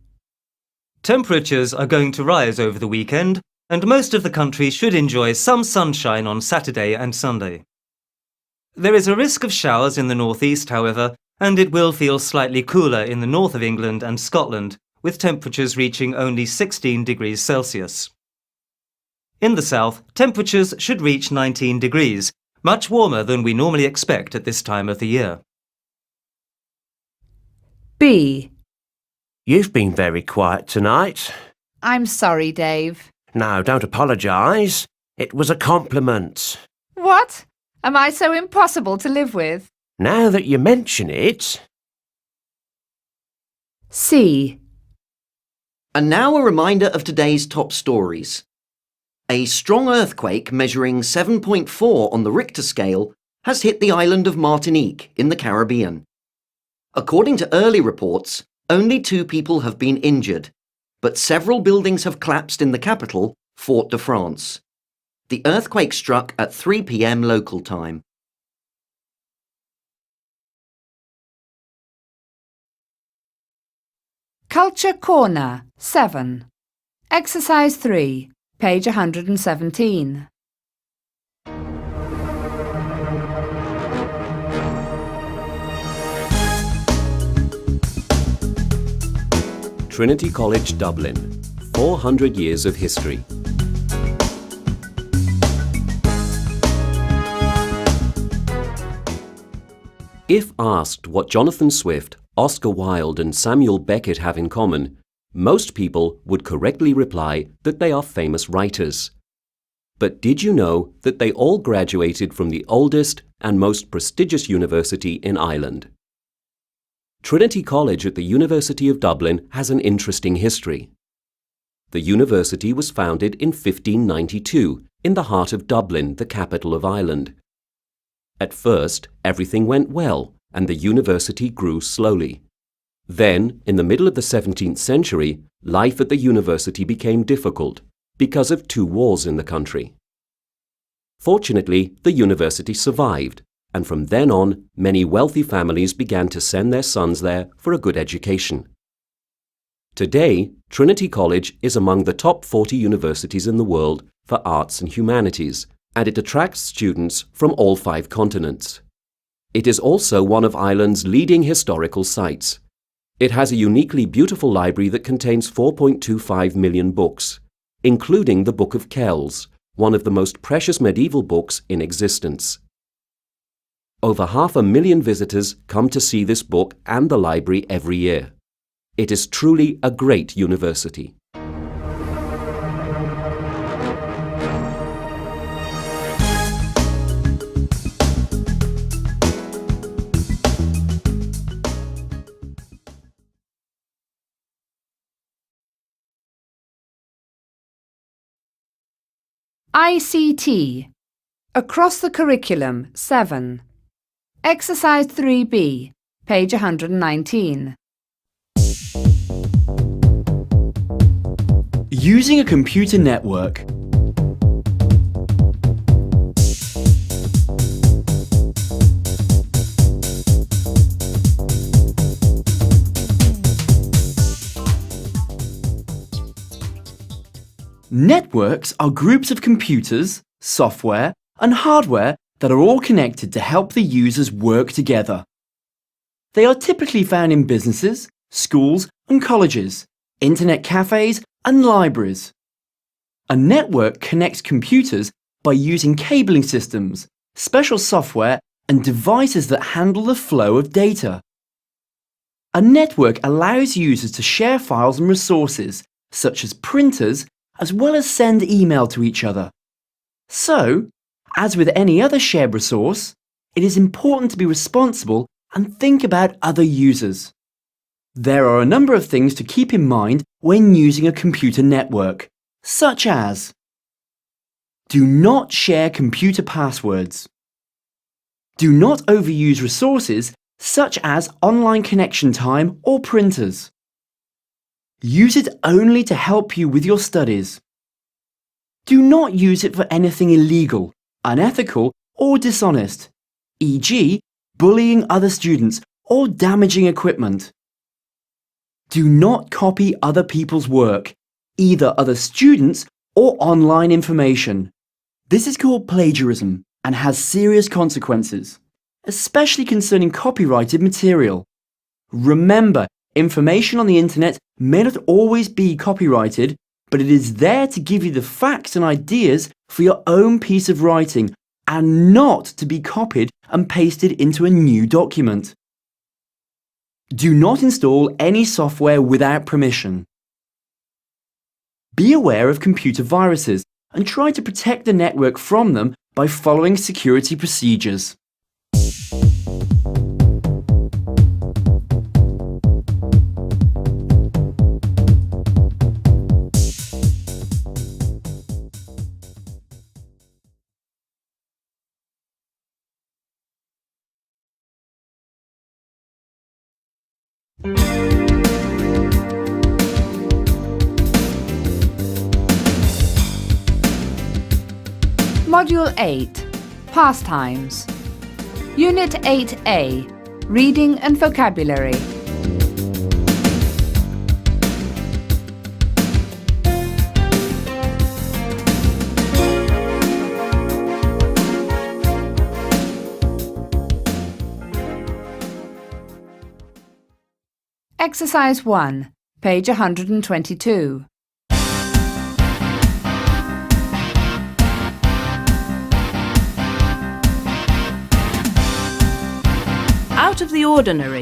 Temperatures are going to rise over the weekend, and most of the country should enjoy some sunshine on Saturday and Sunday. There is a risk of showers in the northeast, however, and it will feel slightly cooler in the north of England and Scotland, with temperatures reaching only 16 degrees Celsius. In the south, temperatures should reach 19 degrees, much warmer than we normally expect at this time of the year. B. You've been very quiet tonight. I'm sorry, Dave. No, don't apologise. It was a compliment. What? Am I so impossible to live with? Now that you mention it... C. And now a reminder of today's top stories. A strong earthquake measuring 7.4 on the Richter scale has hit the island of Martinique in the Caribbean. According to early reports, only 2 people have been injured, but several buildings have collapsed in the capital, Fort-de-France. The earthquake struck at 3 p.m. local time. Culture Corner 7. Exercise 3, page 117. Trinity College, Dublin. 400 years of history. If asked what Jonathan Swift, Oscar Wilde and Samuel Beckett have in common, most people would correctly reply that they are famous writers. But did you know that they all graduated from the oldest and most prestigious university in Ireland? Trinity College at the University of Dublin has an interesting history. The university was founded in 1592 in the heart of Dublin, the capital of Ireland. At first, everything went well and the university grew slowly. Then, in the middle of the 17th century, life at the university became difficult because of 2 wars in the country. Fortunately, the university survived, and from then on, many wealthy families began to send their sons there for a good education. Today, Trinity College is among the top 40 universities in the world for arts and humanities, and it attracts students from all 5 continents. It is also one of Ireland's leading historical sites. It has a uniquely beautiful library that contains 4.25 million books, including the Book of Kells, one of the most precious medieval books in existence. Over 500,000 visitors come to see this book and the library every year. It is truly a great university. ICT. Across the Curriculum 7. Exercise 3B, page 119. Using a computer network. Networks are groups of computers, software, and hardware that are all connected to help the users work together. They are typically found in businesses, schools and colleges, internet cafes and libraries. A network connects computers by using cabling systems, special software and devices that handle the flow of data. A network allows users to share files and resources, such as printers, as well as send email to each other. So, as with any other shared resource, it is important to be responsible and think about other users. There are a number of things to keep in mind when using a computer network, such as: do not share computer passwords. Do not overuse resources such as online connection time or printers. Use it only to help you with your studies. Do not use it for anything illegal, unethical or dishonest, e.g., bullying other students or damaging equipment. Do not copy other people's work, either other students or online information. This is called plagiarism and has serious consequences, especially concerning copyrighted material. Remember, information on the internet may not always be copyrighted, but it is there to give you the facts and ideas for your own piece of writing and not to be copied and pasted into a new document. Do not install any software without permission. Be aware of computer viruses and try to protect the network from them by following security procedures. Module 8, Pastimes. Unit 8A, Reading and Vocabulary. Exercise 1, page 122. Out of the ordinary.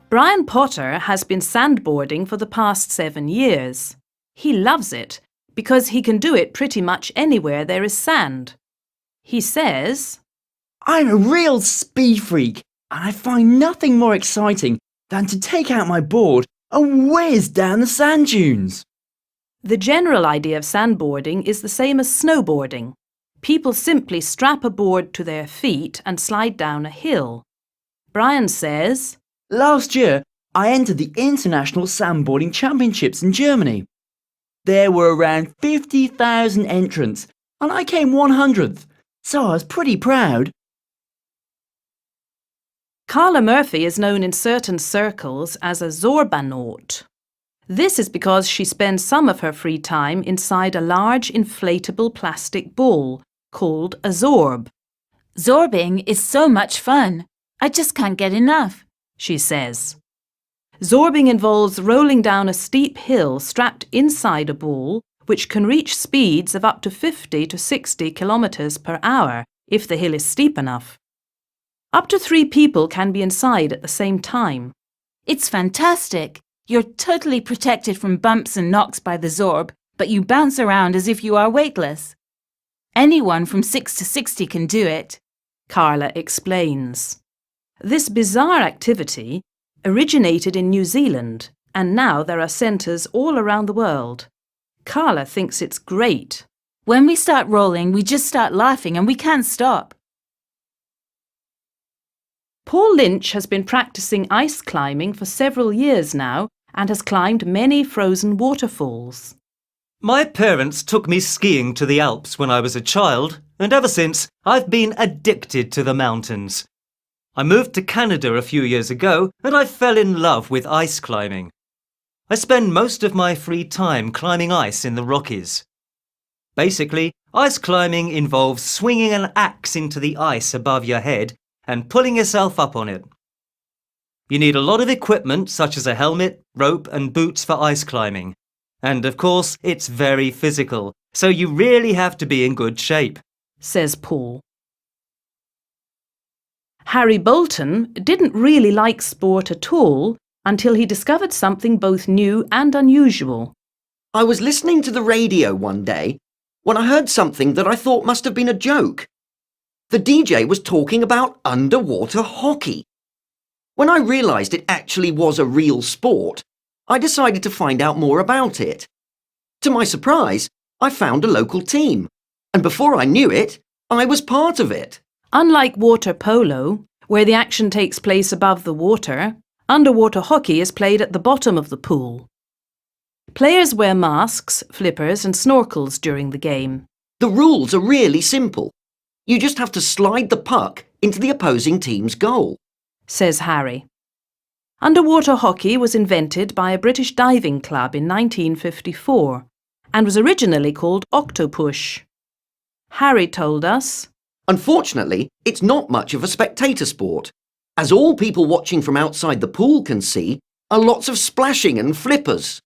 Brian Potter has been sandboarding for the past 7 years. He loves it because he can do it pretty much anywhere there is sand. He says, I'm a real speed freak, and I find nothing more exciting than to take out my board and whiz down the sand dunes. the general idea of sandboarding is the same as snowboarding. People simply strap a board to their feet and slide down a hill. Brian says, Last year, I entered the International Sandboarding Championships in Germany. There were around 50,000 entrants, and I came 100th, so I was pretty proud. Carla Murphy is known in certain circles as a Zorbanaut. This is because she spends some of her free time inside a large inflatable plastic ball called a Zorb. Zorbing is so much fun. I just can't get enough, she says. Zorbing involves rolling down a steep hill strapped inside a ball which can reach speeds of up to 50 to 60 kilometers per hour if the hill is steep enough. Up to 3 people can be inside at the same time. It's fantastic. You're totally protected from bumps and knocks by the Zorb, but you bounce around as if you are weightless. Anyone from 6 to 60 can do it, Carla explains. This bizarre activity originated in New Zealand, and now there are centres all around the world. Carla thinks it's great. When we start rolling, we just start laughing and we can't stop. Paul Lynch has been practising ice climbing for several years now and has climbed many frozen waterfalls. My parents took me skiing to the Alps when I was a child, and ever since I've been addicted to the mountains. I moved to Canada a few years ago and I fell in love with ice climbing. I spend most of my free time climbing ice in the Rockies. Basically, ice climbing involves swinging an axe into the ice above your head and pulling yourself up on it. You need a lot of equipment such as a helmet, rope and boots for ice climbing. And of course, it's very physical, so you really have to be in good shape, says Paul. Harry Bolton didn't really like sport at all until he discovered something both new and unusual. I was listening to the radio one day when I heard something that I thought must have been a joke. The DJ was talking about underwater hockey. When I realised it actually was a real sport, I decided to find out more about it. To my surprise, I found a local team, and before I knew it, I was part of it. Unlike water polo, where the action takes place above the water, underwater hockey is played at the bottom of the pool. Players wear masks, flippers and snorkels during the game. The rules are really simple. You just have to slide the puck into the opposing team's goal, says Harry. Underwater hockey was invented by a British diving club in 1954 and was originally called octopush. Harry told us, Unfortunately, it's not much of a spectator sport. As all people watching from outside the pool can see, are lots of splashing and flippers.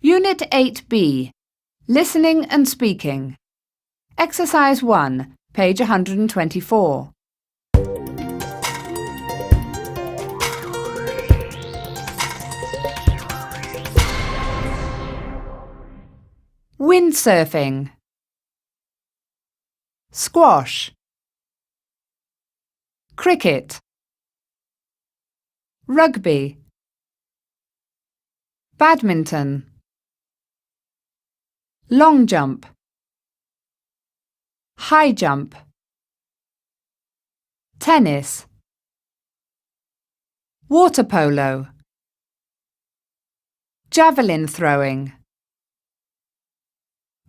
Unit 8B. Listening and Speaking. Exercise 1, page 124. Windsurfing. Squash. Cricket. Rugby. Badminton. Long jump. High jump. Tennis. Water polo. Javelin throwing.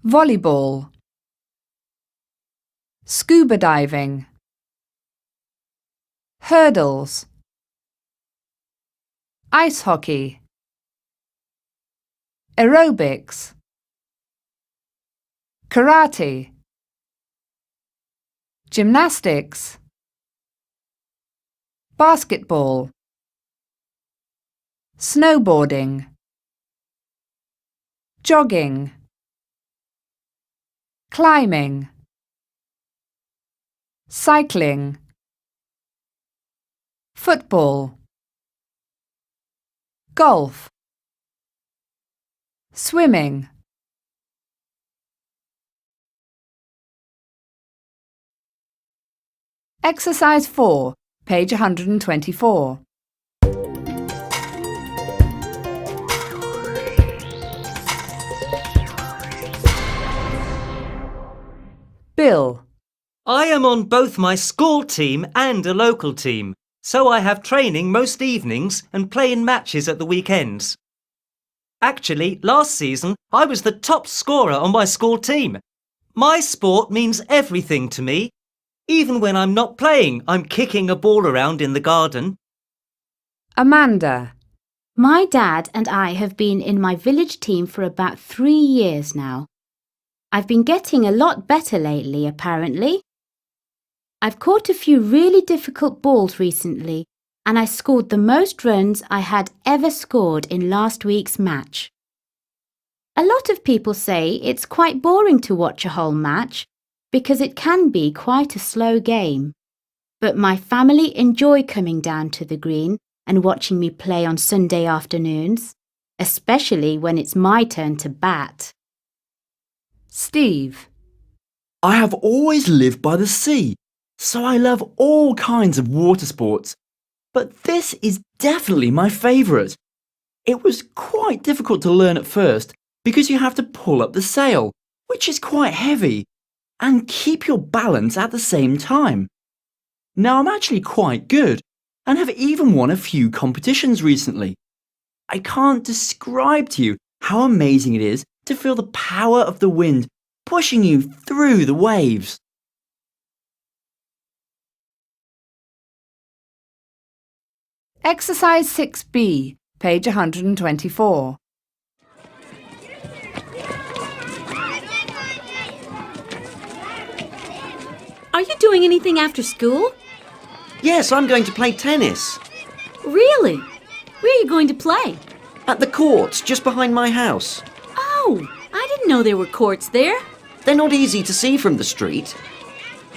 Volleyball. Scuba diving. Hurdles. Ice hockey. Aerobics. Karate. Gymnastics. Basketball. Snowboarding. Jogging. Climbing. Cycling. Football. Golf. Swimming. Exercise 4, page 124. Bill. I am on both my school team and a local team, so I have training most evenings and play in matches at the weekends. Actually, last season I was the top scorer on my school team. My sport means everything to me. Even when I'm not playing, I'm kicking a ball around in the garden. Amanda. My dad and I have been in my village team for about 3 years now. I've been getting a lot better lately, apparently. I've caught a few really difficult balls recently, and I scored the most runs I had ever scored in last week's match. A lot of people say it's quite boring to watch a whole match because it can be quite a slow game. But my family enjoy coming down to the green and watching me play on Sunday afternoons, especially when it's my turn to bat. Steve. I have always lived by the sea, so I love all kinds of water sports. But this is definitely my favourite. It was quite difficult to learn at first because you have to pull up the sail, which is quite heavy, and keep your balance at the same time. Now I'm actually quite good and have even won a few competitions recently. I can't describe to you how amazing it is to feel the power of the wind pushing you through the waves. Exercise 6B, page 124. Are you doing anything after school? Yes, I'm going to play tennis. Really? Where are you going to play? At the courts, just behind my house. Oh, I didn't know there were courts there. They're not easy to see from the street.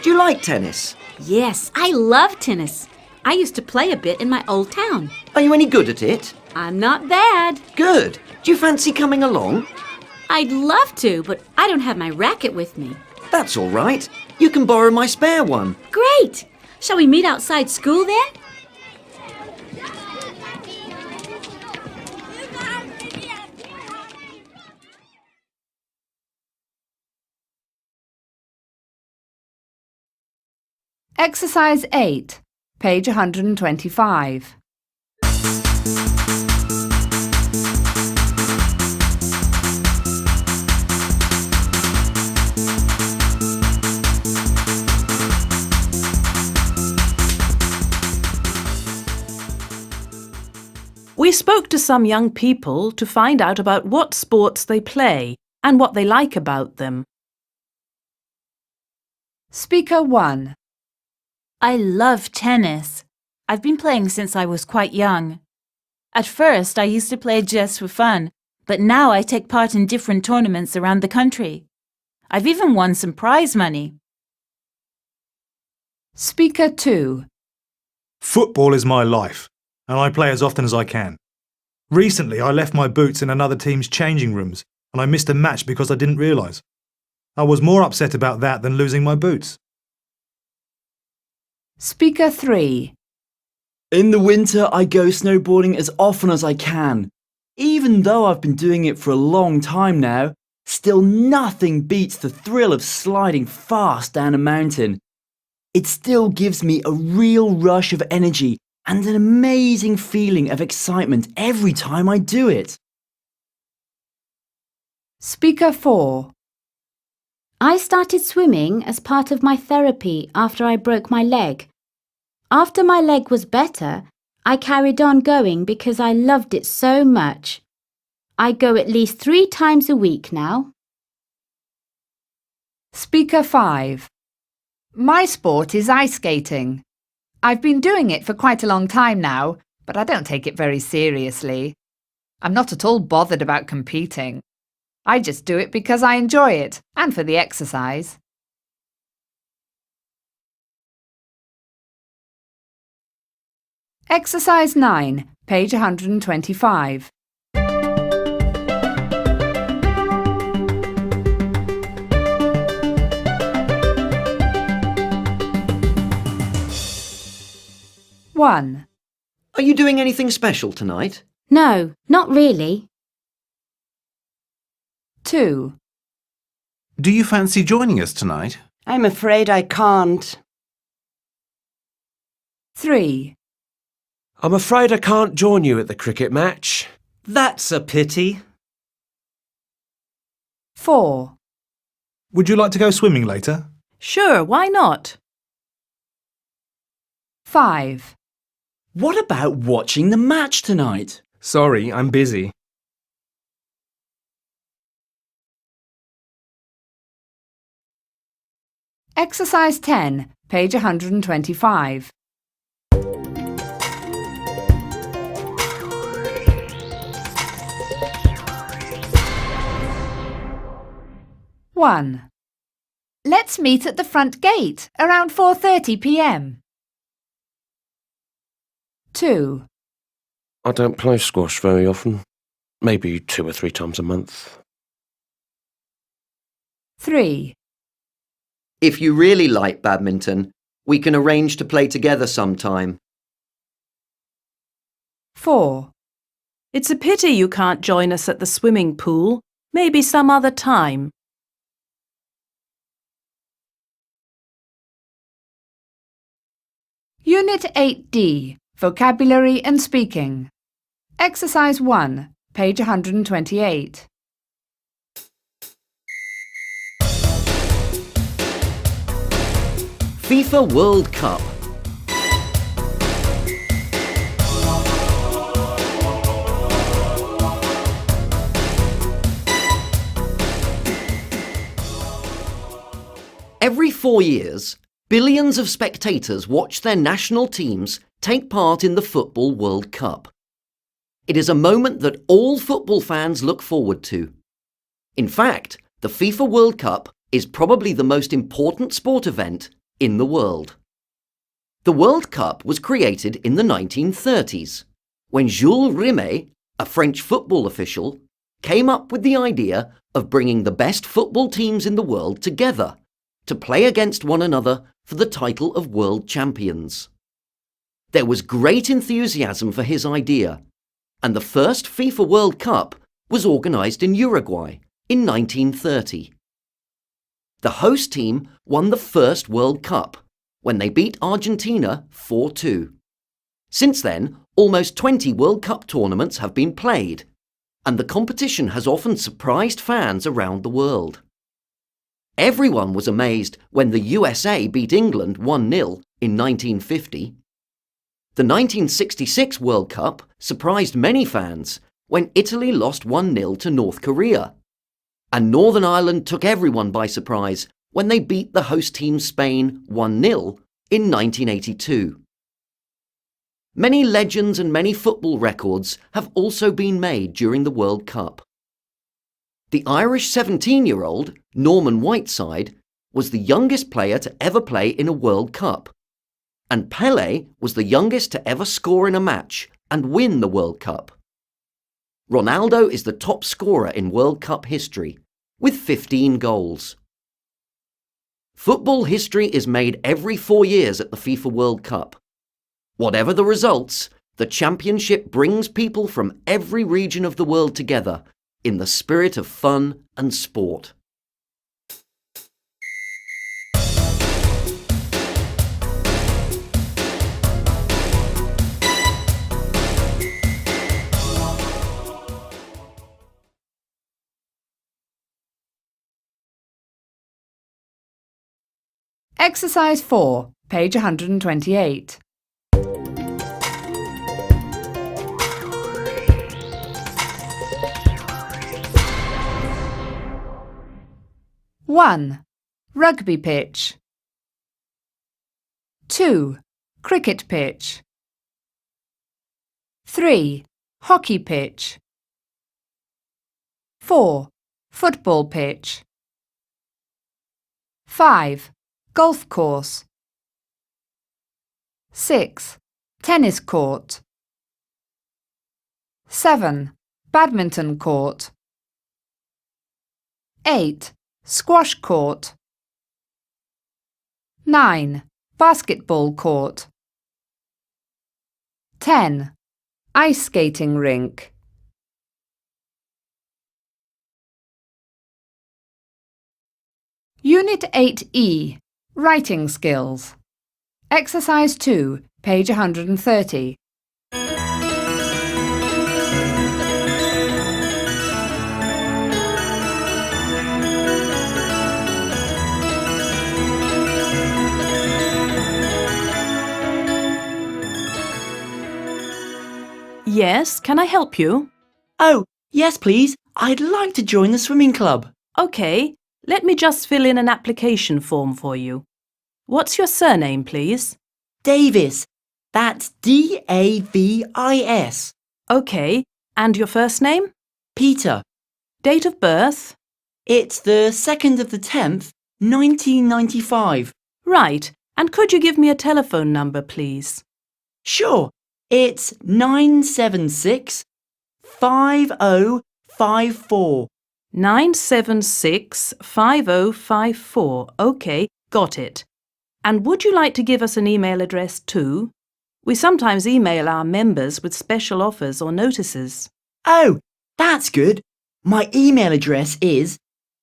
Do you like tennis? Yes, I love tennis. I used to play a bit in my old town. Are you any good at it? I'm not bad. Good. Do you fancy coming along? I'd love to, but I don't have my racket with me. That's all right. You can borrow my spare one. Great! Shall we meet outside school then? Exercise 8, page 125. We spoke to some young people to find out about what sports they play and what they like about them. Speaker 1. I love tennis. I've been playing since I was quite young. At first, I used to play just for fun, but now I take part in different tournaments around the country. I've even won some prize money. Speaker 2. Football is my life, and I play as often as I can. Recently, I left my boots in another team's changing rooms, and I missed a match because I didn't realise. I was more upset about that than losing my boots. Speaker 3. In the winter, I go snowboarding as often as I can. Even though I've been doing it for a long time now, still nothing beats the thrill of sliding fast down a mountain. It still gives me a real rush of energy and an amazing feeling of excitement every time I do it. Speaker 4. I started swimming as part of my therapy after I broke my leg. After my leg was better, I carried on going because I loved it so much. I go at least 3 times a week now. Speaker 5. My sport is ice skating. I've been doing it for quite a long time now, but I don't take it very seriously. I'm not at all bothered about competing. I just do it because I enjoy it and for the exercise. Exercise 9, page 125. One. Are you doing anything special tonight? No, not really. 2. Do you fancy joining us tonight? I'm afraid I can't. 3. I'm afraid I can't join you at the cricket match. That's a pity. 4. Would you like to go swimming later? Sure, why not? 5. What about watching the match tonight? Sorry, I'm busy. Exercise 10, page 125. One. Let's meet at the front gate around 4:30 p.m. 2. I don't play squash very often. Maybe 2 or 3 times a month. 3. If you really like badminton, we can arrange to play together sometime. 4. It's a pity you can't join us at the swimming pool. Maybe some other time. Unit 8D, Vocabulary and Speaking. Exercise 1, page 128. FIFA World Cup. Every 4 years, billions of spectators watch their national teams take part in the Football World Cup. It is a moment that all football fans look forward to. In fact, the FIFA World Cup is probably the most important sport event in the world. The World Cup was created in the 1930s, when Jules Rimet, a French football official, came up with the idea of bringing the best football teams in the world together to play against one another for the title of world champions. There was great enthusiasm for his idea, and the first FIFA World Cup was organised in Uruguay in 1930. The host team won the first World Cup when they beat Argentina 4-2. Since then, almost 20 World Cup tournaments have been played, and the competition has often surprised fans around the world. Everyone was amazed when the USA beat England 1-0 in 1950. The 1966 World Cup surprised many fans when Italy lost 1-0 to North Korea. And Northern Ireland took everyone by surprise when they beat the host team Spain 1-0 in 1982. Many legends and many football records have also been made during the World Cup. The Irish 17-year-old, Norman Whiteside, was the youngest player to ever play in a World Cup. And Pelé was the youngest to ever score in a match and win the World Cup. Ronaldo is the top scorer in World Cup history, with 15 goals. Football history is made every 4 years at the FIFA World Cup. Whatever the results, the championship brings people from every region of the world together in the spirit of fun and sport. Exercise 4, page 128. One, rugby pitch. 2, cricket pitch. 3, hockey pitch. 4, football pitch. 5, golf course. 6, tennis court. 7, badminton court. 8, squash court. 9, basketball court. 10, ice skating rink. Unit 8E, Writing Skills. Exercise 2, page 130. Yes, can I help you? Oh, yes please. I'd like to join the swimming club. OK, let me just fill in an application form for you. What's your surname, please? Davis. That's D-A-V-I-S. OK, and your first name? Peter. Date of birth? It's the 2nd of the 10th, 1995. Right, and could you give me a telephone number, please? Sure. It's 976 5054. 976 5054. OK, got it. And would you like to give us an email address too? We sometimes email our members with special offers or notices. Oh, that's good. My email address is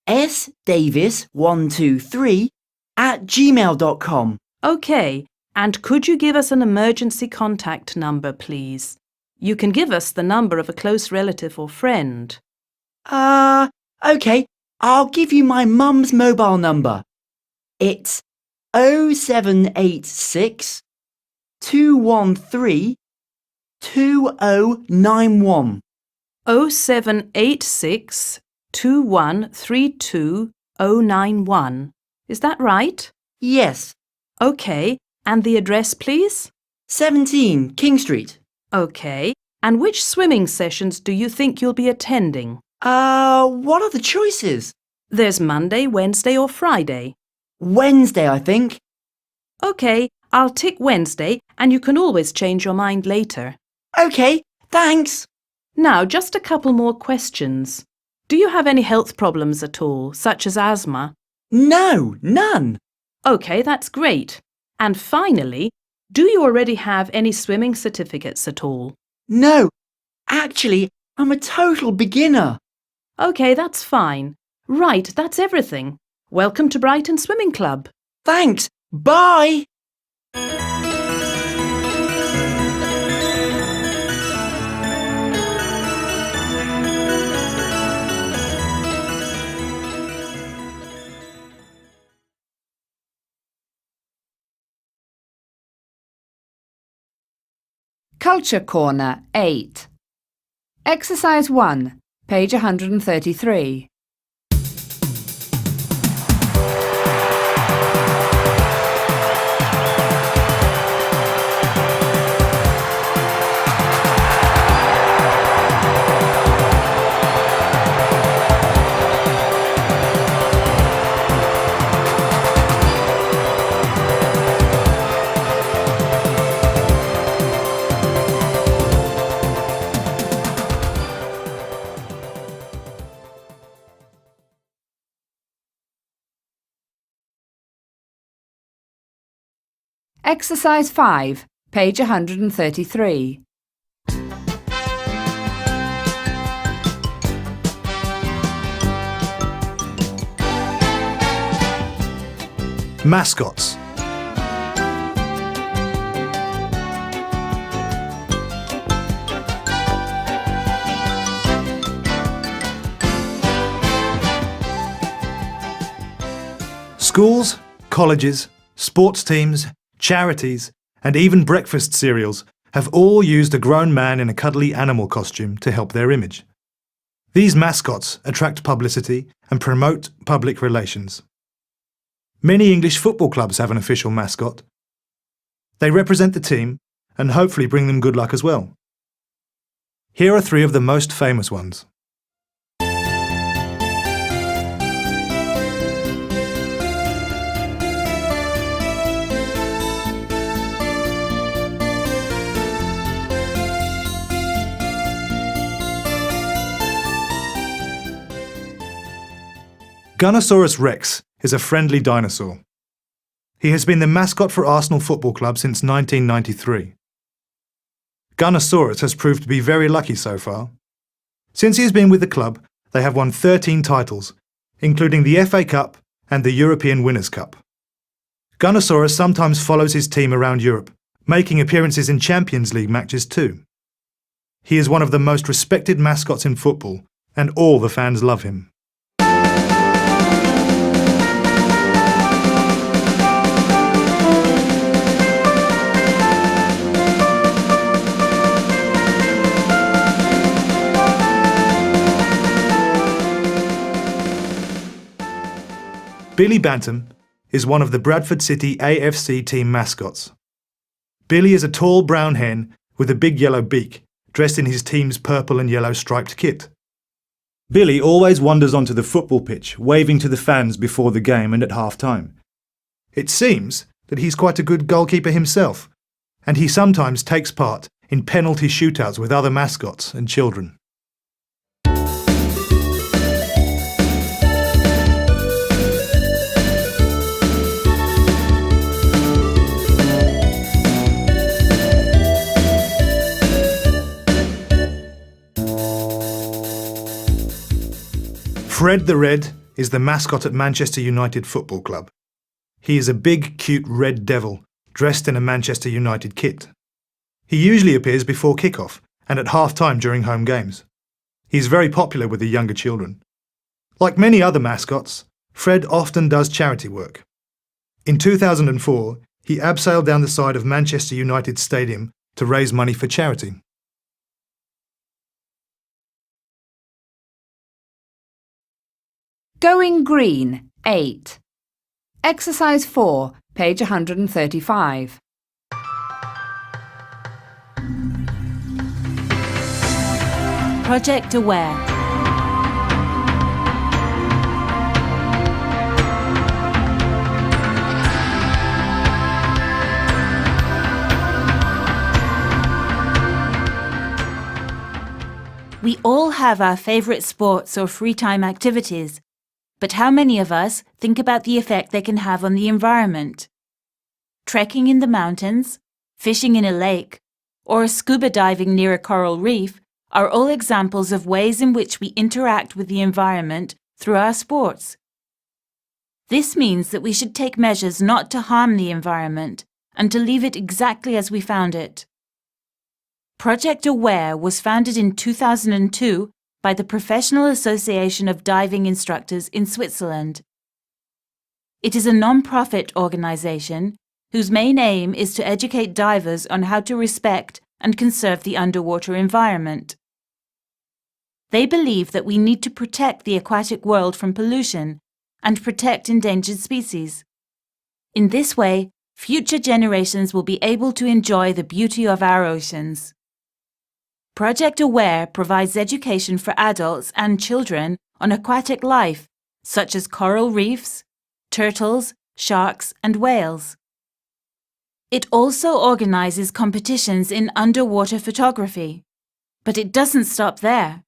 sdavis123@gmail.com. OK, and could you give us an emergency contact number, please? You can give us the number of a close relative or friend. OK, I'll give you my mum's mobile number. It's 0786 213 2091. 0786 2132 091. Is that right? Yes. OK, and the address, please? 17 King Street. OK, and which swimming sessions do you think you'll be attending? What are the choices? There's Monday, Wednesday or Friday. Wednesday, I think. OK, I'll tick Wednesday and you can always change your mind later. OK, thanks. Now, just a couple more questions. Do you have any health problems at all, such as asthma? No, none. OK, that's great. And finally, do you already have any swimming certificates at all? No, actually, I'm a total beginner. OK, that's fine. Right, that's everything. Welcome to Brighton Swimming Club. Thanks. Bye. Culture Corner 8. Exercise 1, page 133. Exercise 5, page 133. Mascots. Schools, colleges, sports teams, charities, and even breakfast cereals have all used a grown man in a cuddly animal costume to help their image. These mascots attract publicity and promote public relations. Many English football clubs have an official mascot. They represent the team and hopefully bring them good luck as well. Here are 3 of the most famous ones. Gunnosaurus Rex is a friendly dinosaur. He has been the mascot for Arsenal Football Club since 1993. Gunnosaurus has proved to be very lucky so far. Since he has been with the club, they have won 13 titles, including the FA Cup and the European Winners' Cup. Gunnosaurus sometimes follows his team around Europe, making appearances in Champions League matches too. He is one of the most respected mascots in football, and all the fans love him. Billy Bantam is one of the Bradford City AFC team mascots. Billy is a tall brown hen with a big yellow beak, dressed in his team's purple and yellow striped kit. Billy always wanders onto the football pitch, waving to the fans before the game and at half-time. It seems that he's quite a good goalkeeper himself, and he sometimes takes part in penalty shootouts with other mascots and children. Fred the Red is the mascot at Manchester United Football Club. He is a big, cute red devil dressed in a Manchester United kit. He usually appears before kick-off and at half-time during home games. He is very popular with the younger children. Like many other mascots, Fred often does charity work. In 2004, he abseiled down the side of Manchester United Stadium to raise money for charity. Going Green, 8. Exercise 4, page 135. Project Aware. We all have our favourite sports or free time activities. But how many of us think about the effect they can have on the environment? Trekking in the mountains, fishing in a lake, or scuba diving near a coral reef are all examples of ways in which we interact with the environment through our sports. This means that we should take measures not to harm the environment and to leave it exactly as we found it. Project Aware was founded in 2002 by the Professional Association of Diving Instructors in Switzerland. It is a non-profit organisation whose main aim is to educate divers on how to respect and conserve the underwater environment. They believe that we need to protect the aquatic world from pollution and protect endangered species. In this way, future generations will be able to enjoy the beauty of our oceans. Project Aware provides education for adults and children on aquatic life, such as coral reefs, turtles, sharks, and whales. It also organises competitions in underwater photography. But it doesn't stop there.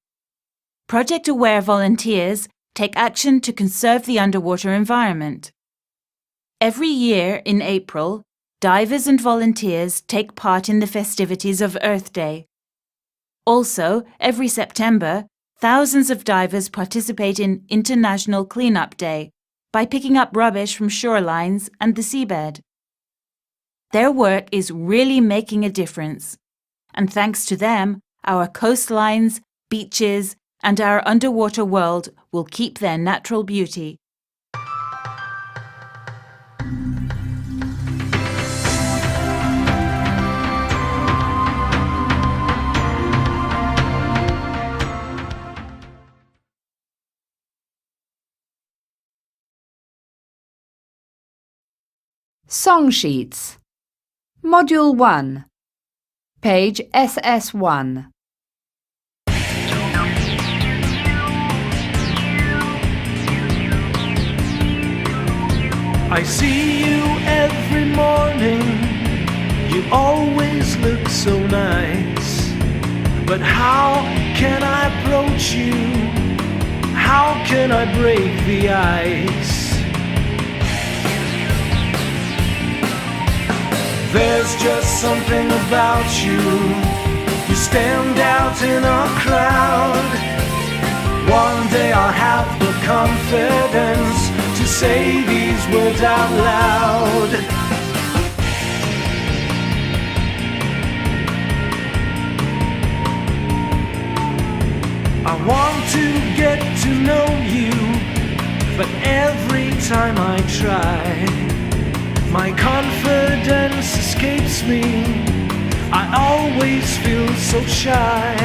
Project Aware volunteers take action to conserve the underwater environment. Every year in April, divers and volunteers take part in the festivities of Earth Day. Also, every September, thousands of divers participate in International Cleanup Day by picking up rubbish from shorelines and the seabed. Their work is really making a difference, and thanks to them, our coastlines, beaches, and our underwater world will keep their natural beauty. Song sheets. Module 1. Page SS1. I see you every morning, you always look so nice. But how can I approach you? How can I break the ice? There's just something about you, you stand out in a crowd. One day I'll have the confidence to say these words out loud. I want to get to know you, but every time I try, my confidence escapes me. I always feel so shy.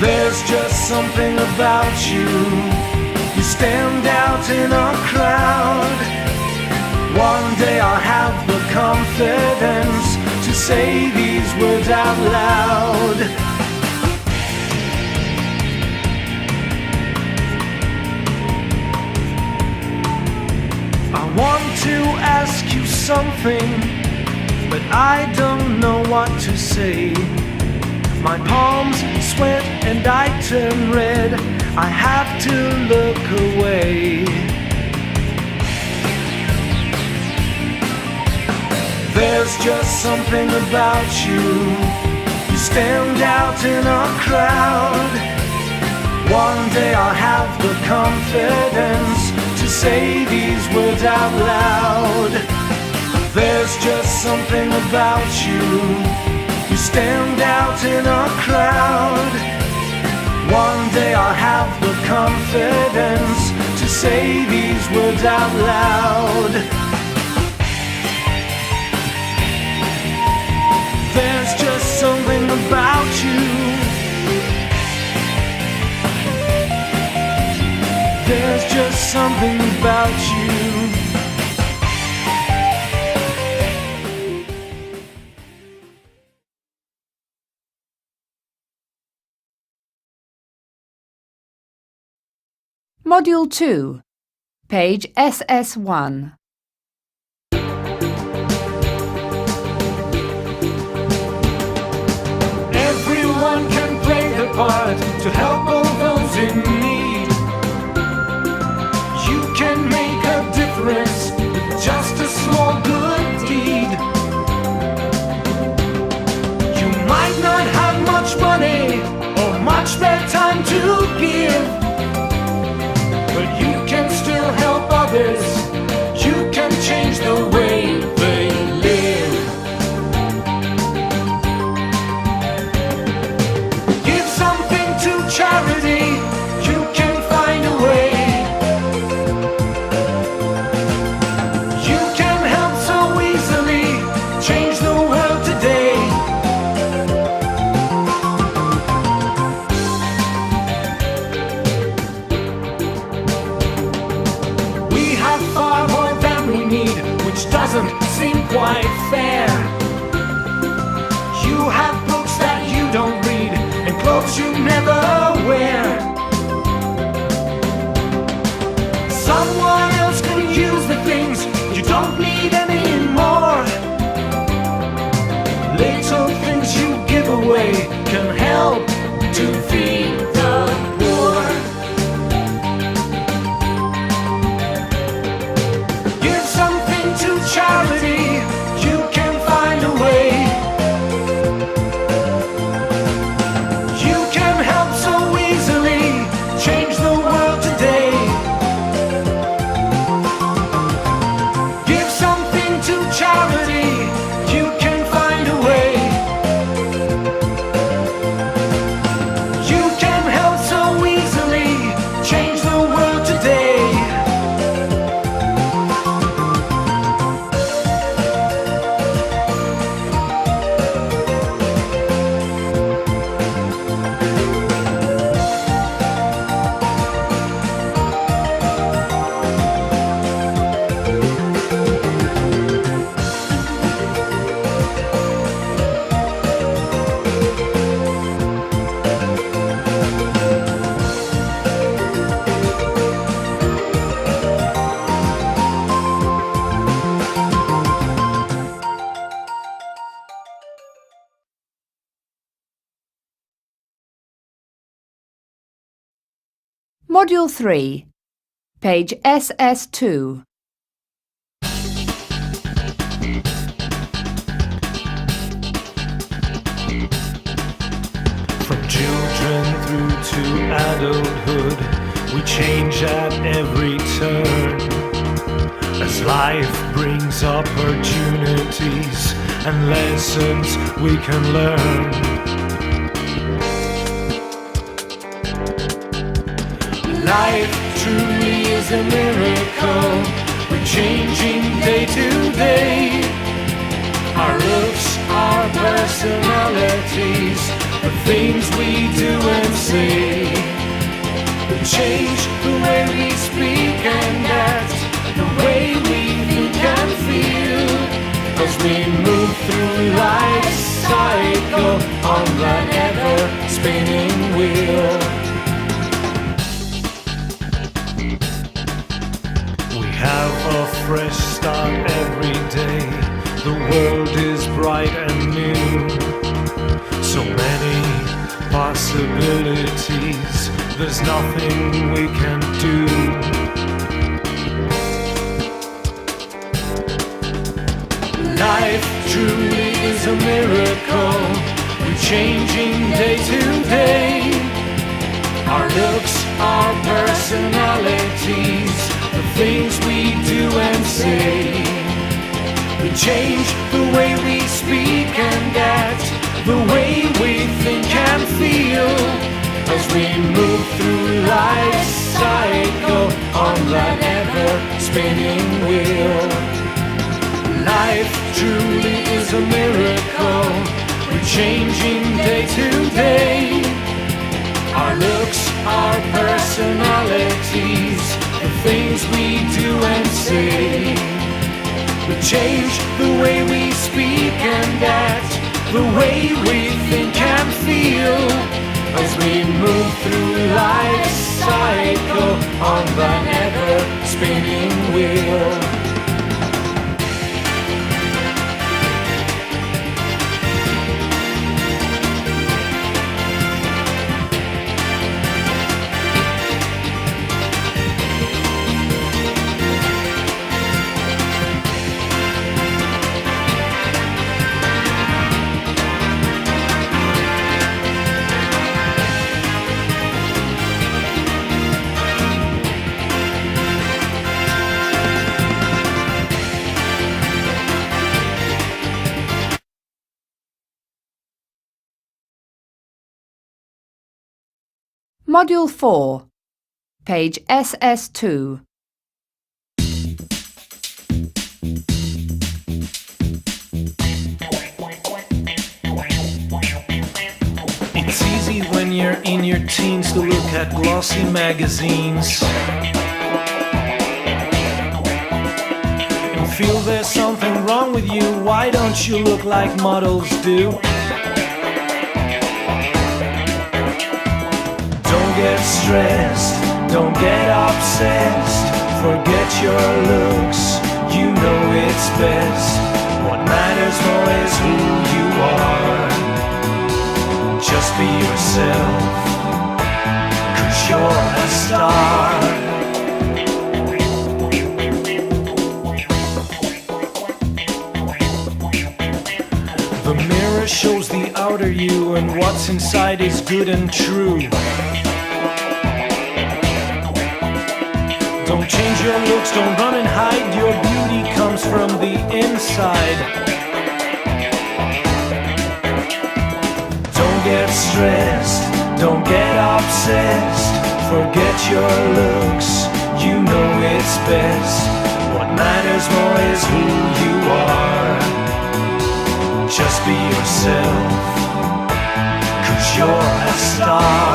There's just something about you, you stand out in a crowd. One day I'll have the confidence to say these words out loud. I want to ask you something, but I don't know what to say. My palms sweat and I turn red, I have to look away. There's just something about you, you stand out in a crowd. One day I'll have the confidence to say these words out loud. There's just something about you, you stand out in a crowd. One day I'll have the confidence to say these words out loud. There's just something about you. There's just something about you. Module 2. Page SS1. Everyone can play their part to help all those in need. You can make a difference with just a small good deed. You might not have much money or much spare time to give, but you can still help others. You can change the way they live. Give something to charity, you can find a way. You can help so easily, change the world today. We have far more than we need, which doesn't seem quite fair. You have books that you don't read and clothes you never wear. Someone else can use the things you don't need anymore. Little things you give away can help to feed the poor. Module 3, page SS2. From children through to adulthood, we change at every turn. As life brings opportunities and lessons we can learn. Life truly is a miracle. We're changing day to day. Our looks, our personalities, the things we do and say. We change the way we speak and act, the way we think and feel, as we move through life's cycle on that ever-spinning wheel. We have a fresh start every day. The world is bright and new. So many possibilities, there's nothing we can do. Life truly is a miracle. We're changing day to day. Our looks, our personalities, the things we do and say. We change the way we speak and act, the way we think and feel, as we move through life's cycle on that ever-spinning wheel. Life truly is a miracle. We're changing day to day. Our looks, our personalities, the things we do and say. We change the way we speak and act, the way we think and feel, as we move through life's cycle on that ever-spinning wheel. Module 4, page SS2. It's easy when you're in your teens to look at glossy magazines and feel there's something wrong with you. Why don't you look like models do? Don't get stressed, don't get obsessed. Forget your looks, you know it's best. What matters more is who you are. Just be yourself, 'cause you're a star. The mirror shows the outer you, and what's inside is good and true. Don't change your looks, don't run and hide. Your beauty comes from the inside. Don't get stressed, don't get obsessed. Forget your looks, you know it's best. What matters more is who you are. Just be yourself, 'cause you're a star.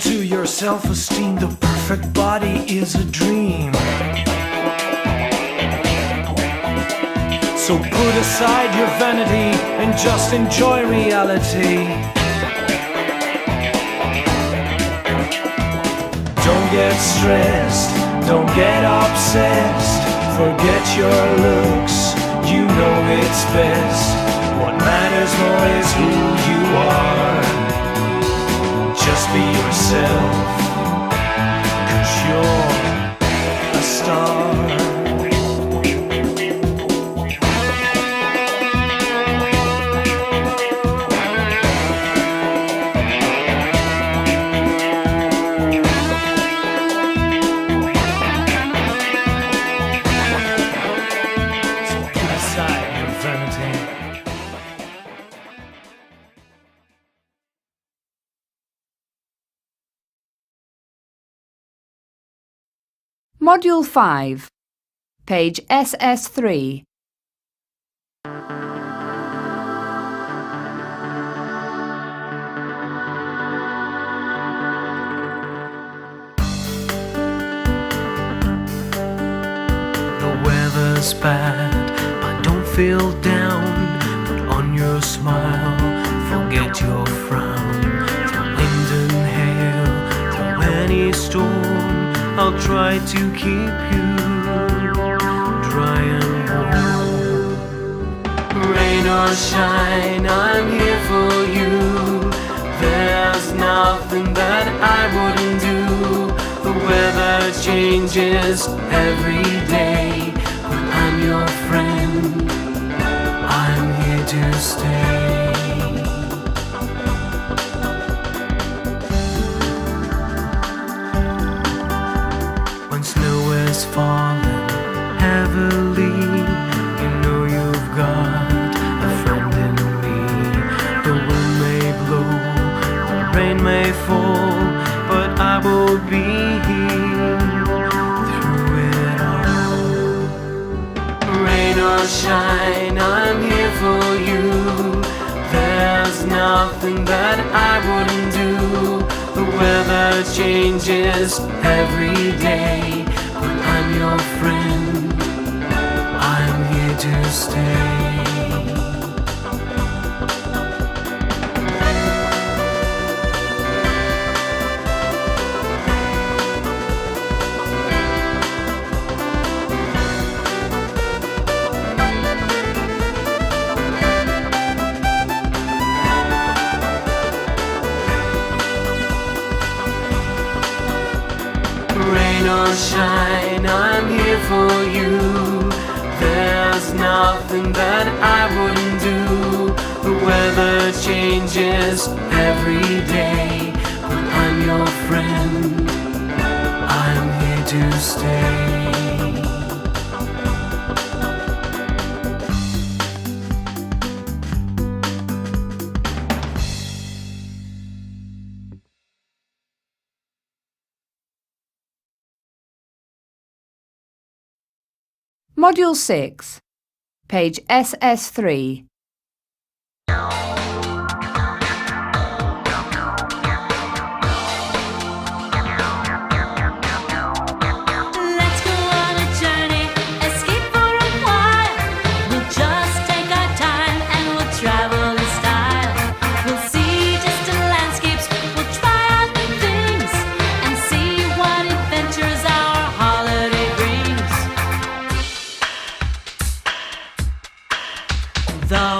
To your self-esteem, the perfect body is a dream. So put aside your vanity and just enjoy reality. Don't get stressed, don't get obsessed. Forget your looks, you know it's best. What matters more is who you are. Just be yourself, 'cause you're a star. Module 5, page SS3. The weather's bad, but don't feel down. Put on your smile, forget your frown. Through wind and hail, through any storm, I'll try to keep you dry and warm. Rain or shine, I'm here for you. There's nothing that I wouldn't do. The weather changes every day, but I'm your friend. I'm here to stay. Falling heavily, you know you've got a friend in me. The wind may blow, the rain may fall, but I will be here through it all. Rain or shine, I'm here for you. There's nothing that I wouldn't do. The weather changes every day, I'm your friend, I'm here to stay. Rain or shine, I'm here for you. There's nothing that I wouldn't do. The weather changes every day, but I'm your friend, I'm here to stay. Module 6, page SS3. The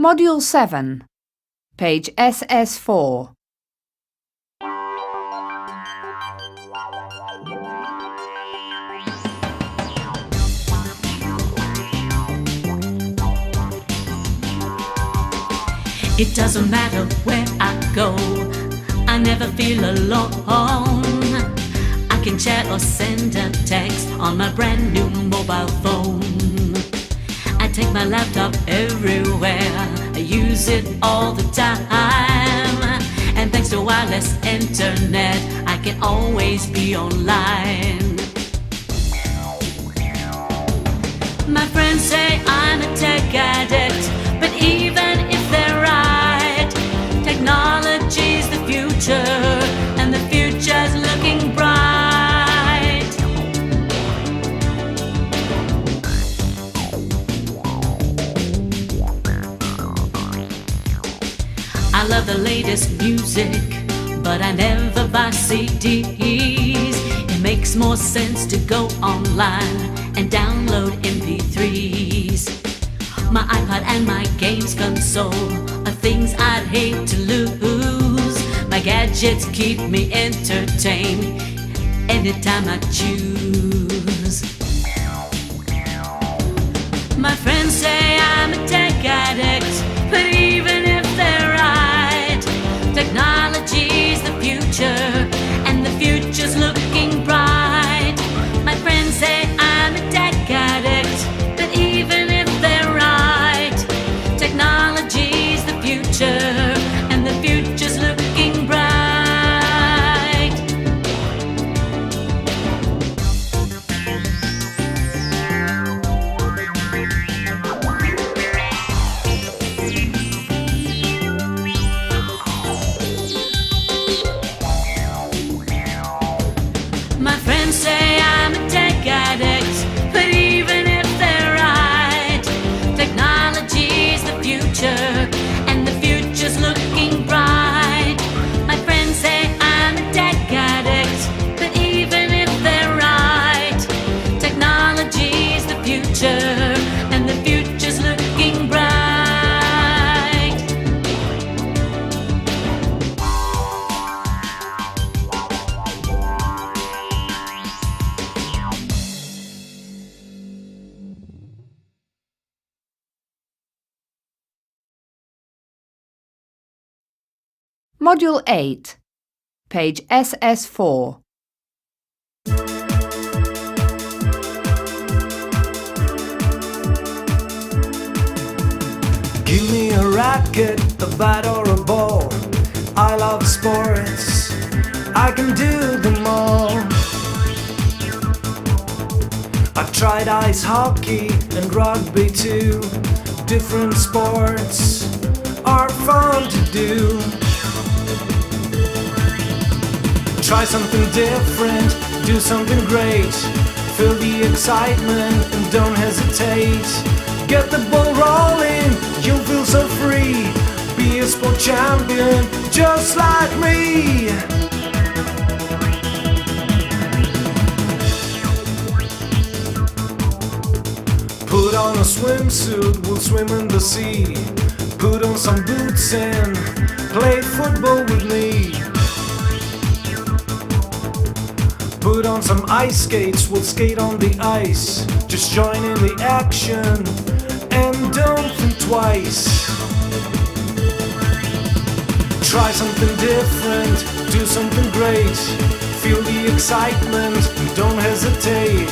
Module 7, page SS4. It doesn't matter where I go, I never feel alone. I can chat or send a text on my brand new mobile phone. I take my laptop everywhere, I use it all the time. And thanks to wireless internet, I can always be online. My friends say I'm a tech addict, but even if they're right, technology's the future, and the future's looking bright. I love the latest music, but I never buy CDs. It makes more sense to go online and download MP3s. My iPod and my games console are things I'd hate to lose. My gadgets keep me entertained anytime I choose. My friends say I'm a tech addict, but even if they're right, technology's the future, and the future's looking bright. My friends say I'm a tech addict, but even if they're right, technology's the future, and the future's looking bright. My friends say I'm a tech addict, but even if they're right, technology's the future, and the future's looking bright. My friends say I'm a tech addict, but even if they're right, technology's the future, and the future's looking bright. Module 8, page SS4. Give me a racket, a bat or a ball. I love sports, I can do them all. I've tried ice hockey and rugby too. Different sports are fun to do. Try something different, do something great. Feel the excitement and don't hesitate. Get the ball rolling, you'll feel so free. Be a sport champion, just like me. Put on a swimsuit, we'll swim in the sea. Put on some boots and play football with me. Put on some ice skates, we'll skate on the ice. Just join in the action and don't think twice. Try something different, do something great. Feel the excitement, don't hesitate.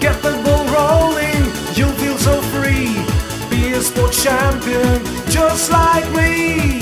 Get the ball rolling, you'll feel so free. Be a sport champion, just like me.